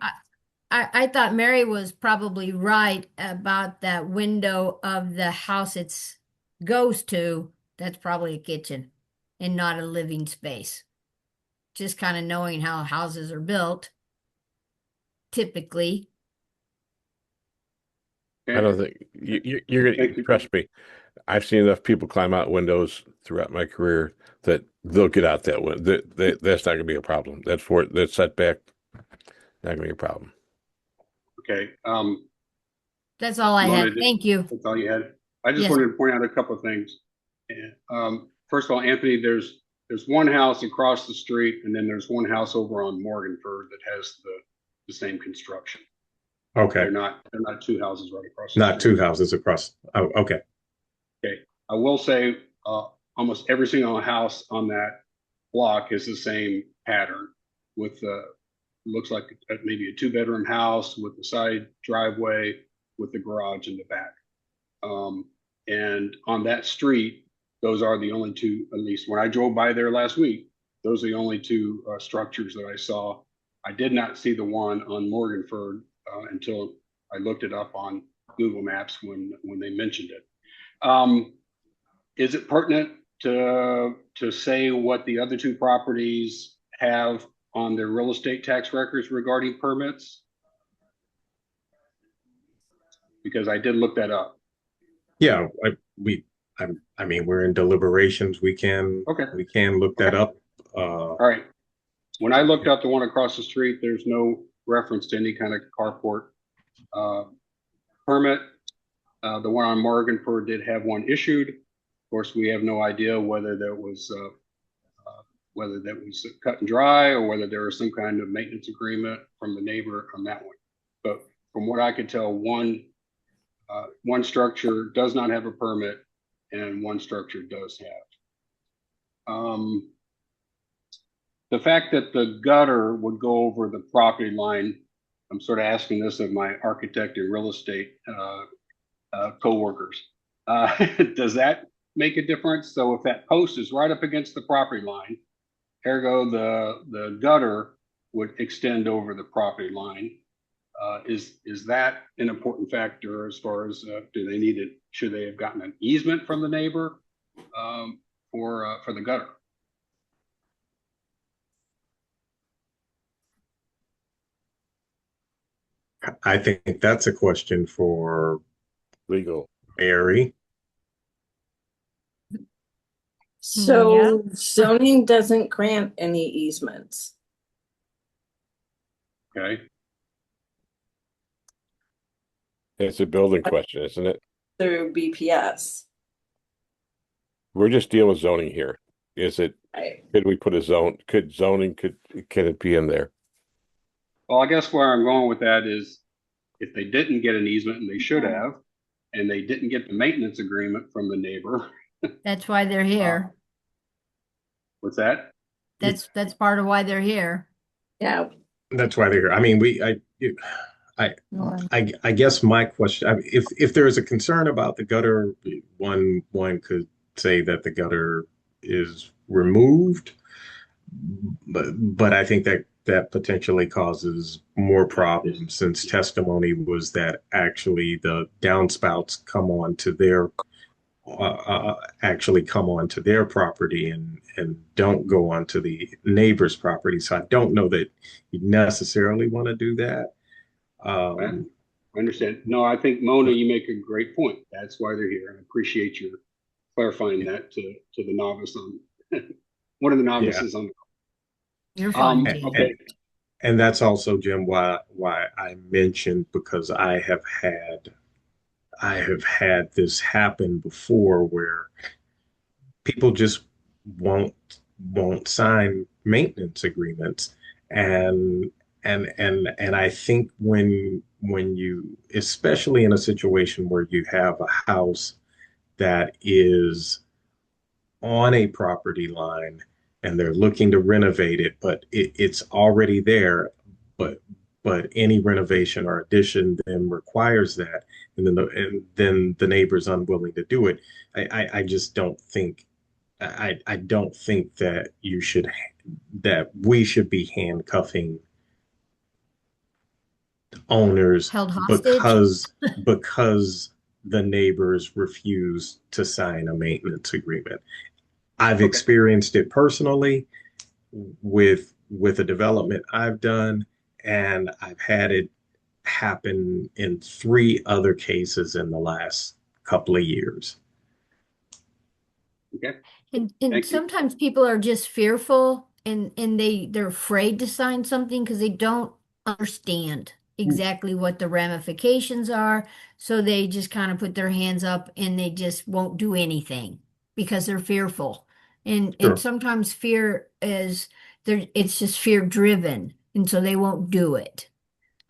[SPEAKER 6] I thought Mary was probably right about that window of the house it's goes to. That's probably a kitchen and not a living space. Just kind of knowing how houses are built, typically.
[SPEAKER 10] I don't
[SPEAKER 7] okay.
[SPEAKER 10] think you're gonna
[SPEAKER 7] Thank you.
[SPEAKER 10] trust me. I've seen enough people climb out windows throughout my career that they'll get out that window. That's not gonna be a problem. That setback not gonna be a problem.
[SPEAKER 7] Okay.
[SPEAKER 6] That's all I
[SPEAKER 7] Mona,
[SPEAKER 6] had. Thank you.
[SPEAKER 7] that's all you had. I just
[SPEAKER 6] Yes.
[SPEAKER 7] wanted to point out a couple of things. First of all, Anthony, there's one house across the street, and then there's one house over on Morganford that has the same construction.
[SPEAKER 1] Okay,
[SPEAKER 7] They're not two houses right across the
[SPEAKER 1] not
[SPEAKER 7] street.
[SPEAKER 1] 2 houses across. Oh, okay.
[SPEAKER 7] Okay. I will say almost every single house on that block is the same pattern with looks like maybe a 2 bedroom house with the side driveway with the garage in the back. And on that street, those are the only two, at least when I drove by there last week, those are the only two structures that I saw. I did not see the one on Morganford until I looked it up on Google Maps when they mentioned it. Is it pertinent to say what the other two properties have on their real estate tax records regarding permits? Because I did look that up.
[SPEAKER 1] Yeah, I mean, we're in deliberations. We can
[SPEAKER 7] Okay.
[SPEAKER 1] look that up.
[SPEAKER 7] All right. When I looked up the one across the street, there's no reference to any kind of carport permit. The one on Morganford did have one issued. Of course, we have no idea whether that was cut and dry or whether there was some kind of maintenance agreement from the neighbor on that one. But from what I could tell, one structure does not have a permit and one structure does have. The fact that the gutter would go over the property line, I'm sort of asking this of my architect and real estate coworkers. Does that make a difference? So if that post is right up against the property line, ergo the gutter would extend over the property line. Is that an important factor as far as should they have gotten an easement from the neighbor for the gutter?
[SPEAKER 1] I think that's a question for
[SPEAKER 10] legal.
[SPEAKER 1] Mary.
[SPEAKER 12] So zoning doesn't grant any easements.
[SPEAKER 7] Okay.
[SPEAKER 10] It's a building question, isn't it?
[SPEAKER 12] Through BPS.
[SPEAKER 10] We're just dealing with zoning here. Is it,
[SPEAKER 12] Right.
[SPEAKER 10] could we put a zone, can it be in there?
[SPEAKER 7] Well, I guess where I'm going with that is if they didn't get an easement and they should have, and they didn't get the maintenance agreement from the neighbor.
[SPEAKER 6] That's why they're here.
[SPEAKER 7] What's that?
[SPEAKER 6] That's part of why they're here.
[SPEAKER 12] Yeah.
[SPEAKER 1] That's why they're here. I mean, I guess my question, I mean, if there is a concern about the gutter, one could say that the gutter is removed, but I think that potentially causes more problems, since testimony was that actually the downspouts come on to their property and don't go onto the neighbor's property. So I don't know that you necessarily want to do that.
[SPEAKER 7] I understand. No, I think, Mona, you make a great point. That's why they're here. I appreciate your clarifying that to the novice on one of the novices on the call.
[SPEAKER 6] You're fine.
[SPEAKER 7] Okay.
[SPEAKER 1] And that's also, Jim, why I mentioned, because I have had this happen before where people just won't sign maintenance agreements, and I think when you, especially in a situation where you have a house that is on a property line and they're looking to renovate it, but it's already there, but any renovation or addition then requires that, and then the neighbor's unwilling to do it. I just don't think I don't think that we should be handcuffing owners
[SPEAKER 6] Held hostage?
[SPEAKER 1] because the neighbors refuse to sign a maintenance agreement. I've experienced it personally with a development I've done, and I've had it happen in 3 other cases in the last couple of years.
[SPEAKER 7] Okay.
[SPEAKER 6] And sometimes people are just fearful and they're afraid to sign something because they don't understand exactly what the ramifications are. So they just kind of put their hands up and they just won't do anything because they're fearful. And sometimes fear it's just fear driven, and so they won't do it.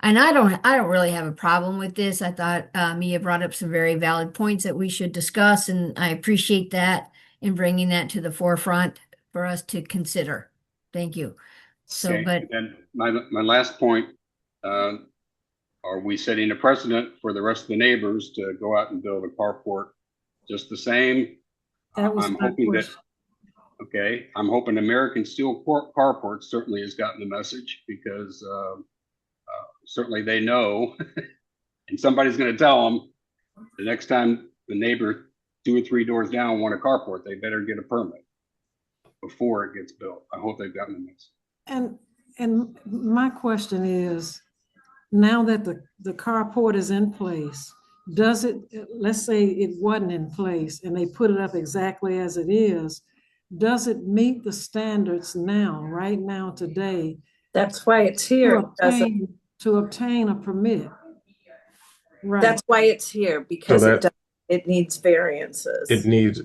[SPEAKER 6] And I don't really have a problem with this. I thought Mia brought up some very valid points that we should discuss, and I appreciate that in bringing that to the forefront for us to consider. Thank you. So,
[SPEAKER 7] Okay. And my last point, are we setting a precedent for the rest of the neighbors to go out and build a carport just the same?
[SPEAKER 8] That was
[SPEAKER 7] I'm
[SPEAKER 8] my
[SPEAKER 7] hoping
[SPEAKER 8] question.
[SPEAKER 7] I'm hoping American Steel Carport certainly has gotten the message, because certainly they know, and somebody's going to tell them the next time the neighbor 2 or 3 doors down want a carport, they better get a permit before it gets built. I hope they've gotten the message.
[SPEAKER 8] And my question is, now that the carport is in place, does it, let's say it wasn't in place and they put it up exactly as it is, does it meet the standards now, right now, today?
[SPEAKER 12] That's why it's here.
[SPEAKER 8] To obtain a permit. Right.
[SPEAKER 12] That's why it's here, because
[SPEAKER 1] So
[SPEAKER 12] it needs variances.
[SPEAKER 1] It needs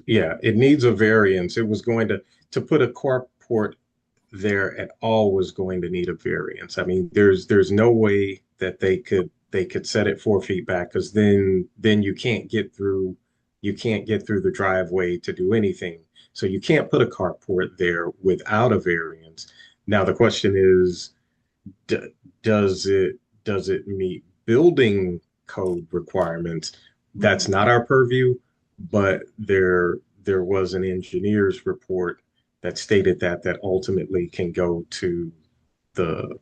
[SPEAKER 1] a variance. It was going to put a carport there at all was going to need a variance. I mean, there's no way that they could they could set it 4 feet back, because then you can't get through the driveway to do anything. So you can't put a carport there without a variance. Now the question is, does it meet building code requirements? That's not our purview, but there was an engineer's report that stated that ultimately can go to the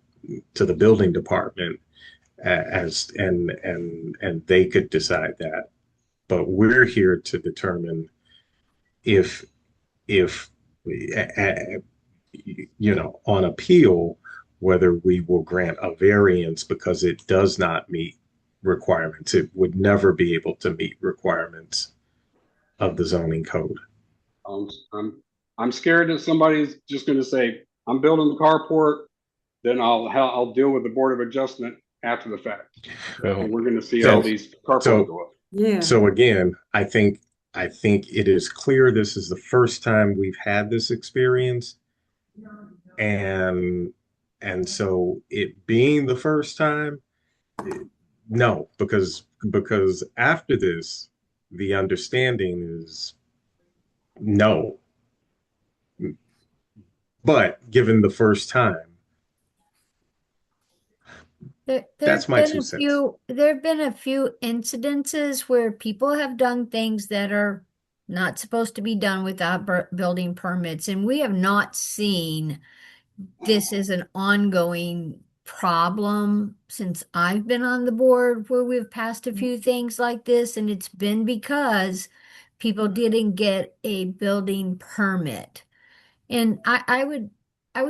[SPEAKER 1] building department and they could decide that. But we're here to determine if on appeal, whether we will grant a variance because it does not meet requirements. It would never be able to meet requirements of the zoning code.
[SPEAKER 7] I'm scared that somebody's just going to say, I'm building the carport, then I'll deal with the Board of Adjustment after the fact. And we're going to see all these carports go up.
[SPEAKER 8] Yeah.
[SPEAKER 1] So again, I think it is clear this is the first time we've had this experience. And so it being the first time, no, because after this, the understanding is no. But given the first time, that's my 2 cents.
[SPEAKER 6] There have been a few incidences where people have done things that are not supposed to be done without building permits, and we have not seen this as an ongoing problem since I've been on the board, where we've passed a few things like this, and it's been because people didn't get a building permit. And I would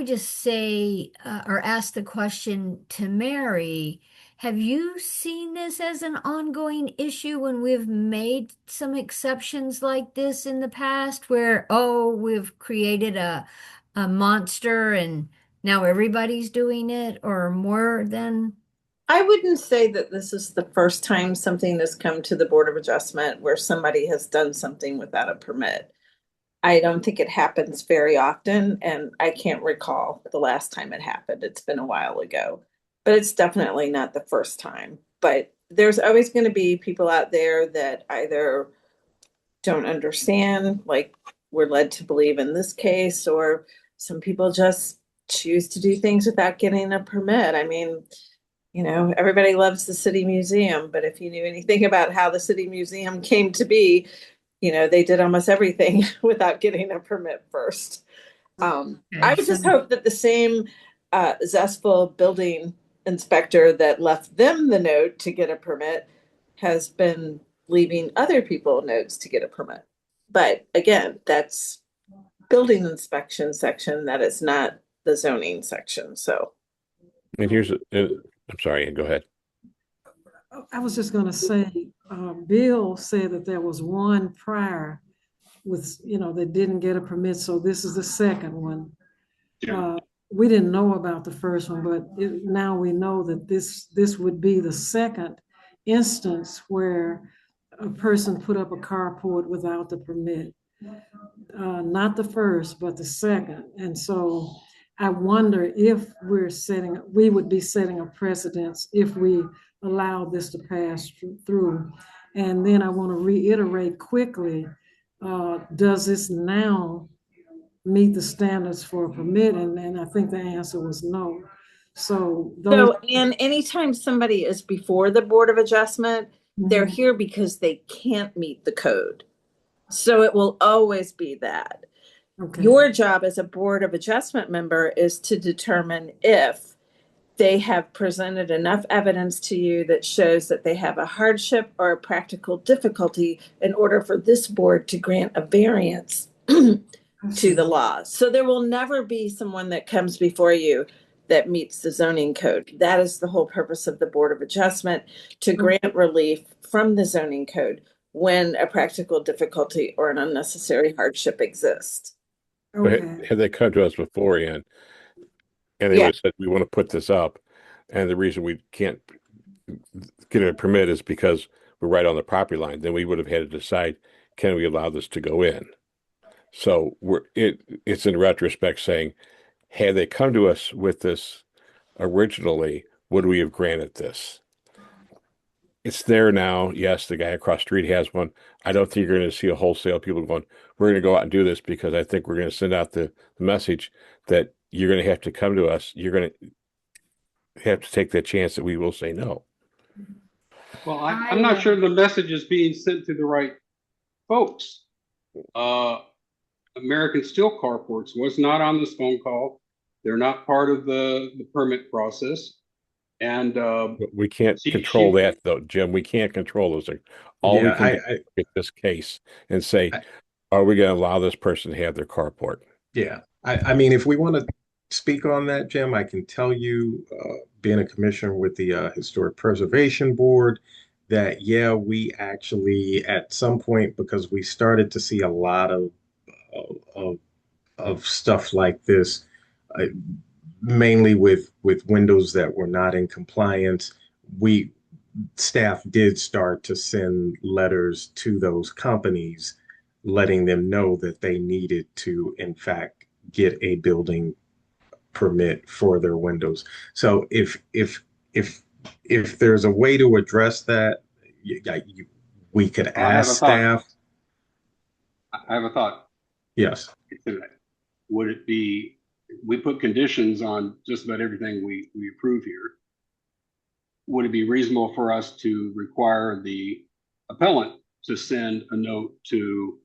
[SPEAKER 6] just say or ask the question to Mary, have you seen this as an ongoing issue when we've made some exceptions like this in the past where, we've created a monster and now everybody's doing it, or more than?
[SPEAKER 12] I wouldn't say that this is the first time something has come to the Board of Adjustment where somebody has done something without a permit. I don't think it happens very often, and I can't recall the last time it happened. It's been a while ago, but it's definitely not the first time. But there's always going to be people out there that either don't understand, like we're led to believe in this case, or some people just choose to do things without getting a permit. I mean, everybody loves the city museum, but if you knew anything about how the city museum came to be, they did almost everything without getting a permit first. I would just hope that the same zestful building inspector that left them the note to get a permit has been leaving other people notes to get a permit. But again, that's building inspection section. That is not the zoning section. So.
[SPEAKER 10] And I'm sorry, go ahead.
[SPEAKER 8] I was just going to say, Bill said that there was one prior with, that didn't get a permit. So this is the second one. We didn't know about the first one, but now we know that this would be the second instance where a person put up a carport without the permit. Not the first, but the second. And so I wonder if we would be setting a precedence if we allow this to pass through. And then I want to reiterate quickly, does this now meet the standards for a permit? And I think the answer was no. And
[SPEAKER 12] anytime somebody is before the Board of Adjustment, they're here because they can't meet the code. So it will always be that. Okay. Your job as a Board of Adjustment member is to determine if they have presented enough evidence to you that shows that they have a hardship or a practical difficulty in order for this board to grant a variance to the law. So there will never be someone that comes before you that meets the zoning code. That is the whole purpose of the Board of Adjustment, to grant relief from the zoning code when a practical difficulty or an unnecessary hardship exists.
[SPEAKER 10] Okay. Had they come to us beforehand and they would have said, we want to put this up, and the reason we can't get a permit is because we're right on the property line, then we would have had to decide, can we allow this to go in? So it's in retrospect saying, had they come to us with this originally, would we have granted this? it's there now. Yes, the guy across the street has one. I don't think you're going to see a wholesale people going, we're going to go out and do this, because I think we're going to send out the message that you're going to have to come to us. You're going to have to take that chance that we will say no.
[SPEAKER 7] Well, I'm not sure the message is being sent to the right folks. American Steel Carports was not on this phone call. They're not part of the permit process. And
[SPEAKER 10] But we can't control that, though, Jim. We can't control those things. All we can do is get this case and say, are we going to allow this person to have their carport?
[SPEAKER 1] Yeah. I mean, if we want to speak on that, Jim, I can tell you, being a commissioner with the Historic Preservation Board, that, yeah, we actually, at some point, because we started to see a lot of stuff like this, mainly with windows that were not in compliance, staff did start to send letters to those companies, letting them know that they needed to, in fact, get a building permit for their windows. So if there's a way to address that, we could ask staff.
[SPEAKER 7] I have a thought.
[SPEAKER 1] Yes.
[SPEAKER 7] Would it be, we put conditions on just about everything we approve here. Would it be reasonable for us to require the appellant to send a note to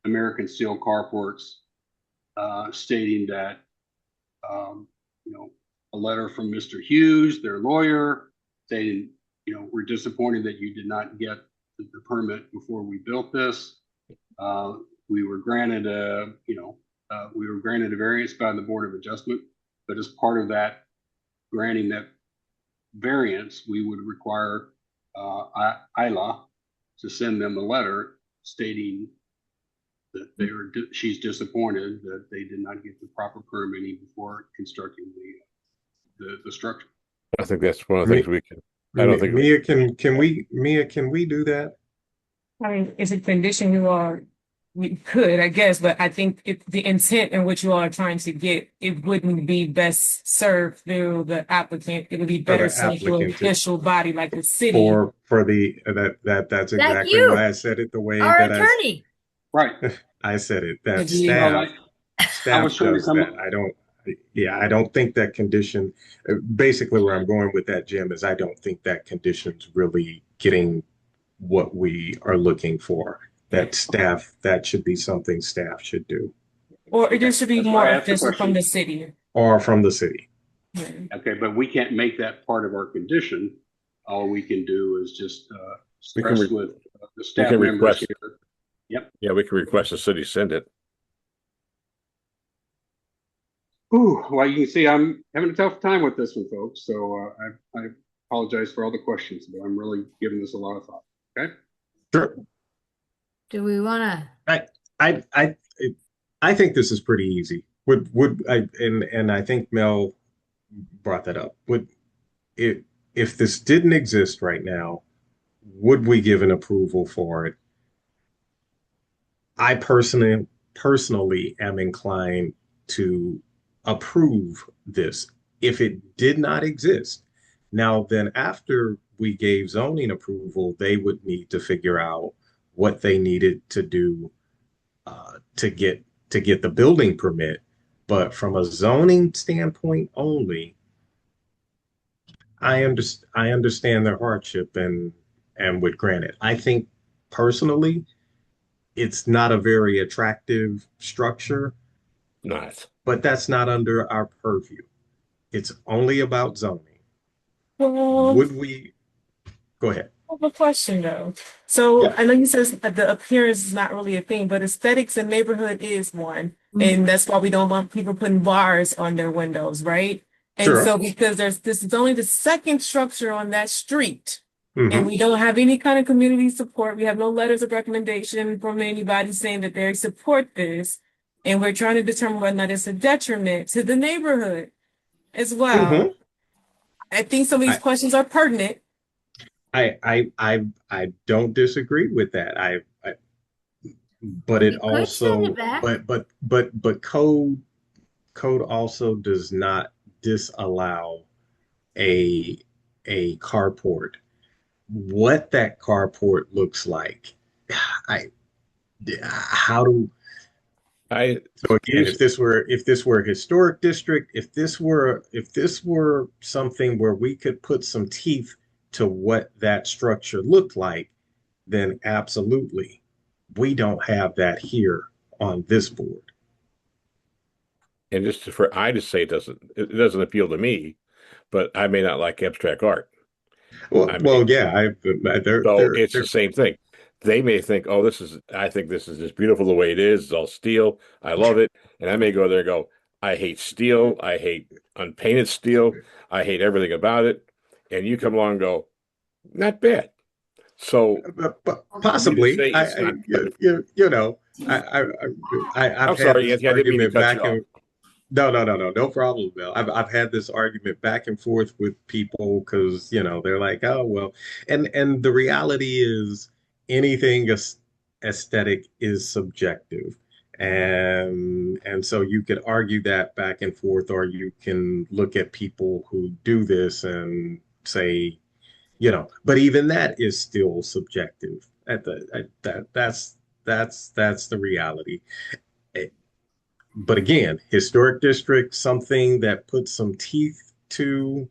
[SPEAKER 7] American Steel Carports stating that, a letter from Mr. Hughes, their lawyer, stating, we're disappointed that you did not get the permit before we built this. We were granted a variance by the Board of Adjustment, but as part of that granting that variance, we would require Isla to send them a letter stating that she's disappointed that they did not get the proper permitting before constructing the structure.
[SPEAKER 10] I think that's one of the things we can. I don't think
[SPEAKER 1] Mia, can we do that?
[SPEAKER 20] I mean, it's a condition we could, I guess, but I think the intent in which you all are trying to get, it wouldn't be best served through the applicant. It would be better served through an official body like the city.
[SPEAKER 1] For the that's exactly
[SPEAKER 6] you,
[SPEAKER 1] why I said it the way
[SPEAKER 6] our
[SPEAKER 1] that
[SPEAKER 6] attorney.
[SPEAKER 7] Right.
[SPEAKER 1] I said it. That
[SPEAKER 7] I
[SPEAKER 1] staff
[SPEAKER 7] was trying to
[SPEAKER 1] does
[SPEAKER 7] come
[SPEAKER 1] that. I don't think that condition, basically where I'm going with that, Jim, is I don't think that condition's really getting what we are looking for. That should be something staff should do.
[SPEAKER 20] Or it should be more official from the city.
[SPEAKER 1] Or from the city.
[SPEAKER 7] Okay, but we can't make that part of our condition. All we can do is just stress with the staff members here. Yep.
[SPEAKER 10] Yeah, we can request the city send it.
[SPEAKER 7] Ooh, well, you can see I'm having a tough time with this one, folks. So I apologize for all the questions, but I'm really giving this a lot of thought. Okay.
[SPEAKER 1] Sure.
[SPEAKER 6] Do we want to?
[SPEAKER 1] I think this is pretty easy. And I think Mel brought that up. If this didn't exist right now, would we give an approval for it? I personally am inclined to approve this if it did not exist. Now, then after we gave zoning approval, they would need to figure out what they needed to do to get the building permit. But from a zoning standpoint only, I understand their hardship and would grant it. I think personally, it's not a very attractive structure.
[SPEAKER 10] Not.
[SPEAKER 1] But that's not under our purview. It's only about zoning.
[SPEAKER 20] Well,
[SPEAKER 1] would we? Go ahead.
[SPEAKER 20] I have a question though. So I know you said the appearance is not really a thing, but aesthetics in neighborhood is one. And that's why we don't want people putting bars on their windows, right? And so because this is only the second structure on that street. And we don't have any kind of community support. We have no letters of recommendation from anybody saying that they support this. And we're trying to determine whether or not it's a detriment to the neighborhood as well. I think some of these questions are pertinent.
[SPEAKER 1] I don't disagree with that. But it also, but code also does not disallow a carport. what that carport looks like. I how do so again, if this were a historic district, if this were something where we could put some teeth to what that structure looked like, then absolutely. We don't have that here on this board.
[SPEAKER 10] And just for I to say it doesn't appeal to me, but I may not like abstract art.
[SPEAKER 1] Well, yeah,
[SPEAKER 10] it's the same thing. They may think, oh, I think this is just beautiful the way it is. It's all steel. I love it. And I may go there and go, I hate steel. I hate unpainted steel. I hate everything about it. And you come along and go, not bad. So
[SPEAKER 1] possibly, I've had this argument back and no problem, Bill. I've had this argument back and forth with people because they're like, oh well, and the reality is anything aesthetic is subjective, and so you could argue that back and forth, or you can look at people who do this and say, but even that is still subjective. That's the reality. But again, historic district, something that puts some teeth to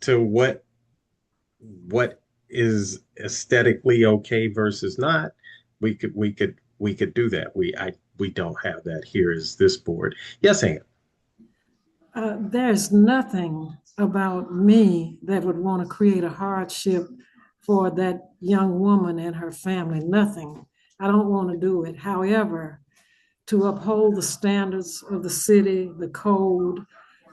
[SPEAKER 1] what is aesthetically okay versus not. We could do that. We don't have that here as this board. Yes, Ann.
[SPEAKER 8] There's nothing about me that would want to create a hardship for that young woman and her family. Nothing. I don't want to do it. However, to uphold the standards of the city, the code,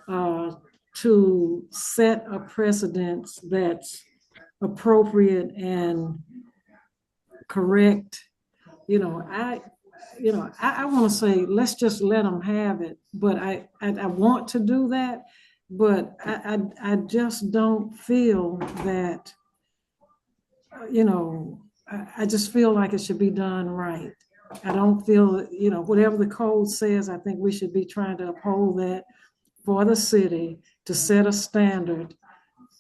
[SPEAKER 8] to set a precedence that's appropriate and correct. I want to say, let's just let them have it. But I want to do that, but I just don't feel that, I just feel like it should be done right. I don't feel, whatever the code says, I think we should be trying to uphold that for the city to set a standard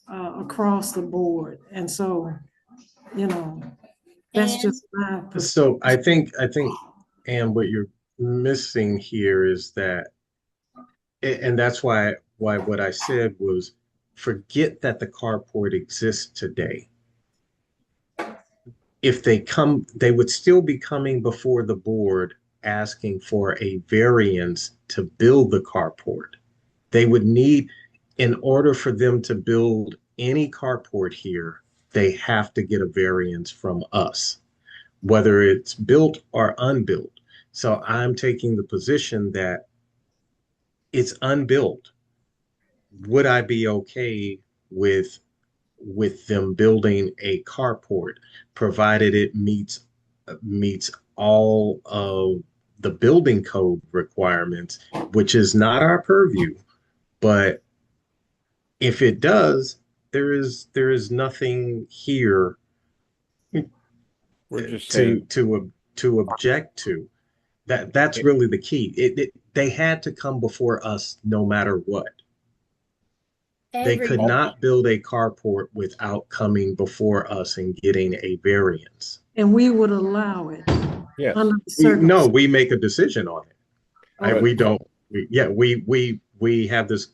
[SPEAKER 8] across the board. And so, that's just my perspective.
[SPEAKER 1] So I think, and what you're missing here is that, and that's why what I said was, forget that the carport exists today. If they come, they would still be coming before the board asking for a variance to build the carport. They would need, in order for them to build any carport here, they have to get a variance from us, whether it's built or unbuilt. So I'm taking the position that it's unbuilt. Would I be okay with them building a carport, provided it meets all of the building code requirements, which is not our purview. But if it does, there is nothing here to object to. That's really the key. They had to come before us no matter what. They could not build a carport without coming before us and getting a variance.
[SPEAKER 8] And we would allow it.
[SPEAKER 1] Yes.
[SPEAKER 8] No,
[SPEAKER 1] we make a decision on it. We don't. We have this.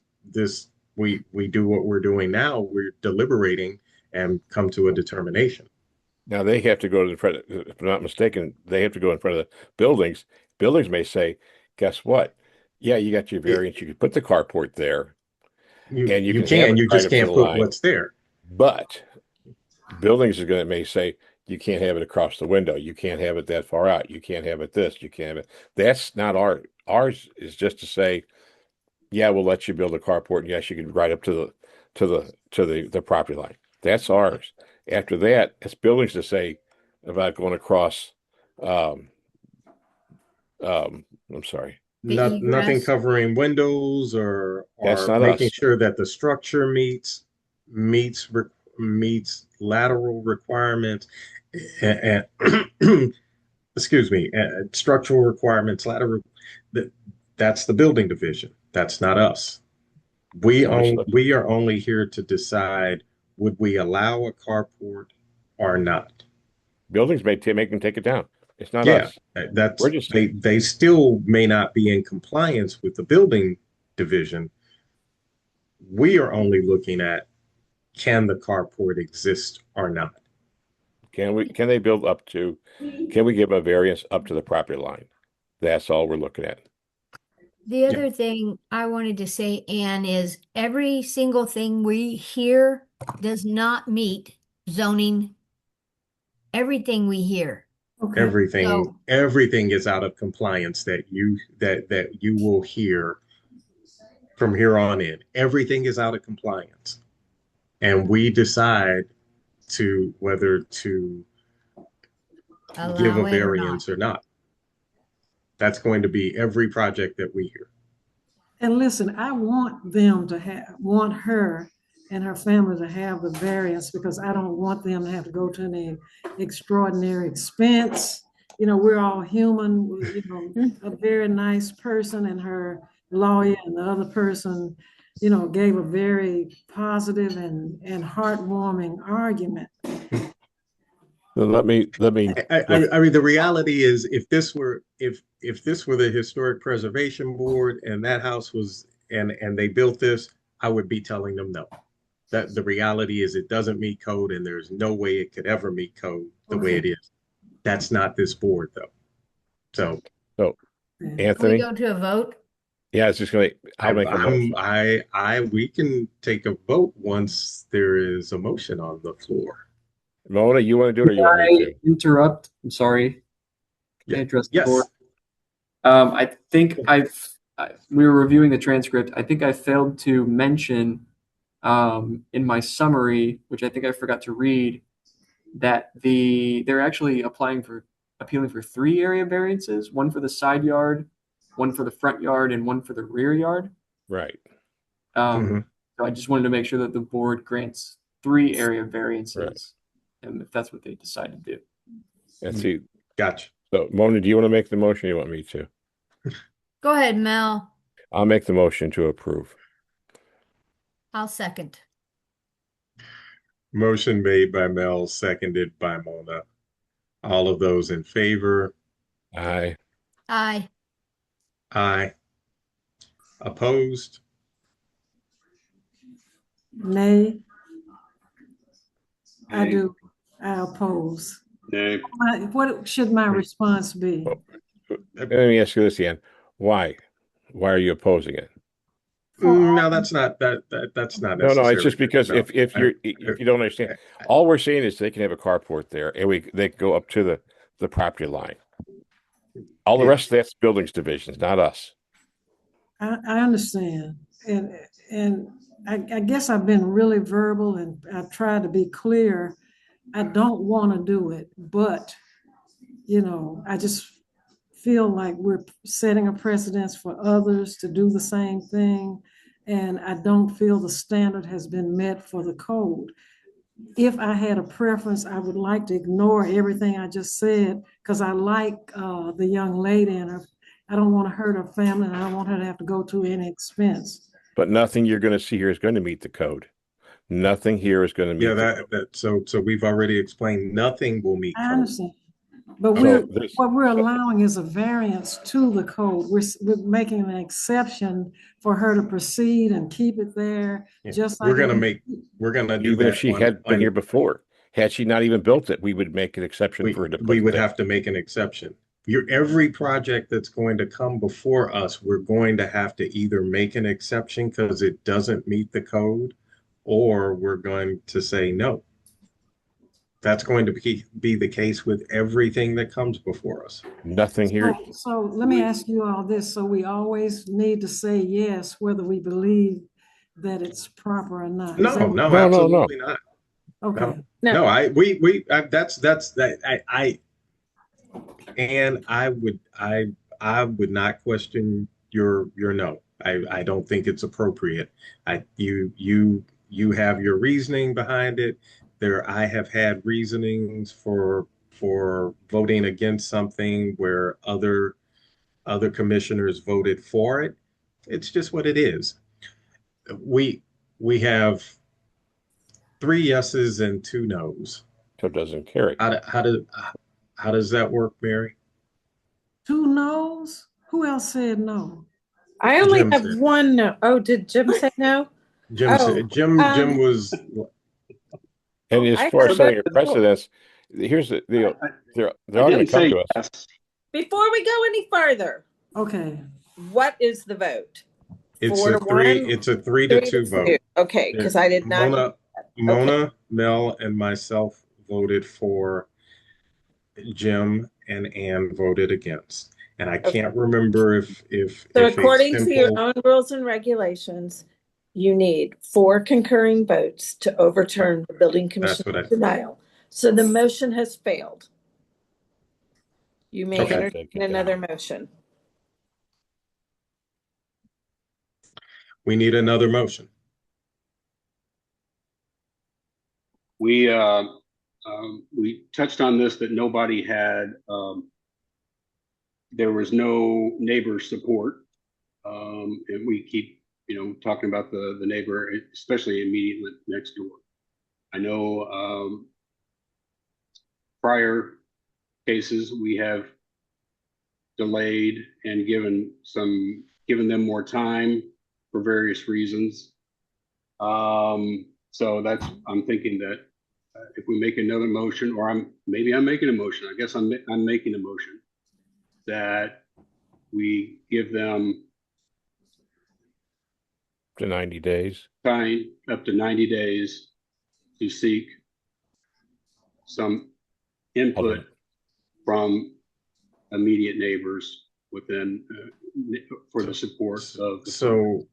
[SPEAKER 1] We do what we're doing now. We're deliberating and come to a determination.
[SPEAKER 10] Now they have to go to the front. If I'm not mistaken, they have to go in front of the buildings. Buildings may say, "Guess what? Yeah, you got your variance. You can put the carport there." And you
[SPEAKER 1] just can't put what's there.
[SPEAKER 10] But buildings are may say you can't have it across the window. You can't have it that far out. You can't have it this. You can't have it. That's not ours is just to say, yeah, we'll let you build a carport, and yes, you can ride up to the property line. That's ours. After that, it's buildings to say about going across. I'm sorry.
[SPEAKER 1] Nothing covering windows or making sure that the structure meets lateral requirements and excuse me, structural requirements, lateral. That's the building division. That's not us. We are only here to decide would we allow a carport or not?
[SPEAKER 10] Buildings may make them take it down. It's not
[SPEAKER 1] Yeah,
[SPEAKER 10] us.
[SPEAKER 1] that's
[SPEAKER 10] We're just
[SPEAKER 1] they still may not be in compliance with the building division. We are only looking at, can the carport exist or not?
[SPEAKER 10] can they build up to, can we give a variance up to the property line? That's all we're looking at.
[SPEAKER 6] The other thing I wanted to say, Anne, is every single thing we hear does not meet zoning. Everything we hear.
[SPEAKER 8] Okay.
[SPEAKER 1] Everything is out of compliance that you will hear from here on in. Everything is out of compliance. And we decide to whether to give a
[SPEAKER 6] Allow it or
[SPEAKER 1] variance or not. That's going to be every project that we hear.
[SPEAKER 8] And listen, I want them to want her and her family to have the variance because I don't want them to have to go to any extraordinary expense. You know, we're all human, you know, a very nice person and her lawyer and the other person, you know, gave a very positive and heartwarming argument.
[SPEAKER 10] So let me.
[SPEAKER 1] I mean, the reality is, if this were the Historic Preservation Board and that house was and they built this, I would be telling them no. That the reality is, it doesn't meet code, and there's no way it could ever meet code the way it is. That's not this board, though. So
[SPEAKER 10] Anthony,
[SPEAKER 6] Can we go to a vote?
[SPEAKER 10] yeah, it's just gonna. I'll make a motion.
[SPEAKER 1] We can take a vote once there is a motion on the floor.
[SPEAKER 10] Mona, you want to do it, or you want me to?
[SPEAKER 3] Interrupt? I'm sorry. Can I address the
[SPEAKER 1] Yes.
[SPEAKER 3] board? I think we were reviewing the transcript. I think I failed to mention in my summary, which I think I forgot to read, that they're actually appealing for 3 area variances, one for the side yard, one for the front yard, and one for the rear yard.
[SPEAKER 10] Right.
[SPEAKER 3] So I just wanted to make sure that the board grants 3 area variances, and if that's what they decide to do.
[SPEAKER 10] Let's see.
[SPEAKER 1] Gotcha.
[SPEAKER 10] So, Mona, do you want to make the motion, or you want me to?
[SPEAKER 6] Go ahead, Mel.
[SPEAKER 10] I'll make the motion to approve.
[SPEAKER 6] I'll second.
[SPEAKER 1] Motion made by Mel, seconded by Mona. All of those in favor?
[SPEAKER 10] Aye.
[SPEAKER 6] Aye.
[SPEAKER 1] Aye. Opposed?
[SPEAKER 8] Nay. I oppose.
[SPEAKER 7] Nay.
[SPEAKER 8] What should my response be?
[SPEAKER 10] Let me ask you this, Ian. Why? Why are you opposing it?
[SPEAKER 1] No, that's not that's not necessary.
[SPEAKER 10] No, it's just because
[SPEAKER 1] No.
[SPEAKER 10] if you don't understand, all we're saying is they can have a carport there, and they can go up to the property line. All the rest of that's buildings divisions, not us.
[SPEAKER 8] I understand, and I guess I've been really verbal and I've tried to be clear. I don't want to do it, but you know, I just feel like we're setting a precedence for others to do the same thing, and I don't feel the standard has been met for the code. If I had a preference, I would like to ignore everything I just said because I like the young lady and I don't want to hurt her family and I don't want her to have to go to any expense.
[SPEAKER 10] But nothing you're going to see here is going to meet the code. Nothing here is going to meet.
[SPEAKER 1] So we've already explained nothing will meet
[SPEAKER 8] I
[SPEAKER 1] code.
[SPEAKER 8] understand. But what we're allowing is a variance to the code. We're making an exception for her to proceed and keep it there.
[SPEAKER 1] Yeah.
[SPEAKER 8] Just like
[SPEAKER 1] We're gonna do
[SPEAKER 10] even
[SPEAKER 1] that
[SPEAKER 10] if she
[SPEAKER 1] on-
[SPEAKER 10] had been
[SPEAKER 1] on-
[SPEAKER 10] here before. Had she not even built it, we would make an exception for her to put
[SPEAKER 1] we
[SPEAKER 10] it
[SPEAKER 1] would
[SPEAKER 10] there.
[SPEAKER 1] have to make an exception. Every project that's going to come before us, we're going to have to either make an exception because it doesn't meet the code, or we're going to say no. That's going to be the case with everything that comes before us.
[SPEAKER 10] Nothing here.
[SPEAKER 8] So let me ask you all this. So we always need to say yes, whether we believe that it's proper or not. Is that-
[SPEAKER 1] No, absolutely not.
[SPEAKER 8] Okay.
[SPEAKER 1] No, and I would not question your no. I don't think it's appropriate. You have your reasoning behind it. I have had reasonings for voting against something where other commissioners voted for it. It's just what it is. We have three yeses and two nos.
[SPEAKER 10] So it doesn't carry.
[SPEAKER 1] How does that work, Mary?
[SPEAKER 8] 2 no's? Who else said no?
[SPEAKER 18] I only
[SPEAKER 1] Jim
[SPEAKER 18] have
[SPEAKER 1] said.
[SPEAKER 18] one no. Oh, did Jim say no?
[SPEAKER 1] Jim
[SPEAKER 18] Oh,
[SPEAKER 1] said, Jim was,
[SPEAKER 10] And as
[SPEAKER 18] I
[SPEAKER 10] far as
[SPEAKER 18] heard
[SPEAKER 10] setting a
[SPEAKER 18] that
[SPEAKER 10] precedence, here's the deal. They're all
[SPEAKER 7] I
[SPEAKER 10] going to
[SPEAKER 7] didn't
[SPEAKER 10] come
[SPEAKER 7] say
[SPEAKER 10] to us.
[SPEAKER 7] yes.
[SPEAKER 12] Before we go any further,
[SPEAKER 8] Okay.
[SPEAKER 12] what is the vote?
[SPEAKER 1] it's
[SPEAKER 12] 4
[SPEAKER 1] a
[SPEAKER 12] to
[SPEAKER 1] three,
[SPEAKER 12] 1?
[SPEAKER 1] it's a 3-2 vote.
[SPEAKER 12] Okay, because I did not.
[SPEAKER 1] Mona, Mel, and myself voted for Jim, and Ann voted against. And I can't remember if
[SPEAKER 12] So
[SPEAKER 1] if a
[SPEAKER 12] according to your
[SPEAKER 1] simple,
[SPEAKER 12] own rules and regulations, you need 4 concurring votes to overturn the building
[SPEAKER 1] That's what
[SPEAKER 12] commission's denial. So the motion has failed. You may
[SPEAKER 1] Okay.
[SPEAKER 12] entertain another motion.
[SPEAKER 1] we need another motion.
[SPEAKER 7] We touched on this, that nobody had, there was no neighbor support. And we keep, talking about the neighbor, especially immediately next door. I know, prior cases, we have delayed and given them more time for various reasons. So I'm thinking that if we make another motion, or I'm making a motion, I guess I'm making a motion that we give them
[SPEAKER 10] To 90 days.
[SPEAKER 7] time up to 90 days to seek some input from immediate neighbors within for the support of the
[SPEAKER 1] So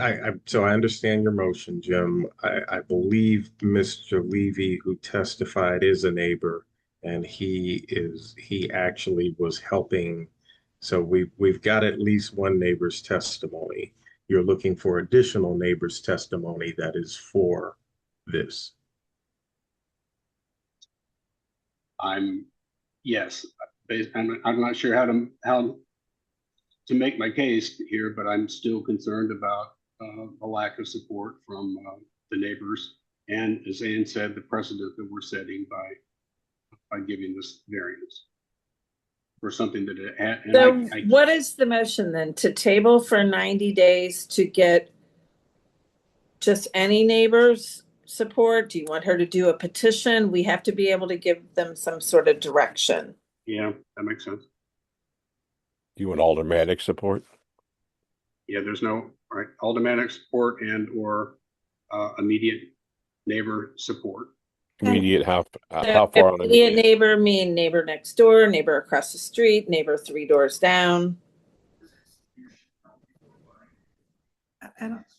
[SPEAKER 1] I understand your motion, Jim. I believe Mr. Levy, who testified, is a neighbor, and he actually was helping. So we've got at least one neighbor's testimony. You're looking for additional neighbor's testimony that is for this.
[SPEAKER 7] Yes, I'm not sure how to make my case here, but I'm still concerned about the lack of support from the neighbors, and as Ann said, the precedent that we're setting by giving this variance for something that
[SPEAKER 12] So what is the motion then? To table for 90 days to get just any neighbors support? Do you want her to do a petition? We have to be able to give them some sort of direction.
[SPEAKER 7] Yeah, that makes sense.
[SPEAKER 10] Do you want aldermanic support?
[SPEAKER 7] Yeah, there's no aldermanic support and or immediate neighbor support.
[SPEAKER 10] Immediate, how
[SPEAKER 12] So
[SPEAKER 10] far on
[SPEAKER 12] immediate neighbor mean neighbor next door, neighbor across the street, neighbor 3 doors down.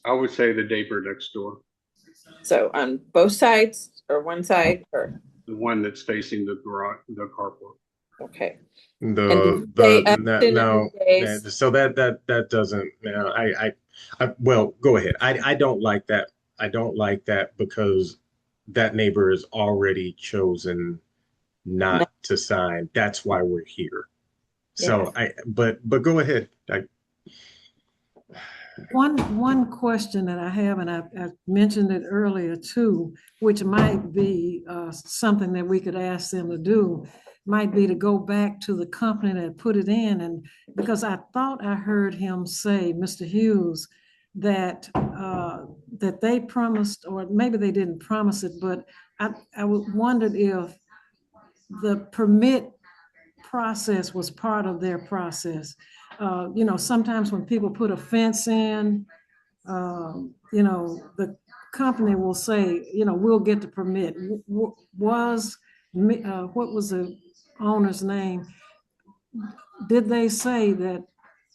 [SPEAKER 7] I would say the neighbor next door,
[SPEAKER 12] So on both sides or one side or
[SPEAKER 7] the one that's facing the garage, the carport.
[SPEAKER 12] okay.
[SPEAKER 1] So that doesn't, well, go ahead. I don't like that. I don't like that because that neighbor has already chosen not to sign. That's why we're here. So but go ahead.
[SPEAKER 8] One question that I have, and I mentioned it earlier too, which might be something that we could ask them to do, might be to go back to the company that put it in, and because I thought I heard him say, Mr. Hughes, that that they promised, or maybe they didn't promise it, but I wondered if the permit process was part of their process. Sometimes when people put a fence in, the company will say, we'll get the permit. What was the owner's name? Did they say that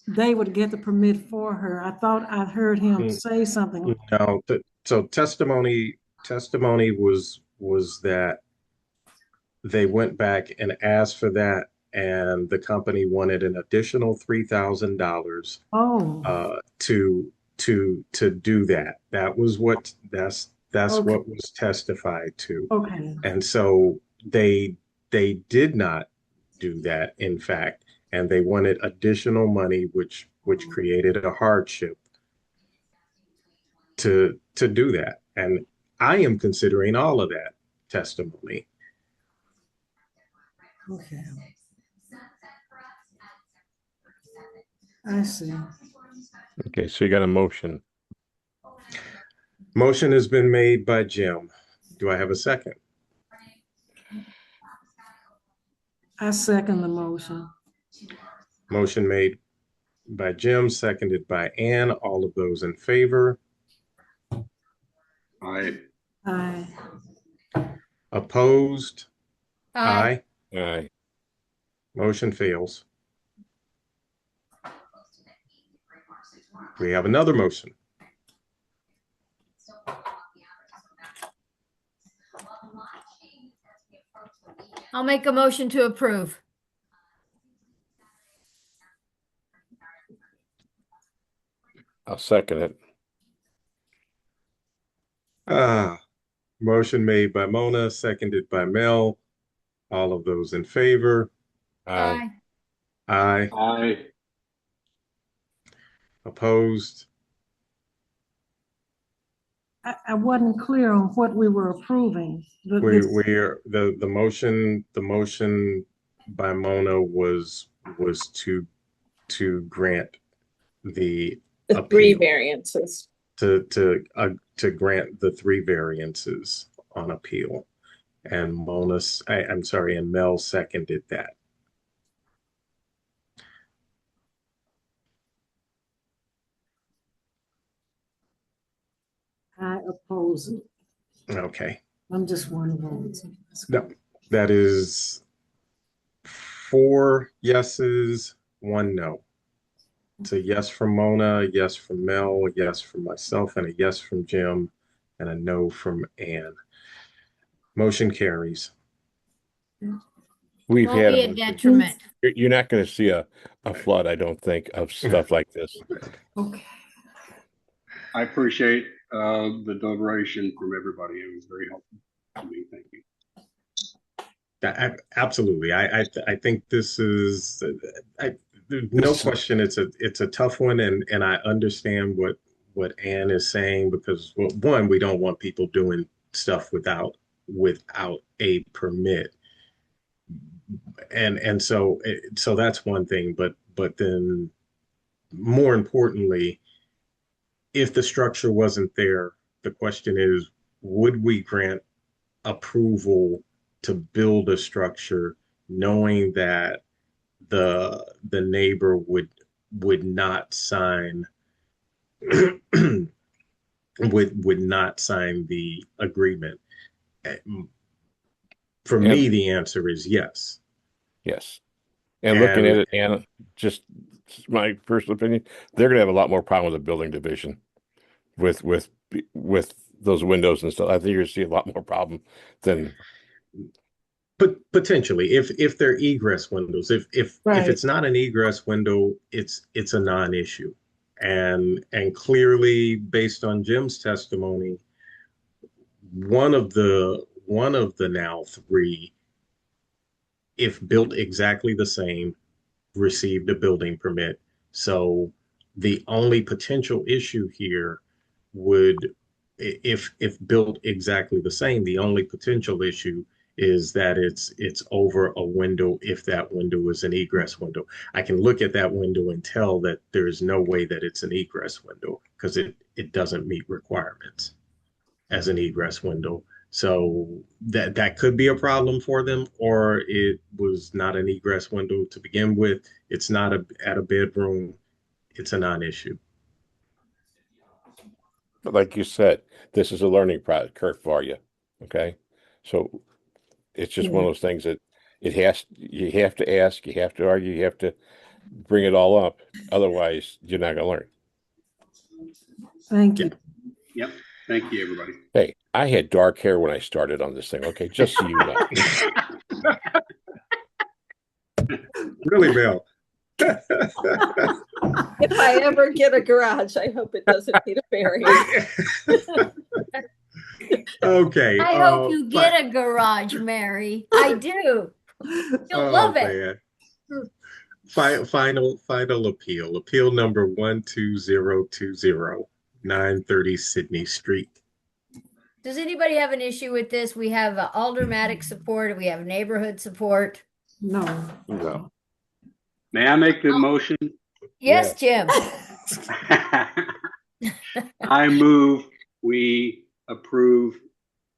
[SPEAKER 8] they would get the permit for her? I thought I heard him say something.
[SPEAKER 1] No, so testimony was that they went back and asked for that, and the company wanted an additional $3,000 to do that. That was that's what was testified to.
[SPEAKER 8] Okay.
[SPEAKER 1] And so they did not do that, in fact, and they wanted additional money, which created a hardship to do that. And I am considering all of that testimony.
[SPEAKER 8] Okay. I see.
[SPEAKER 10] Okay, so you got a motion.
[SPEAKER 1] Motion has been made by Jim. Do I have a second?
[SPEAKER 8] I second the motion.
[SPEAKER 1] Motion made by Jim, seconded by Ann. All of those in favor?
[SPEAKER 7] Aye.
[SPEAKER 8] Aye.
[SPEAKER 1] Opposed?
[SPEAKER 6] Aye.
[SPEAKER 10] Aye.
[SPEAKER 1] Motion fails. We have another motion.
[SPEAKER 6] I'll make a motion to approve.
[SPEAKER 10] I'll second it.
[SPEAKER 1] Motion made by Mona, seconded by Mel. All of those in favor?
[SPEAKER 10] Aye.
[SPEAKER 1] Aye.
[SPEAKER 7] Aye.
[SPEAKER 1] Opposed?
[SPEAKER 8] I wasn't clear on what we were approving.
[SPEAKER 1] The motion by Mona was to grant the
[SPEAKER 12] The three
[SPEAKER 1] appeal,
[SPEAKER 12] variances.
[SPEAKER 1] to grant the 3 variances on appeal. And and Mel seconded that.
[SPEAKER 8] I oppose it.
[SPEAKER 1] Okay.
[SPEAKER 8] I'm just one vote.
[SPEAKER 1] No, that is 4 yeses, 1 no. It's a yes from Mona, a yes from Mel, a yes from myself, and a yes from Jim, and a no from Ann. Motion carries.
[SPEAKER 10] We've
[SPEAKER 6] Won't
[SPEAKER 10] had
[SPEAKER 6] be a detriment.
[SPEAKER 10] You're not going to see a flood, I don't think, of stuff like this.
[SPEAKER 8] Okay.
[SPEAKER 7] I appreciate the deliberation from everybody. It was very helpful to me. Thank you.
[SPEAKER 1] Absolutely. I think this is no question. It's a tough one, and I understand what Ann is saying, because, well, one, we don't want people doing stuff without a permit, and so that's one thing. But then, more importantly, if the structure wasn't there, the question is, would we grant approval to build a structure knowing that the neighbor would not sign would not sign the agreement? For me, the answer is yes.
[SPEAKER 10] Yes. And looking at it, and just my personal opinion, they're going to have a lot more problem with the building division with those windows and stuff. I think you're going to see a lot more problem than.
[SPEAKER 1] But potentially, if they're egress windows, if it's not an egress window, it's a non-issue. And clearly, based on Jim's testimony, one of the now 3, if built exactly the same, received a building permit. So the only potential issue here would, if built exactly the same, the only potential issue is that it's over a window, if that window is an egress window. I can look at that window and tell that there's no way that it's an egress window, because it doesn't meet requirements as an egress window. So that could be a problem for them, or it was not an egress window to begin with. It's not at a bedroom. It's a non-issue.
[SPEAKER 10] But like you said, this is a learning curve for you. Okay. So it's just one of those things that you have to ask, you have to argue, you have to bring it all up. Otherwise, you're not going to learn.
[SPEAKER 8] Thank you.
[SPEAKER 7] Yep. Thank you, everybody.
[SPEAKER 10] Hey, I had dark hair when I started on this thing. Okay. Just so you know.
[SPEAKER 1] Really, Bill?
[SPEAKER 12] If I ever get a garage, I hope it doesn't need a variance.
[SPEAKER 1] Okay.
[SPEAKER 6] I hope you get a garage, Mary. I do. You'll love it.
[SPEAKER 1] Final appeal. Appeal number 12020. 930 Sydney Street.
[SPEAKER 6] Does anybody have an issue with this? We have aldermanic support, we have neighborhood support.
[SPEAKER 8] No.
[SPEAKER 10] No.
[SPEAKER 7] May I make the motion?
[SPEAKER 6] Yes, Jim.
[SPEAKER 7] I move we approve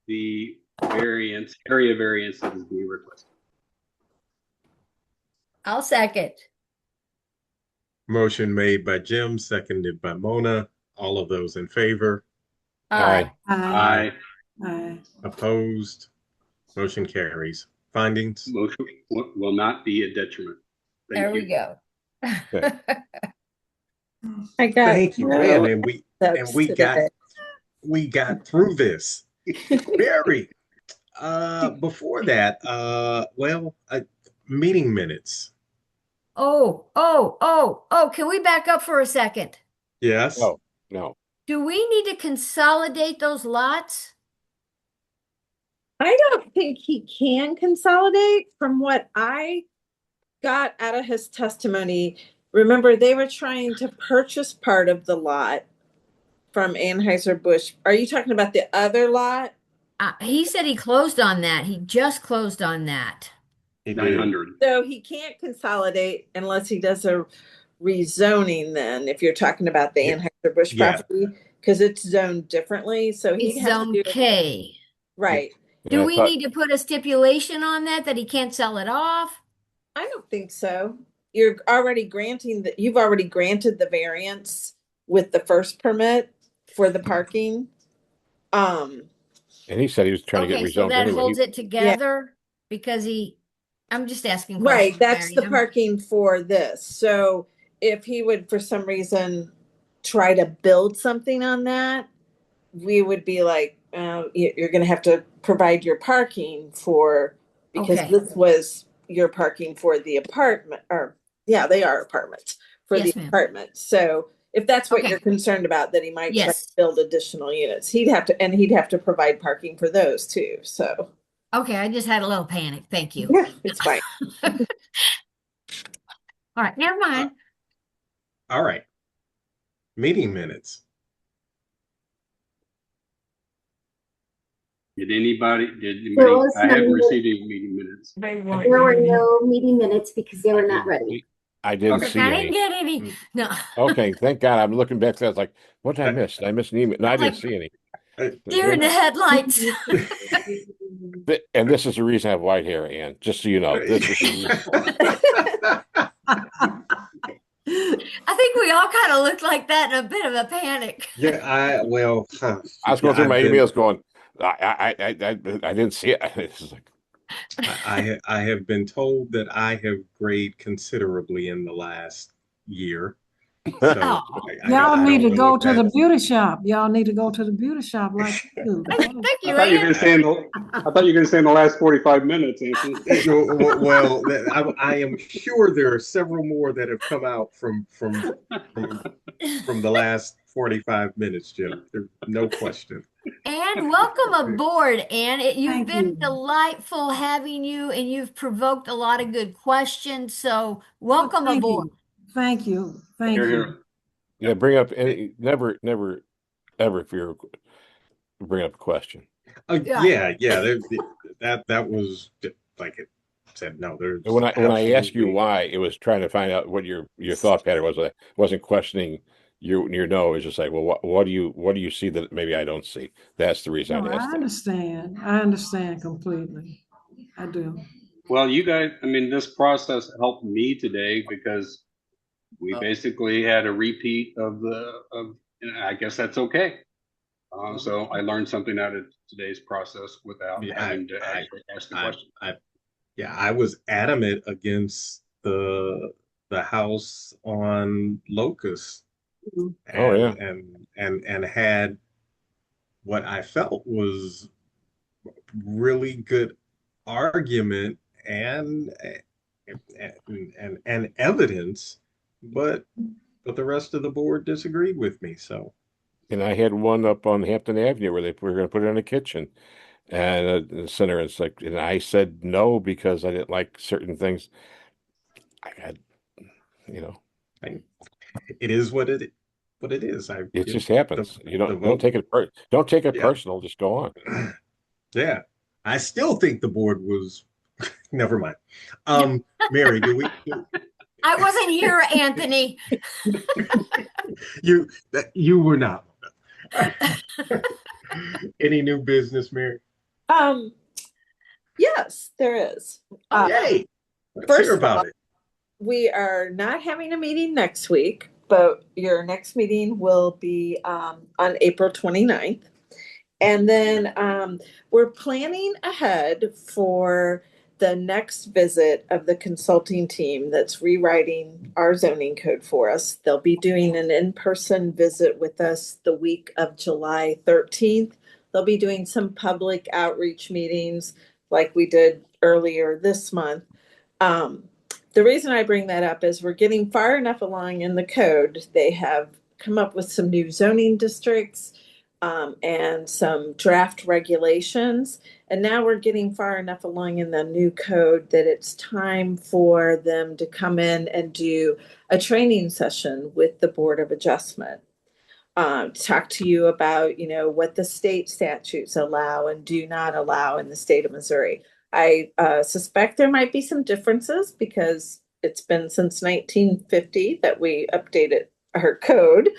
[SPEAKER 7] the area variance that is being requested.
[SPEAKER 6] I'll second.
[SPEAKER 1] Motion made by Jim, seconded by Mona. All of those in favor?
[SPEAKER 6] Aye.
[SPEAKER 7] Aye.
[SPEAKER 8] Aye.
[SPEAKER 1] Opposed? Motion carries. Findings?
[SPEAKER 7] Motion will not be a detriment.
[SPEAKER 6] There we go.
[SPEAKER 18] I got
[SPEAKER 1] Thank you, man. And we
[SPEAKER 18] today.
[SPEAKER 1] got through this. Barry, before that, meeting minutes.
[SPEAKER 6] Can we back up for a second?
[SPEAKER 1] Yes.
[SPEAKER 10] Oh, no.
[SPEAKER 6] Do we need to consolidate those lots?
[SPEAKER 12] I don't think he can consolidate from what I got out of his testimony. Remember, they were trying to purchase part of the lot from Anheuser-Busch. Are you talking about the other lot?
[SPEAKER 6] He said he closed on that. He just closed on that.
[SPEAKER 7] 900.
[SPEAKER 12] So he can't consolidate unless he does a rezoning then, if you're talking about the Anheuser-Busch
[SPEAKER 1] Yeah.
[SPEAKER 12] property, because it's zoned differently. So he'd
[SPEAKER 6] It's
[SPEAKER 12] have
[SPEAKER 6] zone
[SPEAKER 12] to do
[SPEAKER 6] K.
[SPEAKER 12] right.
[SPEAKER 6] Do
[SPEAKER 10] I
[SPEAKER 6] we
[SPEAKER 10] thought-
[SPEAKER 6] need to put a stipulation on that he can't sell it off?
[SPEAKER 12] I don't think so. You've already granted the variance with the first permit for the parking.
[SPEAKER 10] And he said he was trying to get
[SPEAKER 6] Okay, so
[SPEAKER 10] rezoned
[SPEAKER 6] that
[SPEAKER 10] anyway.
[SPEAKER 6] holds it together because I'm just asking
[SPEAKER 12] Right,
[SPEAKER 6] questions,
[SPEAKER 12] that's the
[SPEAKER 6] Mary.
[SPEAKER 12] parking for this. So if he would, for some reason, try to build something on that, we would be like, you're going to have to provide your parking for, because
[SPEAKER 6] Okay.
[SPEAKER 12] this was your parking for the apartment, or yeah, they are apartments for
[SPEAKER 6] Yes,
[SPEAKER 12] the
[SPEAKER 6] ma'am.
[SPEAKER 12] apartment. So if that's what
[SPEAKER 6] Okay.
[SPEAKER 12] you're concerned about, that he might try
[SPEAKER 6] Yes.
[SPEAKER 12] to build additional units, he'd have to provide parking for those too. So
[SPEAKER 6] Okay, I just had a little panic. Thank you.
[SPEAKER 12] yeah, it's fine.
[SPEAKER 6] All right, never mind.
[SPEAKER 1] All right. Meeting minutes.
[SPEAKER 7] Did anybody?
[SPEAKER 2] There was
[SPEAKER 7] I haven't
[SPEAKER 2] no-
[SPEAKER 7] received any meeting minutes.
[SPEAKER 20] They
[SPEAKER 2] There were no meeting minutes because they were not ready.
[SPEAKER 10] I didn't
[SPEAKER 7] Okay.
[SPEAKER 10] see
[SPEAKER 6] I
[SPEAKER 10] any.
[SPEAKER 6] didn't get any. No.
[SPEAKER 10] Okay, thank God. I'm looking back. I was like, what did I miss? Did I miss an email? No, I didn't
[SPEAKER 6] Like-
[SPEAKER 10] see any.
[SPEAKER 6] Deer in the headlights.
[SPEAKER 10] And this is the reason I have white hair, Ann. Just so you know, this is the
[SPEAKER 6] I think we all kind of looked like that in a bit of a panic.
[SPEAKER 1] Yeah, I was
[SPEAKER 10] going through my emails going, I didn't see it. It's just like,
[SPEAKER 1] I have been told that I have grayed considerably in the last year. So
[SPEAKER 6] Oh.
[SPEAKER 8] Y'all need to
[SPEAKER 1] don't
[SPEAKER 8] go
[SPEAKER 1] know if
[SPEAKER 8] to the
[SPEAKER 1] that's-
[SPEAKER 8] beauty shop. Y'all need to go to the beauty shop like you.
[SPEAKER 6] Thank
[SPEAKER 7] I
[SPEAKER 6] you,
[SPEAKER 7] thought you were
[SPEAKER 6] Ann.
[SPEAKER 7] going to say in the last 45 minutes, Anthony.
[SPEAKER 1] Well, I am sure there are several more that have come out from the last 45 minutes, Jim. There's no question.
[SPEAKER 6] And welcome aboard, Ann. You've
[SPEAKER 8] Thank
[SPEAKER 6] been
[SPEAKER 8] you.
[SPEAKER 6] delightful having you, and you've provoked a lot of good questions. So welcome
[SPEAKER 8] Thank
[SPEAKER 6] aboard.
[SPEAKER 8] you. Thank you. Thank
[SPEAKER 7] Here,
[SPEAKER 8] you.
[SPEAKER 7] here.
[SPEAKER 10] yeah, bring up any, never, ever if you're bring up a question.
[SPEAKER 1] Yeah. That was like it said. No, there's
[SPEAKER 10] And when I asked you
[SPEAKER 1] absolutely-
[SPEAKER 10] why, it was trying to find out what your thought pattern was. I wasn't questioning your no. It was just like, well, what do you see that maybe I don't see? That's the reason
[SPEAKER 8] No,
[SPEAKER 10] I
[SPEAKER 8] I
[SPEAKER 10] asked that.
[SPEAKER 8] understand. I understand completely. I do.
[SPEAKER 7] Well, you guys, this process helped me today because we basically had a repeat of and I guess that's okay. So I learned something out of today's process without having to actually ask the question.
[SPEAKER 1] I was adamant against the house on Locust.
[SPEAKER 10] Oh, yeah.
[SPEAKER 1] And had what I felt was really good argument and evidence, but the rest of the board disagreed with me. So
[SPEAKER 10] And I had one up on Hampton Avenue where they were going to put it in a kitchen and the center. It's like, and I said no because I didn't like certain things. I had,
[SPEAKER 1] it is what what it is.
[SPEAKER 10] It just happens. You
[SPEAKER 1] the
[SPEAKER 10] don't
[SPEAKER 1] vote.
[SPEAKER 10] take it don't take it
[SPEAKER 1] Yeah.
[SPEAKER 10] personal. Just go on.
[SPEAKER 1] Yeah, I still think the board was. Never mind. Mary,
[SPEAKER 6] I wasn't here, Anthony.
[SPEAKER 1] you were not. Any new business, Mary?
[SPEAKER 12] Yes, there is.
[SPEAKER 1] Yay! Let's
[SPEAKER 12] First
[SPEAKER 1] hear
[SPEAKER 12] of all,
[SPEAKER 1] about it.
[SPEAKER 12] we are not having a meeting next week, but your next meeting will be on April 29th. And then we're planning ahead for the next visit of the consulting team that's rewriting our zoning code for us. They'll be doing an in-person visit with us the week of July 13th. They'll be doing some public outreach meetings like we did earlier this month. The reason I bring that up is we're getting far enough along in the code. They have come up with some new zoning districts and some draft regulations. And now we're getting far enough along in the new code that it's time for them to come in and do a training session with the Board of Adjustment. Talk to you about, what the state statutes allow and do not allow in the state of Missouri. I suspect there might be some differences because it's been since 1950 that we updated our code.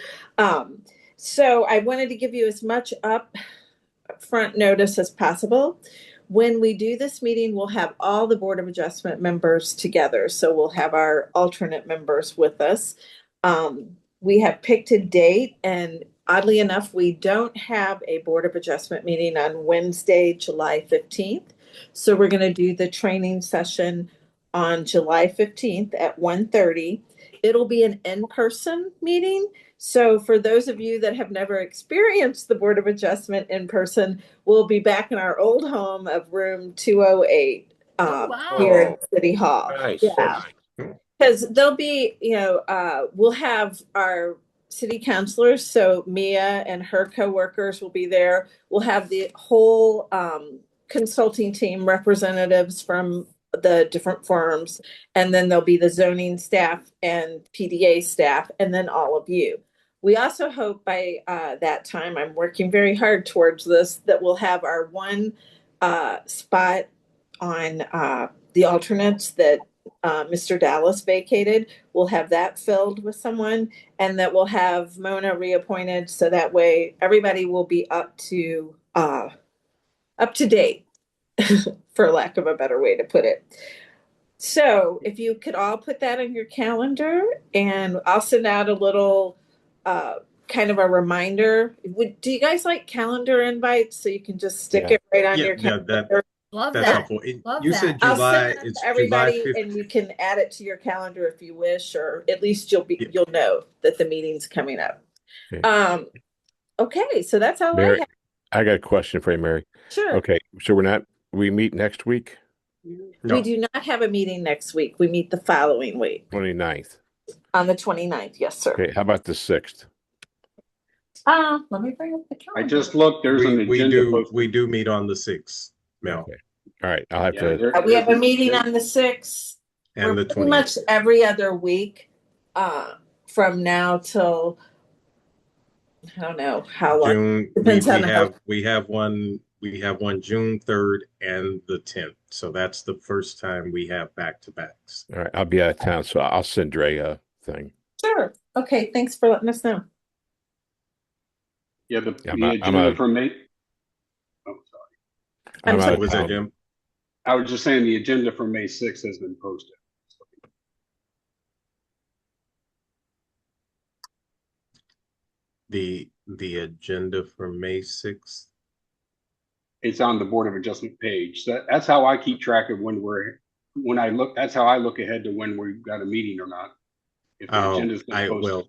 [SPEAKER 12] So I wanted to give you as much upfront notice as possible. When we do this meeting, we'll have all the Board of Adjustment members together. So we'll have our alternate members with us. We have picked a date, and oddly enough, we don't have a Board of Adjustment meeting on Wednesday, July 15th. So we're going to do the training session on July 15th at 1:30. It'll be an in-person meeting. So for those of you that have never experienced the Board of Adjustment in person, we'll be back in our old home of room 208 here in City Hall.
[SPEAKER 10] Nice.
[SPEAKER 12] Yeah. Because there'll be, we'll have our city councilors. So Mia and her coworkers will be there. We'll have the whole consulting team representatives from the different firms. And then there'll be the zoning staff and PDA staff, and then all of you. We also hope by that time, I'm working very hard towards this, that we'll have our one spot on the alternates that Mr. Dallas vacated. We'll have that filled with someone, and that we'll have Mona reappointed. So that way everybody will be up to date, for lack of a better way to put it. So if you could all put that on your calendar, and I'll send out a little kind of a reminder. Do you guys like calendar invites so you can just stick it right on your calendar?
[SPEAKER 6] Love
[SPEAKER 1] That's
[SPEAKER 6] that.
[SPEAKER 1] helpful.
[SPEAKER 6] Love
[SPEAKER 1] You
[SPEAKER 6] that.
[SPEAKER 1] said
[SPEAKER 12] I'll
[SPEAKER 1] July.
[SPEAKER 12] send it
[SPEAKER 1] It's
[SPEAKER 12] to everybody,
[SPEAKER 1] July 5th.
[SPEAKER 12] and you can add it to your calendar if you wish, or at least you'll know that the meeting's coming up.
[SPEAKER 10] Okay.
[SPEAKER 12] Okay, so that's all
[SPEAKER 10] Mary,
[SPEAKER 12] I have.
[SPEAKER 10] I got a question for you, Mary.
[SPEAKER 12] Sure.
[SPEAKER 10] Okay, so we meet next week,
[SPEAKER 12] We do not have a meeting next week. We meet the following week
[SPEAKER 10] 29th.
[SPEAKER 12] on the 29th. Yes, sir.
[SPEAKER 10] Okay, how about the 6th?
[SPEAKER 12] Let me bring up the calendar.
[SPEAKER 7] I just looked, there's an agenda.
[SPEAKER 1] We do meet on the 6th, Mel.
[SPEAKER 10] Okay. All right, I'll have to.
[SPEAKER 12] We have a meeting on the 6th.
[SPEAKER 1] And
[SPEAKER 12] We're
[SPEAKER 1] the
[SPEAKER 12] pretty
[SPEAKER 1] 20th.
[SPEAKER 12] much every other week from now till, I don't know how long.
[SPEAKER 1] June.
[SPEAKER 12] Depends on
[SPEAKER 1] We have one June 3rd and the 10th. So that's the first time we have back-to-backs.
[SPEAKER 10] All right, I'll be out of town, so I'll send Dre a thing.
[SPEAKER 12] Sure. Okay, thanks for letting us know.
[SPEAKER 7] Yeah, the
[SPEAKER 10] I'm out-
[SPEAKER 7] agenda for May. Oh, sorry.
[SPEAKER 10] I'm out
[SPEAKER 1] What
[SPEAKER 10] of
[SPEAKER 1] was that,
[SPEAKER 10] town.
[SPEAKER 1] Jim?
[SPEAKER 7] I was just saying the agenda for May 6th has been posted.
[SPEAKER 1] The agenda for May 6th.
[SPEAKER 7] It's on the Board of Adjustment page. So that's how I keep track of that's how I look ahead to when we've got a meeting or not. If the agenda's been posted.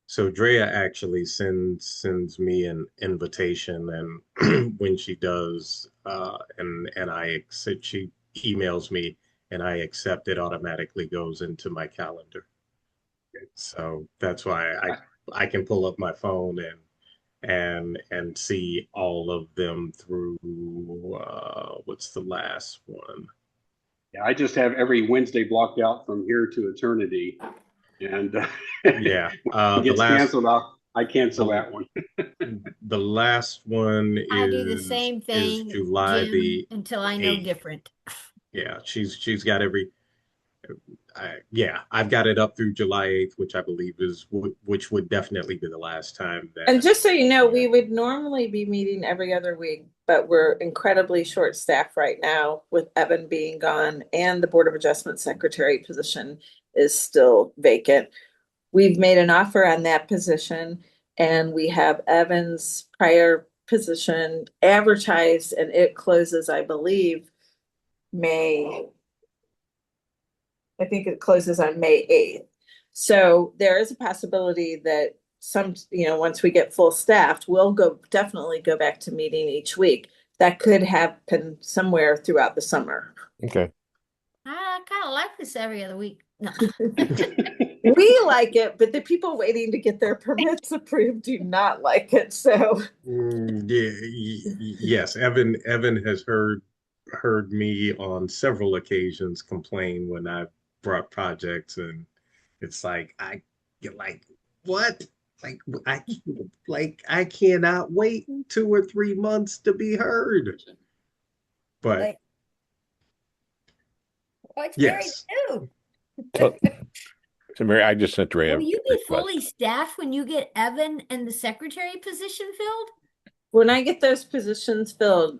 [SPEAKER 1] So Drea actually sends me an invitation, and when she does, and I accept, she emails me, and I accept, it automatically goes into my calendar. So that's why I can pull up my phone and see all of them through what's the last one?
[SPEAKER 7] Yeah, I just have every Wednesday blocked out from here to eternity. And
[SPEAKER 1] Yeah,
[SPEAKER 7] it gets canceled. I cancel that one.
[SPEAKER 1] The last one
[SPEAKER 6] I do the
[SPEAKER 1] is
[SPEAKER 6] same thing,
[SPEAKER 1] July
[SPEAKER 6] Jim, until I know
[SPEAKER 1] 8th.
[SPEAKER 6] different.
[SPEAKER 1] Yeah, she's got I've got it up through July 8th, which I believe which would definitely be the last time that.
[SPEAKER 12] And just so you know, we would normally be meeting every other week, but we're incredibly short-staffed right now with Evan being gone and the Board of Adjustment Secretary position is still vacant. We've made an offer on that position and we have Evan's prior position advertised and it closes, I believe, I think it closes on May 8th. So there is a possibility that once we get full staffed, we'll definitely go back to meeting each week. That could happen somewhere throughout the summer.
[SPEAKER 10] Okay.
[SPEAKER 6] I kind of like this every other week. No.
[SPEAKER 12] We like it, but the people waiting to get their permits approved do not like it. So
[SPEAKER 1] Yes, Evan has heard me on several occasions complain when I brought projects, and it's like I get what? I cannot wait 2 or 3 months to be heard. But
[SPEAKER 6] What's
[SPEAKER 1] yes.
[SPEAKER 6] Mary do?
[SPEAKER 10] So Mary, I just sent Ray.
[SPEAKER 6] Will you be fully staffed when you get Evan and the secretary position filled?
[SPEAKER 12] when I get those positions filled,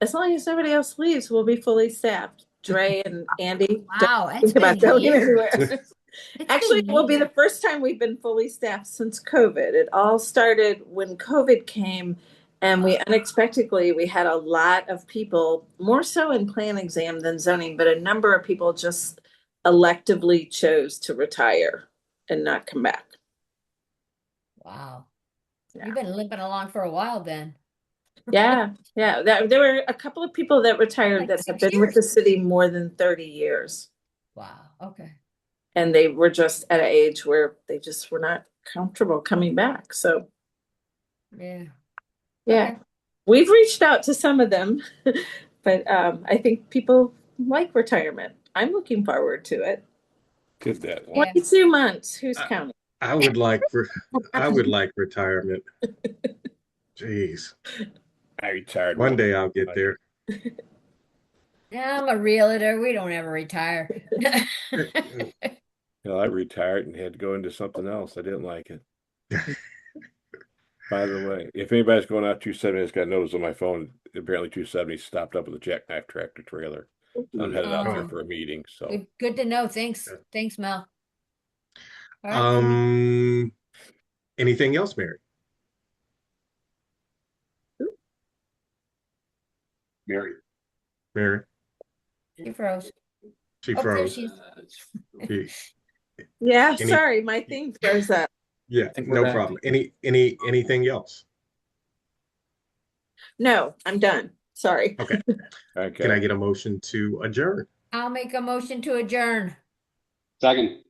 [SPEAKER 12] as long as nobody else leaves, we'll be fully staffed. Dre and Andy,
[SPEAKER 6] Wow,
[SPEAKER 12] don't think about going anywhere. Actually, it
[SPEAKER 6] been
[SPEAKER 12] will be the first time we've been fully staffed since COVID. It all started when COVID came, and we had a lot of people, more so in plan exam than zoning, but a number of people just electively chose to retire and not come back.
[SPEAKER 6] Wow. You've been limping along for a while then.
[SPEAKER 12] Yeah. There were a couple of people that retired that have been with the city more than 30 years.
[SPEAKER 6] Wow. Okay.
[SPEAKER 12] And they were just at an age where they just were not comfortable coming back. So
[SPEAKER 6] Yeah.
[SPEAKER 12] yeah, we've reached out to some of them, but I think people like retirement. I'm looking forward to it.
[SPEAKER 10] Did that.
[SPEAKER 12] 22 months. Who's counting?
[SPEAKER 1] I would like retirement. Jeez.
[SPEAKER 10] I retired.
[SPEAKER 1] One day I'll get there.
[SPEAKER 6] Yeah, I'm a realtor. We don't ever retire.
[SPEAKER 10] I retired and had to go into something else. I didn't like it. By the way, if anybody's going out 270, it's got notice on my phone. Apparently 270 stopped up with a jackknife tractor trailer. I'm headed out there for a meeting. So
[SPEAKER 6] Good to know. Thanks, Mel. All right,
[SPEAKER 1] anything else, Mary? Mary.
[SPEAKER 6] She froze.
[SPEAKER 1] She
[SPEAKER 6] Oh, there
[SPEAKER 1] froze.
[SPEAKER 6] she is.
[SPEAKER 12] Yeah,
[SPEAKER 1] Any-
[SPEAKER 12] sorry, my thing froze up.
[SPEAKER 1] Yeah,
[SPEAKER 3] think we're
[SPEAKER 1] no
[SPEAKER 3] back.
[SPEAKER 1] problem. Anything else?
[SPEAKER 12] No, I'm done. Sorry.
[SPEAKER 1] Okay.
[SPEAKER 10] okay.
[SPEAKER 1] Can I get a motion to adjourn?
[SPEAKER 6] I'll make a motion to adjourn.
[SPEAKER 7] Second.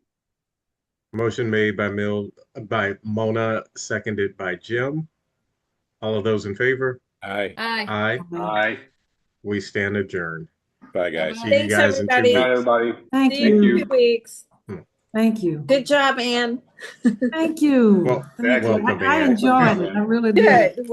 [SPEAKER 1] Motion made by Mona, seconded by Jim. All of those in favor?
[SPEAKER 10] Aye.
[SPEAKER 6] Aye.
[SPEAKER 1] Aye.
[SPEAKER 7] Aye.
[SPEAKER 1] We stand adjourned.
[SPEAKER 10] Bye, guys.
[SPEAKER 1] See you
[SPEAKER 12] Thanks,
[SPEAKER 1] guys in 2
[SPEAKER 12] everybody.
[SPEAKER 1] weeks.
[SPEAKER 7] Bye, everybody.
[SPEAKER 8] Thank
[SPEAKER 12] See you in
[SPEAKER 8] you.
[SPEAKER 12] 2 weeks.
[SPEAKER 8] Thank you.
[SPEAKER 12] Good job, Ann.
[SPEAKER 8] Thank you.
[SPEAKER 1] Well,
[SPEAKER 8] Thank you.
[SPEAKER 1] welcome,
[SPEAKER 8] I
[SPEAKER 1] Ann.
[SPEAKER 8] enjoyed it. I really did.
[SPEAKER 12] Good.